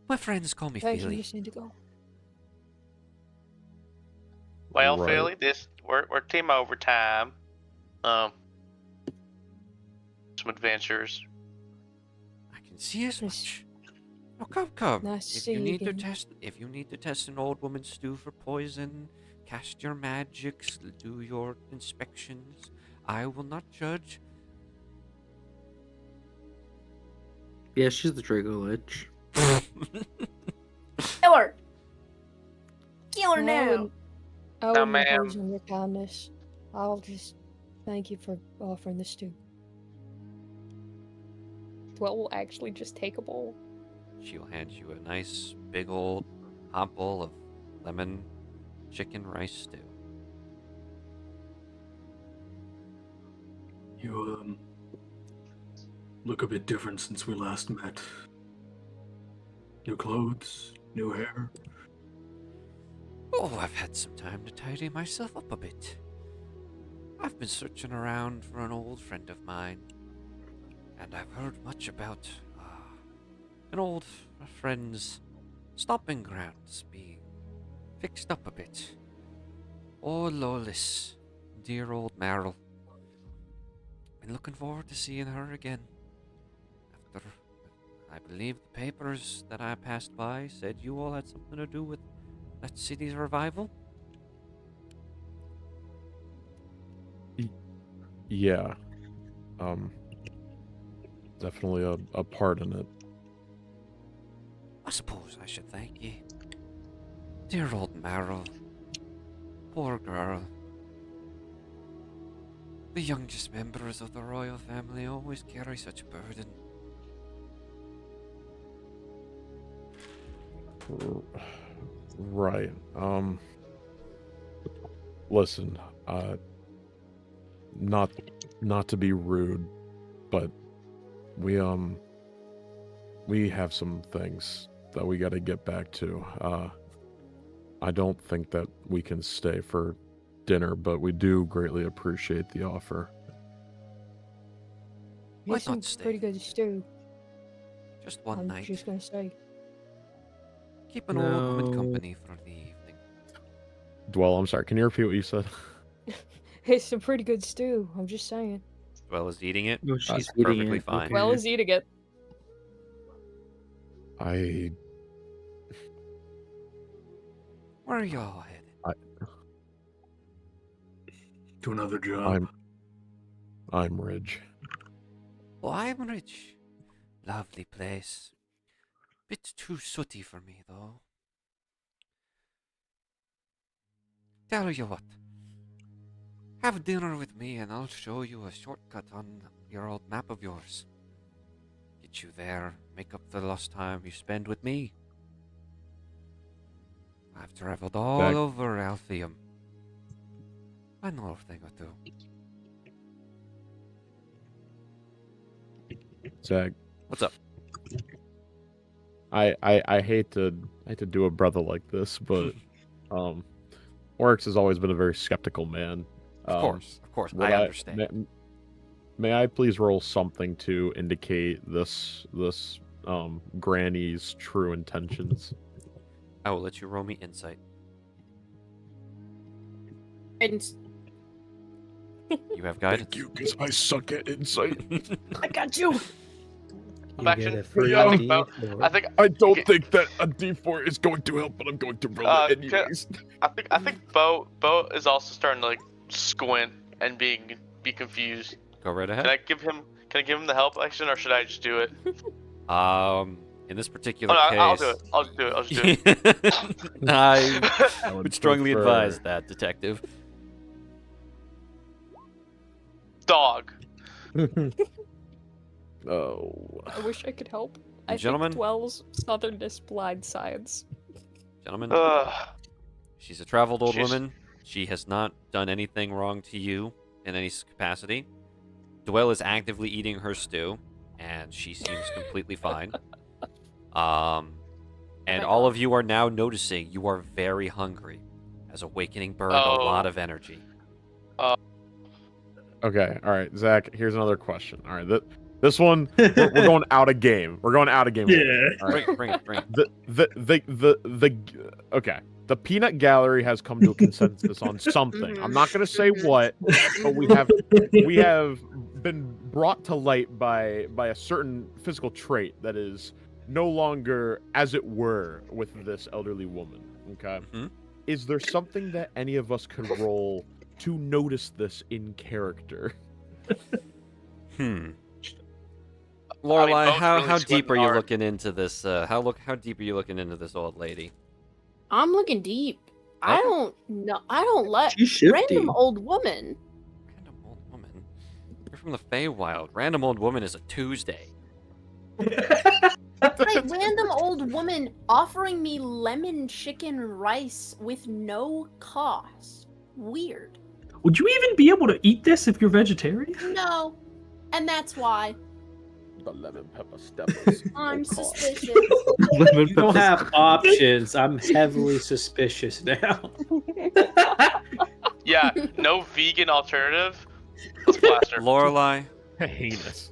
My friends call me Thank you, Philly. Miss Indigo. Well, Right. Philly, we're team overtime. Some adventures. I can see as Nice. much. Oh, come. Nice to If see you you need to again. if you need to test an old woman's stew for poison, cast your magics, do your inspections. I will not judge. Yeah, she's the Draco Lich. Kill her! Kill her I now! wouldn't- I No, wouldn't ma'am. impose on your kindness. I'll just thank you for offering the stew. Well, we'll actually just take a bowl. She'll hand you a nice big old hot bowl of lemon chicken rice stew. You look a bit different since we last met. New clothes, new hair. Oh, I've had some time to tidy myself up a bit. I've been searching around for an old friend of mine, and I've heard much about an old friend's stomping grounds being fixed up a bit. Oh, Lolis, dear old Meryl. Been looking forward to seeing her again. After, I believe the papers that I passed by said you all had something to do with that city's revival. Yeah. Definitely a part in it. I suppose I should thank ye. Dear old Meryl. Poor girl. The youngest members of the royal family always carry such a burden. Right. Listen, not to be rude, but we have some things that we got to get back to. I don't think that we can stay for dinner, but we do greatly appreciate the offer. Why Here's some not stay? pretty good stew. Just one I'm night. just gonna say. Keep an old woman No. company for the evening. Dwell, I'm sorry, can you repeat what you said? It's some pretty good stew. I'm just saying. As well as eating it. No, she's That's eating perfectly it. fine. Okay. Well as eating it. Where are y'all headed? To another job. I'm Ridge. Oh, I'm rich. Lovely place. Bit too sooty for me, though. Tell you what. Have dinner with me and I'll show you a shortcut on your old map of yours. Get you there, make up the lost time you spend with me. I've traveled all Back. over Alpheum. I know a thing or two. Zach, What's up? I hate to do a brother like this, but Oryx has always been a very skeptical man. Of course, would I understand. May I please roll something to indicate this granny's true intentions? I will let you roll me insight. Guidance. You have guidance. Thank you, because I suck at insight. I got you. You Action. get a free Yeah. D4. I think I don't Okay. think that a D4 is going to help, but I'm going to roll it can- anyways. I think Bo is also starting to like squint and be confused. Go right Can ahead. I give him the help action or should I just do it? In this Oh, particular no, case, I'll do it. I'll just do it. I would strongly prefer- advise that, detective. Dog. Oh. I wish I could help. I Gentlemen? think Dwell's southernness blind science. Gentlemen, Ugh. she's a traveled old She's- woman. She has not done anything wrong to you in any capacity. Dwell is actively eating her stew, and she seems completely fine. And all of you are now noticing you are very hungry, as awakening burned a lot of energy. Okay, all right, Zach. Here's another question. All right, this one we're going out of game. We're going out of game. Yeah. All right. Bring it. Okay. The peanut gallery has come to a consensus on something. I'm not gonna say what, but we have been brought to light by a certain physical trait that is no longer, as it were, with this elderly woman. Okay. Mhm. Is there something that any of us could roll to notice this in character? Lorelai, both how really deep are sweating you hard. looking into this? How deep are you looking into this old lady? I'm looking deep. I Okay. don't know. I don't let She's shifty. random old woman. Random old woman. You're from the Feywild. Random old woman is a Tuesday. Like random old woman offering me lemon chicken rice with no cost. Weird. Would you even be able to eat this if you're vegetarian? No. And that's why The lemon pepper steppers. I'm suspicious. You don't have options. I'm heavily suspicious now. Yeah, no vegan alternative. Let's blast her. Lorelai, Heinous.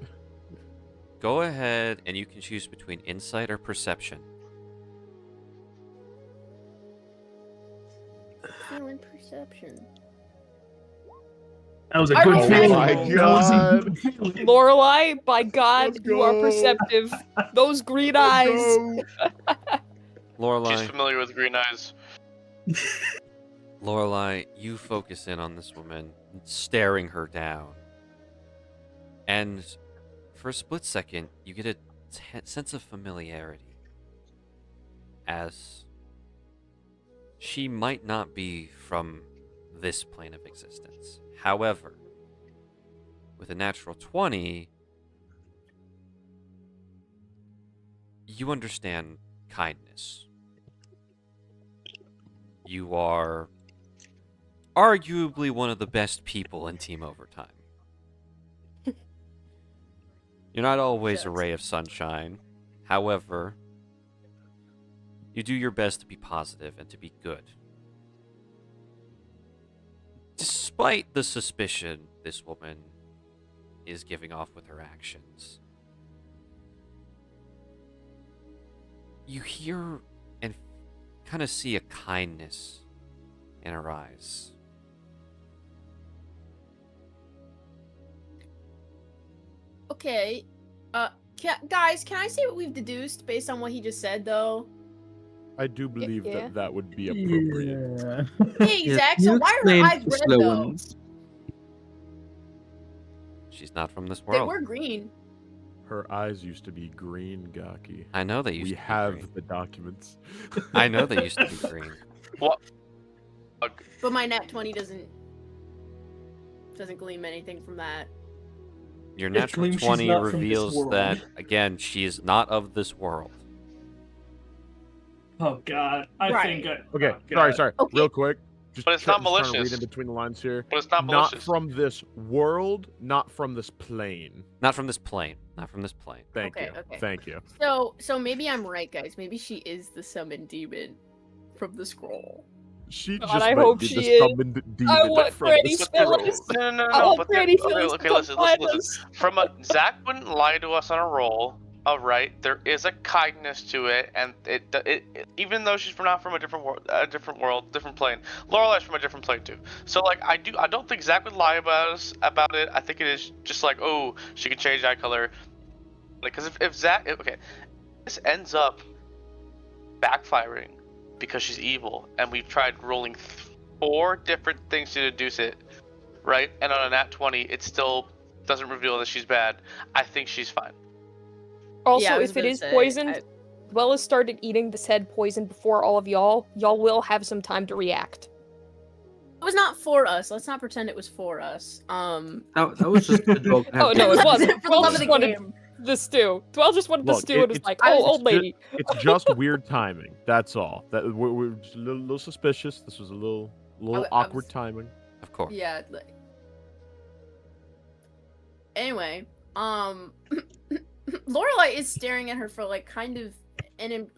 Go ahead and you can choose between insight or perception. Feeling perception. That was a I good rolled feeling. that. my That was a God. good feeling. Lorelai, by God, Let's you are go. perceptive. Those green eyes. Go. She's Lorelai, familiar with green eyes. Lorelai, you focus in on this woman, staring her down. And for a split second, you get a sense of familiarity. As she might not be from this plane of existence. However, with a natural 20, you understand kindness. You are arguably one of the best people in Team Overtime. You're not always a ray of sunshine. However, you do your best to be positive and to be good. Despite the suspicion this woman is giving off with her actions, you hear and kind of see a kindness in her eyes. Okay. Guys, can I say what we've deduced based on what he just said, though? I do believe yeah. that that would be appropriate. Yeah. Hey, Yeah, Zach, can so you why are her explain eyes the red, slow though? ones? She's not from this They world. were green. Her eyes used to be green, Gaki. I know they used We to be have green. the documents. I know they used to be green. What? But my nat 20 doesn't gleam anything from that. Your It natural claims she's 20 not from this reveals world. that, again, she is not of this world. Oh God, I Right. think. Okay, oh, sorry. Okay. Real quick. Just But it's not trying to read malicious. in between the lines here. But it's not Not malicious. from this world, not from this plane. Not from this plane. Not from this plane. Thank Okay, you. okay. Thank you. So maybe I'm right, guys. Maybe she is the summoned demon from the scroll. She God, just I might hope be she the is. summoned demon want from Granny the Phyllis. scroll. No, I want but Granny okay, Phyllis okay, to listen. find us. From a Zach wouldn't lie to us on a roll. All right, there is a kindness to it, and it even though she's not from a different world, different plane. Lorelai's from a different plane too. So like, I don't think Zach would lie about it. I think it is just like, oh, she can change eye color. Because if Zach, okay, this ends up backfiring because she's evil, and we've tried rolling 4 different things to deduce it, right? And on a nat 20, it still doesn't reveal that she's bad. I think she's fine. Also, Yeah, I was if it gonna is say, poisoned, Dwellis started eating the said poison before all of y'all. Y'all will have some time to react. It was not for us. Let's not pretend it was for us. That was just a joke. Oh no, it wasn't. For the love Dwell of just the wanted game. the stew. Dwell just wanted the Look, stew and was it's- like, I "Oh, was old lady." It's just weird timing. That's all. That we're just a little suspicious. This was a little I awkward was- timing. Of course. Yeah. Anyway, Lorelai is staring at her for like kind of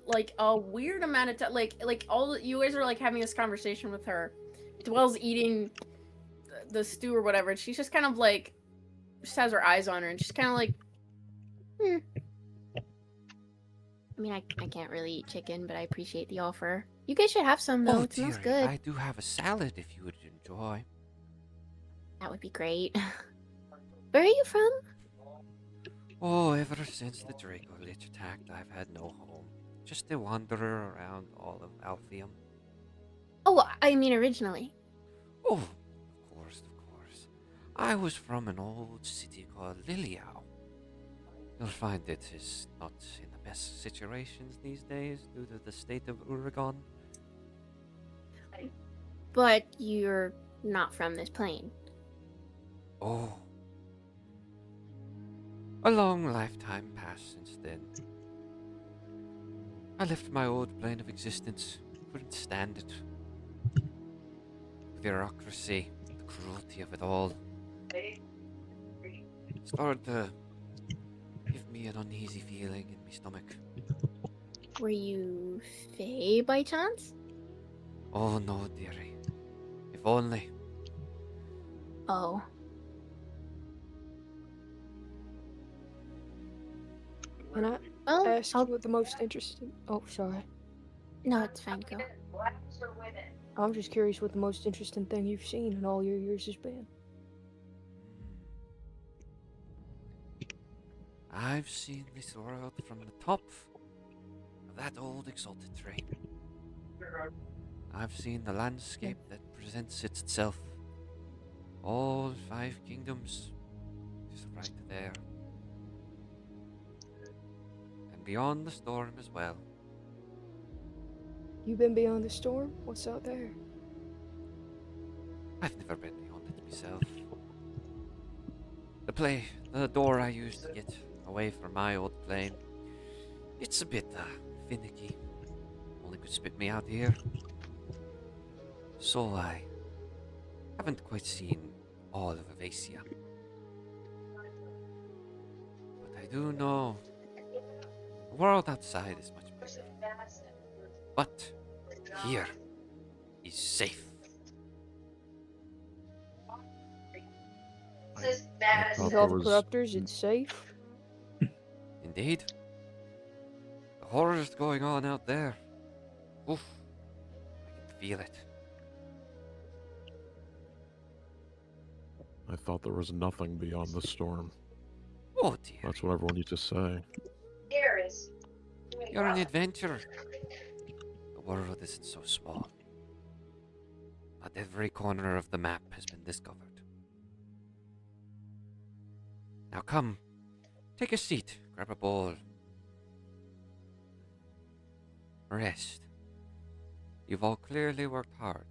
like a weird amount of time. Like all you guys are like having this conversation with her. Dwell's eating the stew or whatever, and she's just kind of like just has her eyes on her, and she's kind of like, I mean, I can't really eat chicken, but I appreciate the offer. You guys should have some, though. Oh, It smells dearie, good. I do have a salad if you would enjoy. That would be great. Where are you from? Oh, ever since the Draco Lich attacked, I've had no home. Just a wanderer around all of Alpheum. Oh, I mean originally. Oh, of course, of course. I was from an old city called Liliao. You'll find it is not in the best situations these days due to the state of Uragon. But you're not from this plane. Oh. A long lifetime passed since then. I left my old plane of existence. Couldn't stand it. The bureaucracy, the cruelty of it all. Started to give me an uneasy feeling in my stomach. Were you Fae by chance? Oh no, dearie. If only. Oh. Can I Well, ask you what the most interesting... Oh, sorry. no, it's fine. Go. I'm just curious what the most interesting thing you've seen in all your years has been. I've seen this world from the top of that old exalted train. I've seen the landscape that presents itself. All 5 kingdoms is right there. And beyond the storm as well. You been beyond the storm? What's out there? I've never been beyond it myself. The door I used to get away from my old plane, it's a bit finicky. Only could spit me out here. So I haven't quite seen all of Avacia. But I do know the world outside is much better. But here is safe. I thought With there all the was- corruptors, it's safe? Indeed. The horrors going on out there. Oof. I can feel it. I thought there was nothing beyond the storm. Oh dear. That's what everyone used to say. You're an adventurer. The world isn't so small. Not every corner of the map has been discovered. Now come, take a seat, grab a bowl. Rest. You've all clearly worked hard.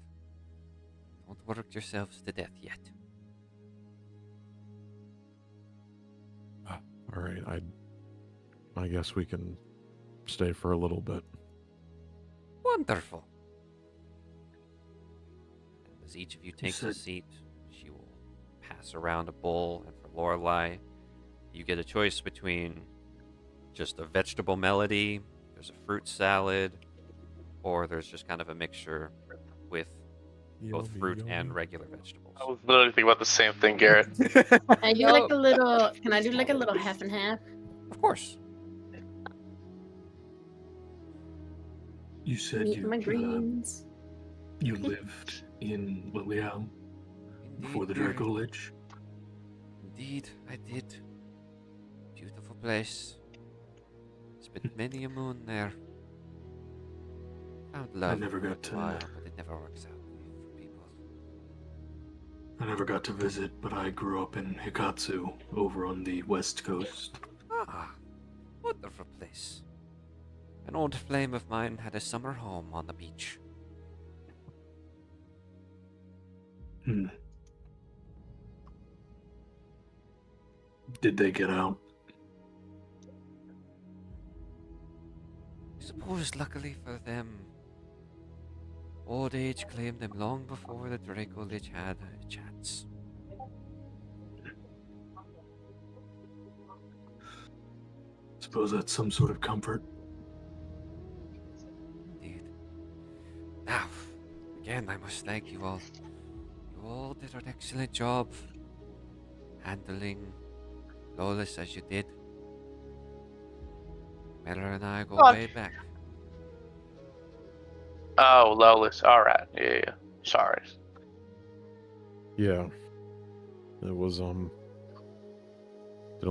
Don't work yourselves to death yet. All right, I guess we can stay for a little bit. Wonderful. And as each of you takes a said- seat, she will pass around a bowl, and for Lorelei, you get a choice between just a vegetable melody, there's a fruit salad, or there's just kind of a mixture with both fruit and regular vegetables. I was literally thinking about the same thing, Garrett. I do like a little. Can I do like a little half and half? Of course. You said Meat my greens. you lived in Lilial before the Draco Lich. Indeed, I did. Beautiful place. Spent many a moon there. Found love. I never got for a while, to. but it never works out for people. I never got to visit, but I grew up in Hikatsu, over on the west coast. Ah, wonderful place. An old flame of mine had a summer home on the beach. Hmm. Did they get out? I suppose, luckily for them, old age claimed them long before the Draco Lich had a chance. Suppose that's some sort of comfort. Indeed. Now, again, I must thank you all. You all did an excellent job handling Lolis as you did. Miller and I go way back. Oh, Lolis. All right. Yeah. Sorry. Yeah. It was didn't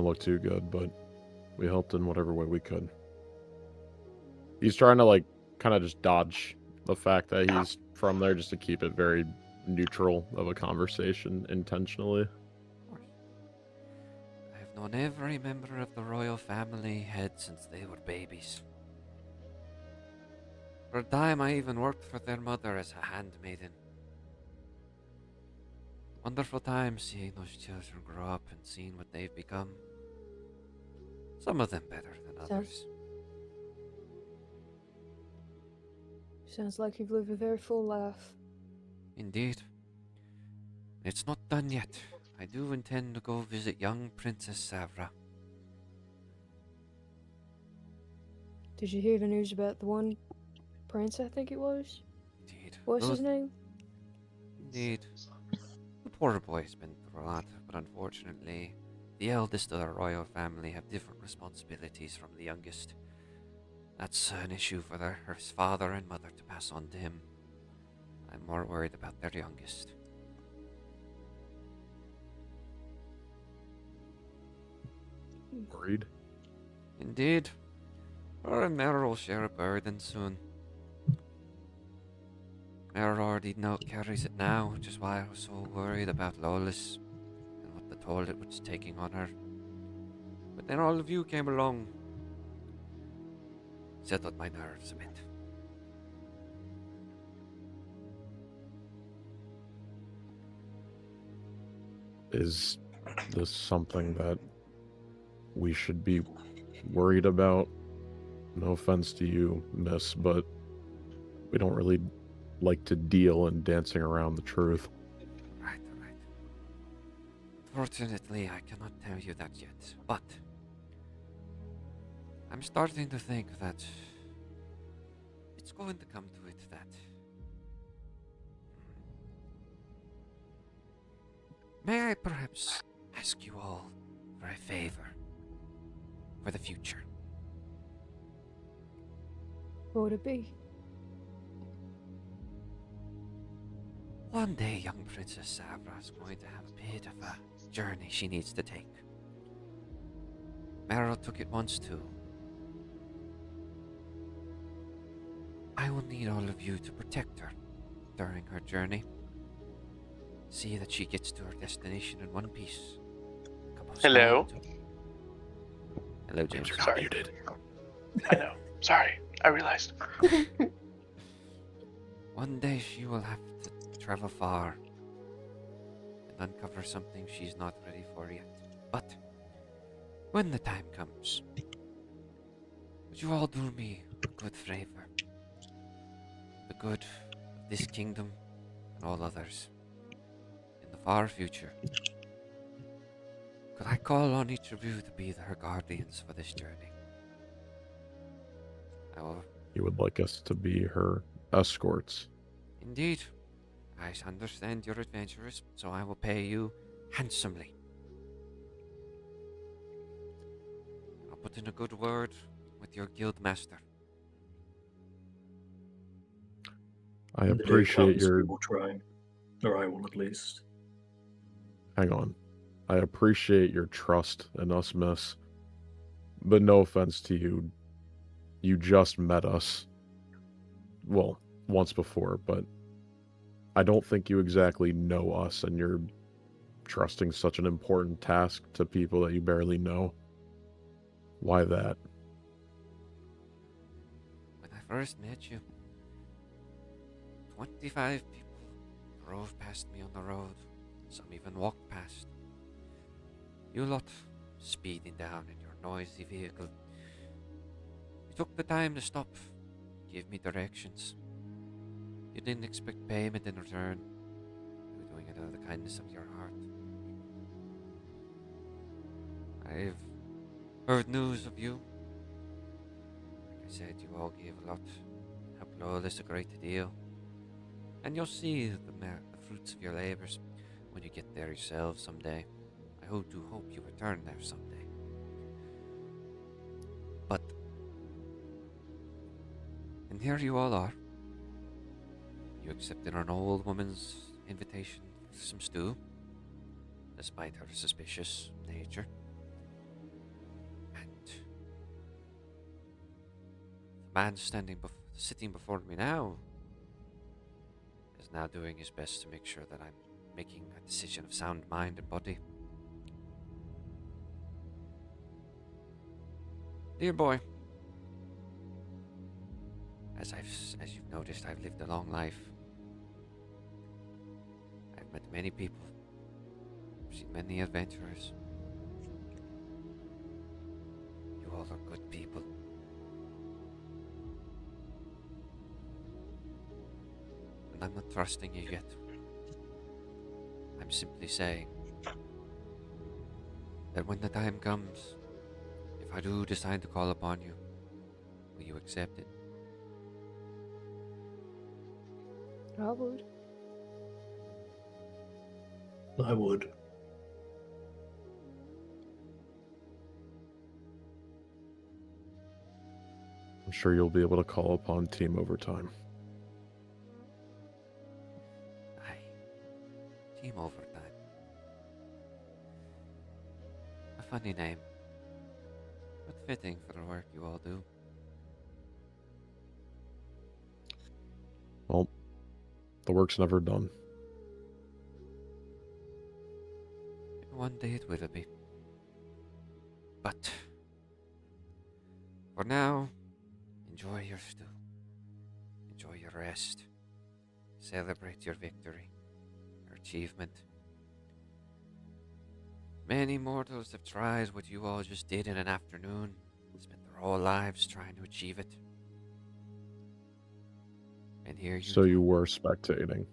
look too good, but we helped in whatever way we could. He's trying to like kind of just dodge the fact that he's from there just to keep it very neutral of a conversation intentionally. I've known every member of the royal family head since they were babies. For a time, I even worked for their mother as a handmaiden. Wonderful time seeing those children grow up and seeing what they've become. Some of them better than others. Sounds like you've lived a very full life. Indeed. It's not done yet. I do intend to go visit young Princess Savra. Did you hear the news about the one prince, I think it was? Indeed. What's his Those- name? Indeed. The poor boy's been through a lot, but unfortunately, The eldest of the royal family have different responsibilities from the youngest. That's an issue for his father and mother to pass on to him. I'm more worried about their youngest. Worried? Indeed. Her and Mera will share a burden soon. Mera already carries it now, which is why I was so worried about Lolis and what the toll it was taking on her. But then all of you came along. Settled my nerves a bit. Is this something that we should be worried about? No offense to you, miss, but we don't really like to deal in dancing around the truth. Right. Fortunately, I cannot tell you that yet, but I'm starting to think that it's going to come to it that may I perhaps ask you all for a favor for the future? What would it be? One day, young Princess Sabra is going to have a bit of a journey she needs to take. Meryl took it once too. I will need all of you to protect her during her journey. See that she gets to her destination in one piece. Hello? Hello, James. Sorry. Muted. I know. Sorry. I realized. One day she will have to travel far and uncover something she's not ready for yet. But when the time comes, would you all do me a good favor? The good of this kingdom and all others. In the far future, could I call on each of you to be her guardians for this journey? I will. You would like us to be her escorts? Indeed. I understand you're adventurous, so I will pay you handsomely. I'll put in a good word with your guild master. I When the day appreciate comes, your... we will try, or I will at least. Hang on. I appreciate your trust in us, miss. But no offense to you. You just met us. Well, once before, but I don't think you exactly know us, and you're trusting such an important task to people that you barely know. Why that? When I first met you, 25 people drove past me on the road. Some even walked past. You lot speeding down in your noisy vehicle. You took the time to stop, give me directions. You didn't expect payment in return. You were doing it out of the kindness of your heart. I've heard news of you. Like I said, you all gave a lot. Helped Lolis a great deal. And you'll see the fruits of your labors when you get there yourselves someday. I hope you return there someday. But, and here you all are. You accepted an old woman's invitation for some stew, despite her suspicious nature. And the man sitting before me now is now doing his best to make sure that I'm making a decision of sound mind and body. Dear boy, as you've noticed, I've lived a long life. I've met many people, seen many adventurers. You all are good people. And I'm not trusting you yet. I'm simply saying that when the time comes, if I do decide to call upon you, will you accept it? I would. I would. I'm sure you'll be able to call upon Team Overtime. Aye. Team Overtime. A funny name, but fitting for the work you all do. Well, the work's never done. One day it will be. But for now, enjoy your stew. Enjoy your rest. Celebrate your victory, your achievement. Many mortals have tried what you all just did in an afternoon, spent their whole lives trying to achieve it. And here you So you were spectating.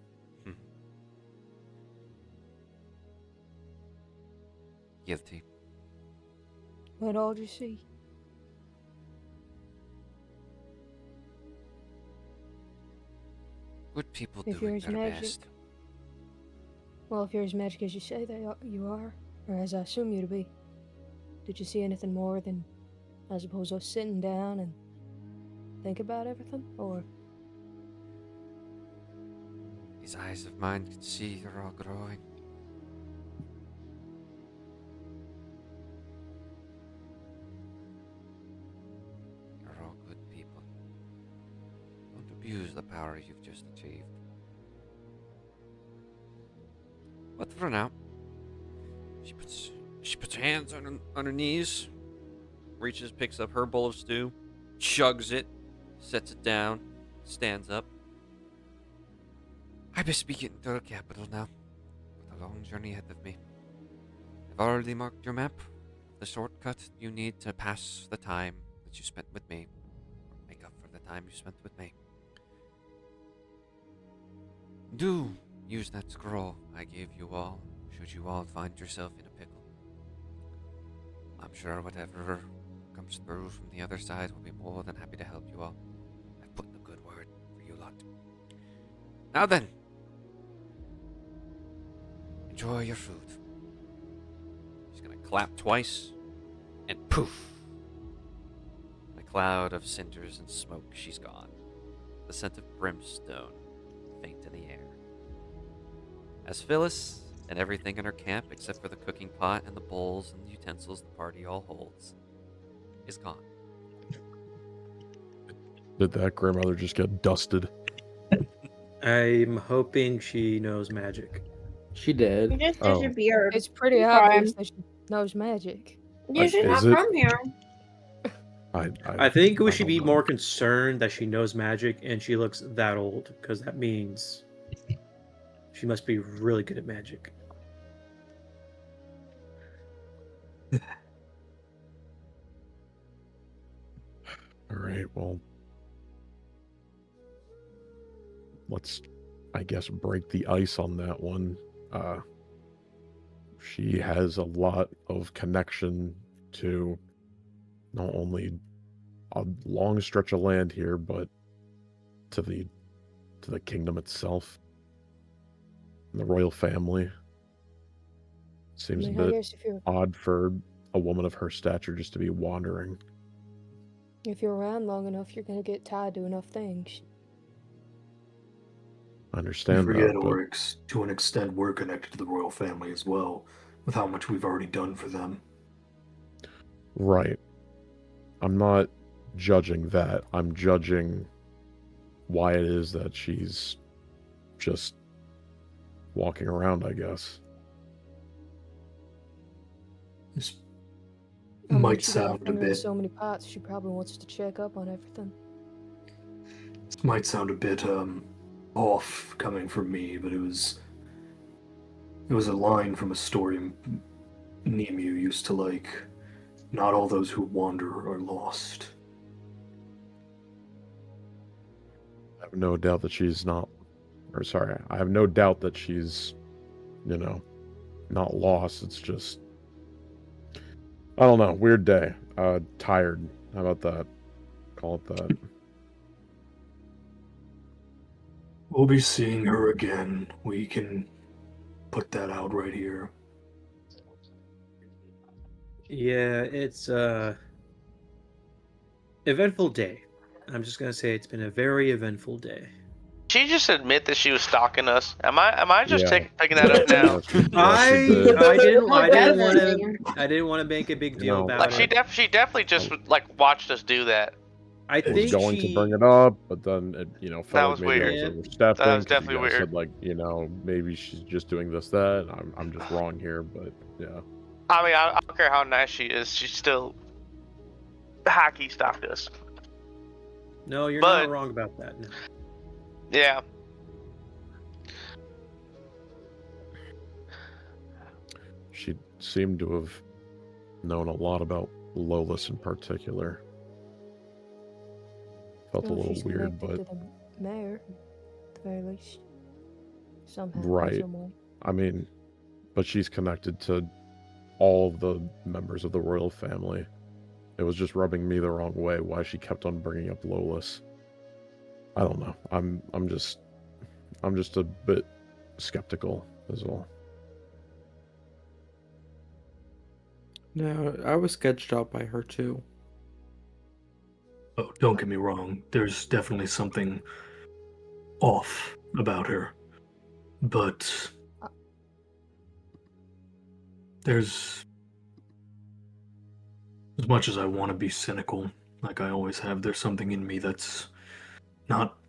Guilty. What all did you see? Good people If doing yours their magic. best. Well, if you're as magic as you say you are, or as I assume you to be, did you see anything more than, I suppose, us sitting down and think about everything? Or These eyes of mine can see they're all growing. You're all good people. Don't abuse the power you've just achieved. But for now, she puts her hands on her knees, reaches, picks up her bowl of stew, chugs it, sets it down, stands up. I must be getting to the capital now, with a long journey ahead of me. I've already marked your map, the shortcut you need to pass the time that you spent with me, or make up for the time you spent with me. Do use that scroll I gave you all, should you all find yourself in a pickle. I'm sure whatever comes through from the other side will be more than happy to help you all. I've put in a good word for you lot. Now then, enjoy your food. She's gonna clap twice, and poof! In a cloud of cinders and smoke, she's gone. The scent of brimstone faint in the air. As Phyllis and everything in her camp, except for the cooking pot and the bowls and the utensils the party all holds, is gone. Did that grandmother just get dusted? I'm hoping she knows magic. She did. You just Oh. disappeared. it's pretty Fine. obvious that she knows magic. You should Is not it? come here. I think we I should don't be know. more concerned that she knows magic and she looks that old, because that means she must be really good at magic. All right, well, let's, I guess, break the ice on that one. She has a lot of connection to not only a long stretch of land here, but to the kingdom itself, and the royal family. Seems I a mean, I bit guess odd for a woman of her stature just to be wandering. if you're around long enough, you're gonna get tied to enough things. I You understand forget, that, but Oryx, to an extent, we're connected to the royal family as well, with how much we've already done for them. right. I'm not judging that. I'm judging why it is that she's just walking around, I guess. This I mean, might she got her sound a finger in bit so many pots, she probably wants to check up on everything. This might sound a bit off coming from me, but it was a line from a story Nemu used to like. Not all those who wander are lost. I have no doubt that she's not, or sorry, I have no doubt that she's, not lost. It's just, I don't know, weird day. Tired. How about that? Call it that. We'll be seeing her again. We can put that out right here. Yeah, it's eventful day. I'm just gonna say it's been a very eventful day. She just admit that she was stalking us. Am I just Yeah. picking that up now? Yeah, she did. I didn't that's want to make a big deal No. about Like it. she definitely just like watched us do that. I I was think going she to bring it up, but then it, That felt was like maybe weird. I was overstepping. That was 'cause you definitely guys weird. said, like, maybe she's just doing this, that. I'm just wrong here, but yeah. I mean, I don't care how nice she is. She's still hacky stalked us. No, you're But- not wrong about that. No. Yeah. She seemed to have known a lot about Lolis in particular. Felt a Well, little she's weird, connected but to the mayor, at the very least. Somehow, Right. some way. I mean, but she's connected to all of the members of the royal family. It was just rubbing me the wrong way why she kept on bringing up Lolis. I don't know. I'm just a bit skeptical as well. No, I was sketched out by her too. Oh, don't get me wrong. There's definitely something off about her. But there's, as much as I want to be cynical, like I always have, there's something in me that's not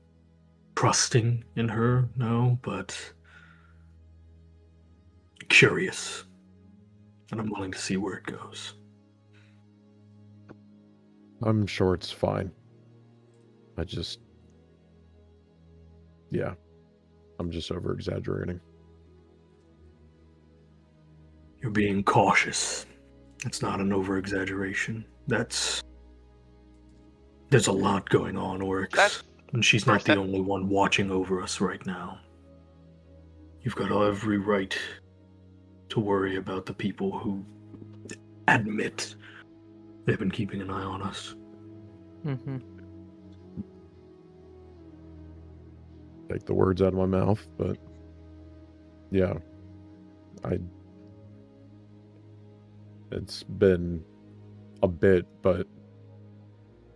trusting in her, no, but curious. And I'm willing to see where it goes. I'm sure it's fine. Yeah, I'm just over exaggerating. You're being cautious. It's not an over-exaggeration. There's a lot going on, Oryx. And she's not the only one watching over us right now. You've got every right to worry about the people who admit they've been keeping an eye on us. Mm-hmm. Take the words out of my mouth, but yeah, it's been a bit, but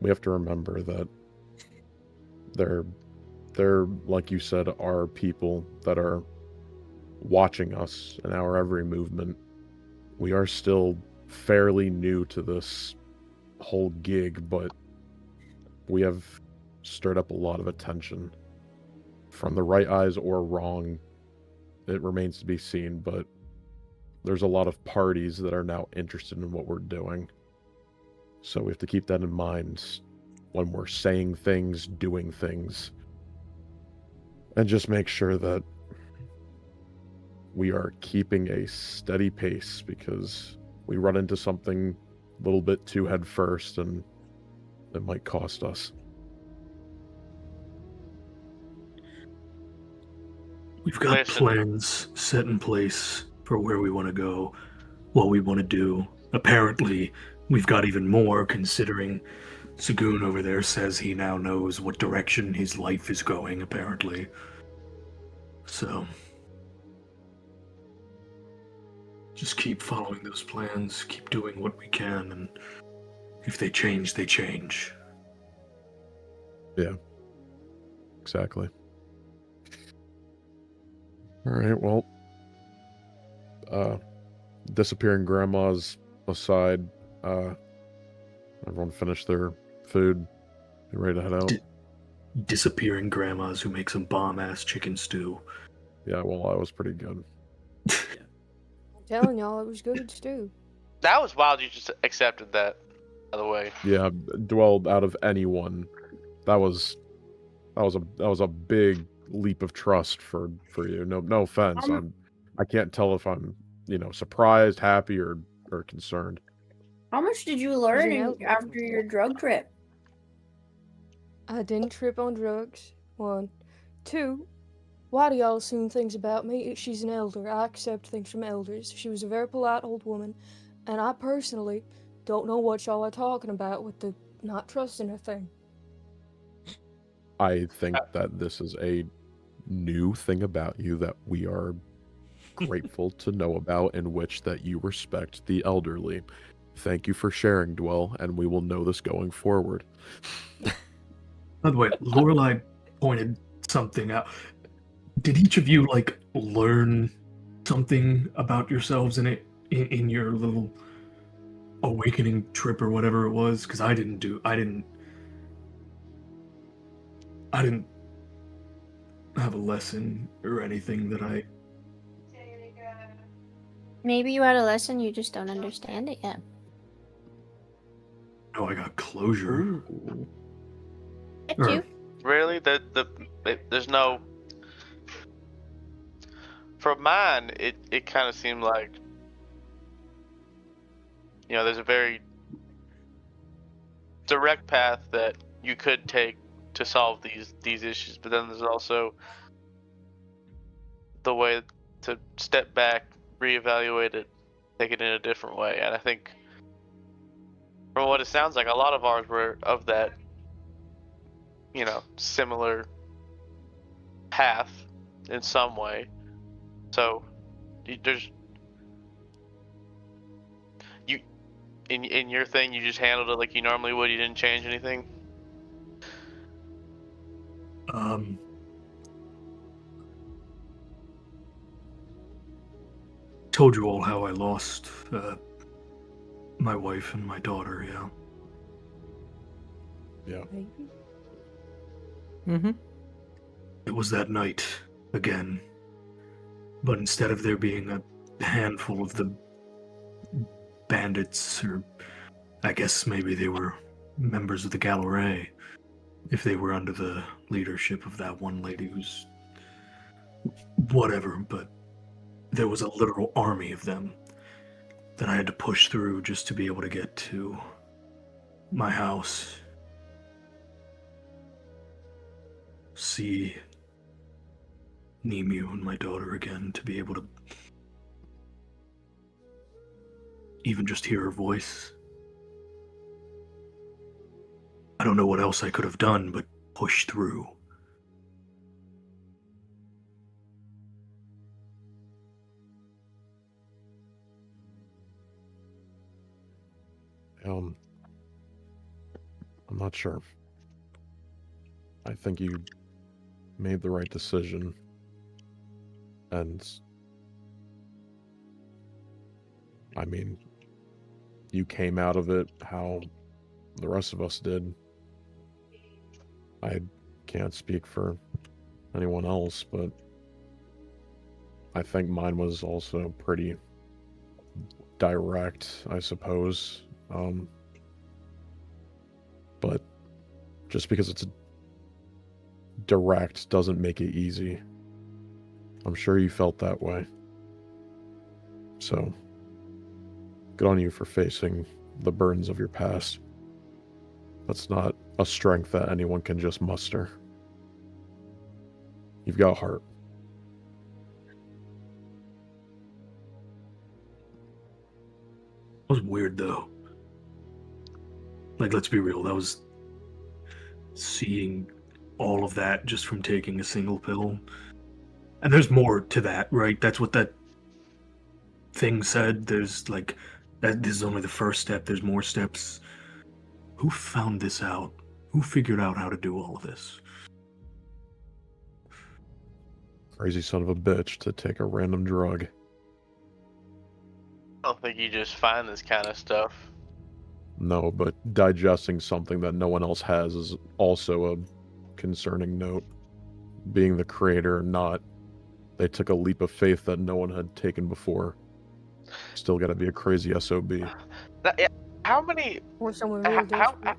we have to remember that there, like you said, are people that are watching us and our every movement. We are still fairly new to this whole gig, but we have stirred up a lot of attention. From the right eyes or wrong, it remains to be seen, but there's a lot of parties that are now interested in what we're doing. So we have to keep that in mind when we're saying things, doing things, and just make sure that we are keeping a steady pace, because we run into something a little bit too head first and it might cost us. We've got Listen. plans set in place for where we want to go, what we want to do. Apparently, we've got even more, considering Sagoon over there says he now knows what direction his life is going, apparently. So, just keep following those plans, keep doing what we can, and if they change, they change. Yeah, exactly. All right, well, disappearing grandmas aside, everyone finished their food. You ready to head out? Disappearing grandmas who make some bomb-ass chicken stew. Yeah, well, that was pretty good. I'm telling y'all, it was good stew. That was wild. You just accepted that. By the way. Yeah, well, out of anyone, that was a big leap of trust for you. No offense. I can't tell if I'm surprised, happy, or concerned. How much did you Was learn an elder. after your drug trip? I didn't trip on drugs. 1. 2. Why do y'all assume things about me? She's an elder. I accept things from elders. She was a very polite old woman, and I personally don't know what y'all are talking about with the not trusting her thing. I think that this is a new thing about you that we are grateful to know about, in which that you respect the elderly. Thank you for sharing, Dwell, and we will know this going forward. By the way, Lorelai pointed something out. Did each of you like learn something about yourselves in your little awakening trip or whatever it was? Because I didn't have a lesson or anything that I. Maybe you had a lesson, you just don't understand it yet. No, I got closure. Ooh. It's Or- you. Really? There's no. For mine, it kind of seemed like, there's a very direct path that you could take to solve these issues, but then there's also the way to step back, reevaluate it, take it in a different way. And I think, from what it sounds like, a lot of ours were of that, similar path in some way. So there's in your thing, you just handled it like you normally would. You didn't change anything. Told you all how I lost my wife and my daughter. Yeah. Yeah. Maybe. Mm-hmm. It was that night again, but instead of there being a handful of the bandits, or I guess maybe they were members of the Gallery, if they were under the leadership of that one lady who's whatever, but there was a literal army of them that I had to push through just to be able to get to my house, see Nemu and my daughter again, to be able to even just hear her voice. I don't know what else I could have done but push through. I'm not sure. I think you made the right decision. And I mean, you came out of it how the rest of us did. I can't speak for anyone else, but I think mine was also pretty direct, I suppose. But just because it's direct doesn't make it easy. I'm sure you felt that way. So, good on you for facing the burdens of your past. That's not a strength that anyone can just muster. You've got heart. It was weird though. Like, let's be real, that was seeing all of that just from taking a single pill. And there's more to that, right? That's what that thing said. There's like, that this is only the first step, there's more steps. Who found this out? Who figured out how to do all of this? Crazy son of a bitch to take a random drug. I don't think you just find this kind of stuff. No, but digesting something that no one else has is also a concerning note. Being the creator or not, they took a leap of faith that no one had taken before. Still gotta be a crazy SOB. How many Or someone real desperate.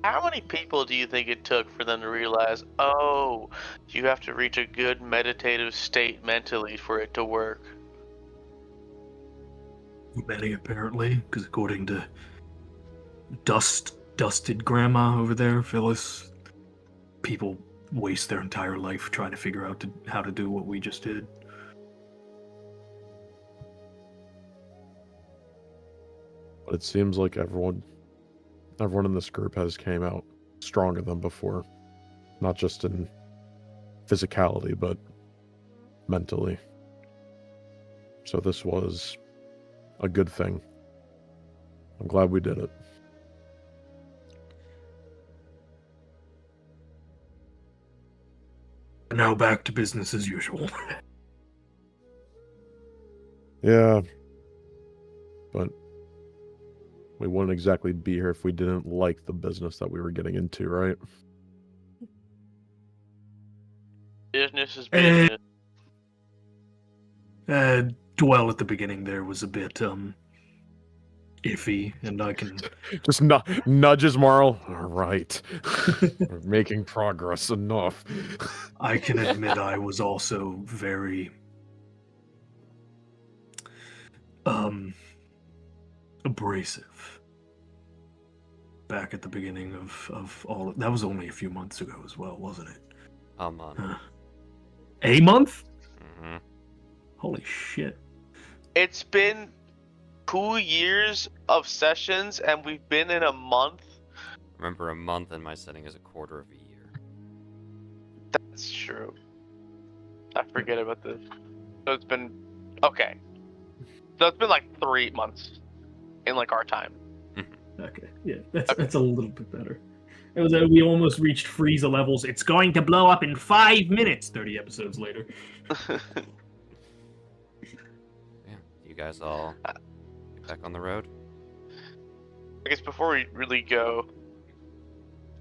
how many people do you think it took for them to realize, oh, you have to reach a good meditative state mentally for it to work? Many, apparently, because according to dusted grandma over there, Phyllis, people waste their entire life trying to figure out how to do what we just did. But it seems like everyone in this group has came out stronger than before. Not just in physicality, but mentally. So this was a good thing. I'm glad we did it. Now back to business as usual. Yeah. But we wouldn't exactly be here if we didn't like the business that we were getting into, right? Business is Eh. business. Dwell at the beginning there was a bit iffy, and I can Just nudges Marl. All right. We're making progress enough. I can admit I was also very abrasive back at the beginning of all of, that was only a few months ago as well, wasn't it? A month. A month? Mm-hmm. Holy shit. It's been 2 years of sessions, and we've been in a month. Remember, a month in my setting is a quarter of a year. That's true. I forget about this. So it's been okay. So it's been like 3 months in like our time. Okay, yeah, that's a little bit better. It was we almost reached Frieza levels. It's going to blow up in 5 minutes. 30 episodes later. Yeah, you guys all get back on the road? I guess before we really go,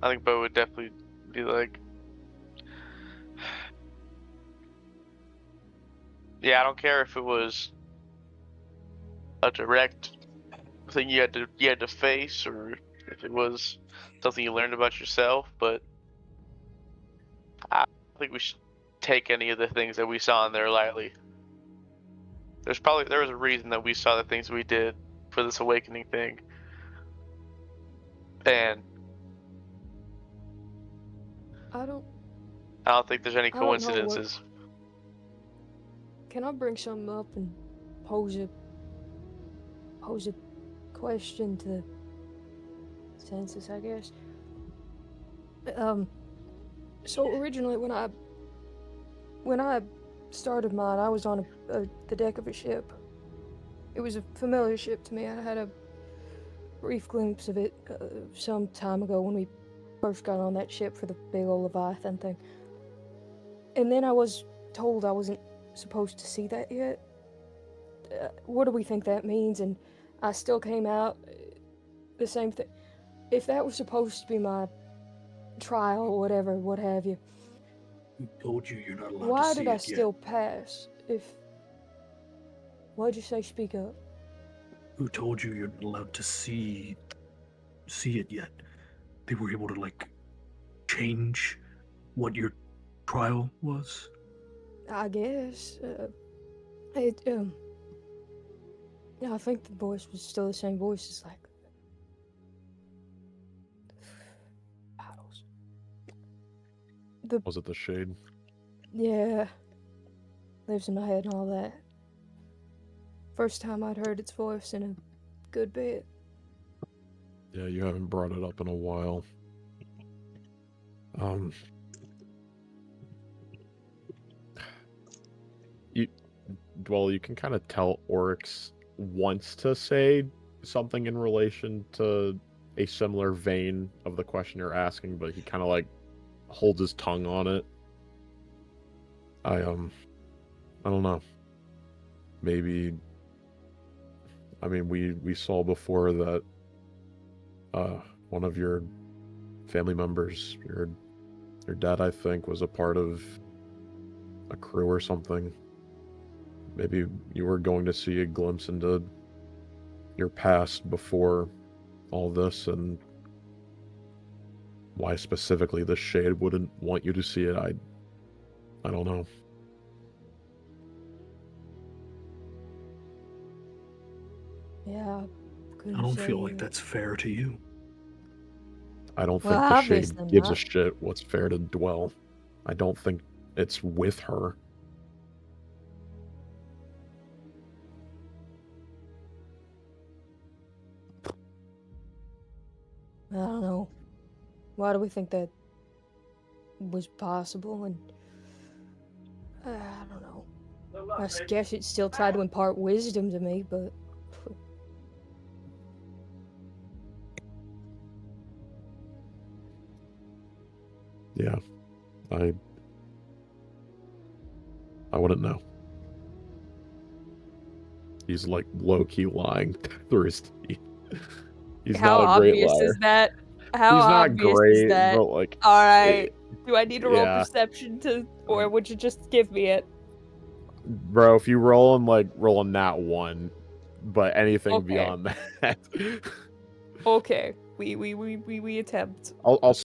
I think Bo would definitely be like, yeah, I don't care if it was a direct thing you had to face, or if it was something you learned about yourself, but I don't think we should take any of the things that we saw in there lightly. There was a reason that we saw the things we did for this awakening thing, and I don't think there's any I don't know what- coincidences. Can I bring something up and pose a question to the census, I guess? So originally when I started mine, I was on the deck of a ship. It was a familiar ship to me. I had a brief glimpse of it some time ago when we first got on that ship for the big old Leviathan thing. And then I was told I wasn't supposed to see that yet. What do we think that means? And I still came out the same thing. If that was supposed to be my trial or whatever, what have you, Who told you you're not allowed to why see did I it still pass? Why'd you say speak up? Who told you you're not allowed to see it yet? They were able to like change what your trial was. I guess. Yeah, I think the voice was still the same voice as like battles. Was it the shade? Yeah, lives in my head and all that. First time I'd heard its voice in a good bit. Yeah, you haven't brought it up in a while. You can kind of tell Oryx wants to say something in relation to a similar vein of the question you're asking, but he kind of like holds his tongue on it. I don't know. Maybe. I mean, we saw before that one of your family members, your dad, I think, was a part of a crew or something. Maybe you were going to see a glimpse into your past before all this, and why specifically the Shade wouldn't want you to see it, I don't know. Yeah, I don't feel like that's fair to you. I don't Well, think the Shade obviously gives a not. shit what's fair to Dwell. I don't think it's with her. I don't know. Why do we think that was possible? And I don't know. I guess it's still tried to impart wisdom to me, but Yeah, I wouldn't know. He's like low-key lying through his teeth. He's How not a great obvious liar. is that? How He's not obvious great, is that? but like, All right. Do I need to roll yeah. perception to, or would you just give me it? Bro, if you roll a nat 1, but anything Okay. beyond that, Okay. We attempt. I'll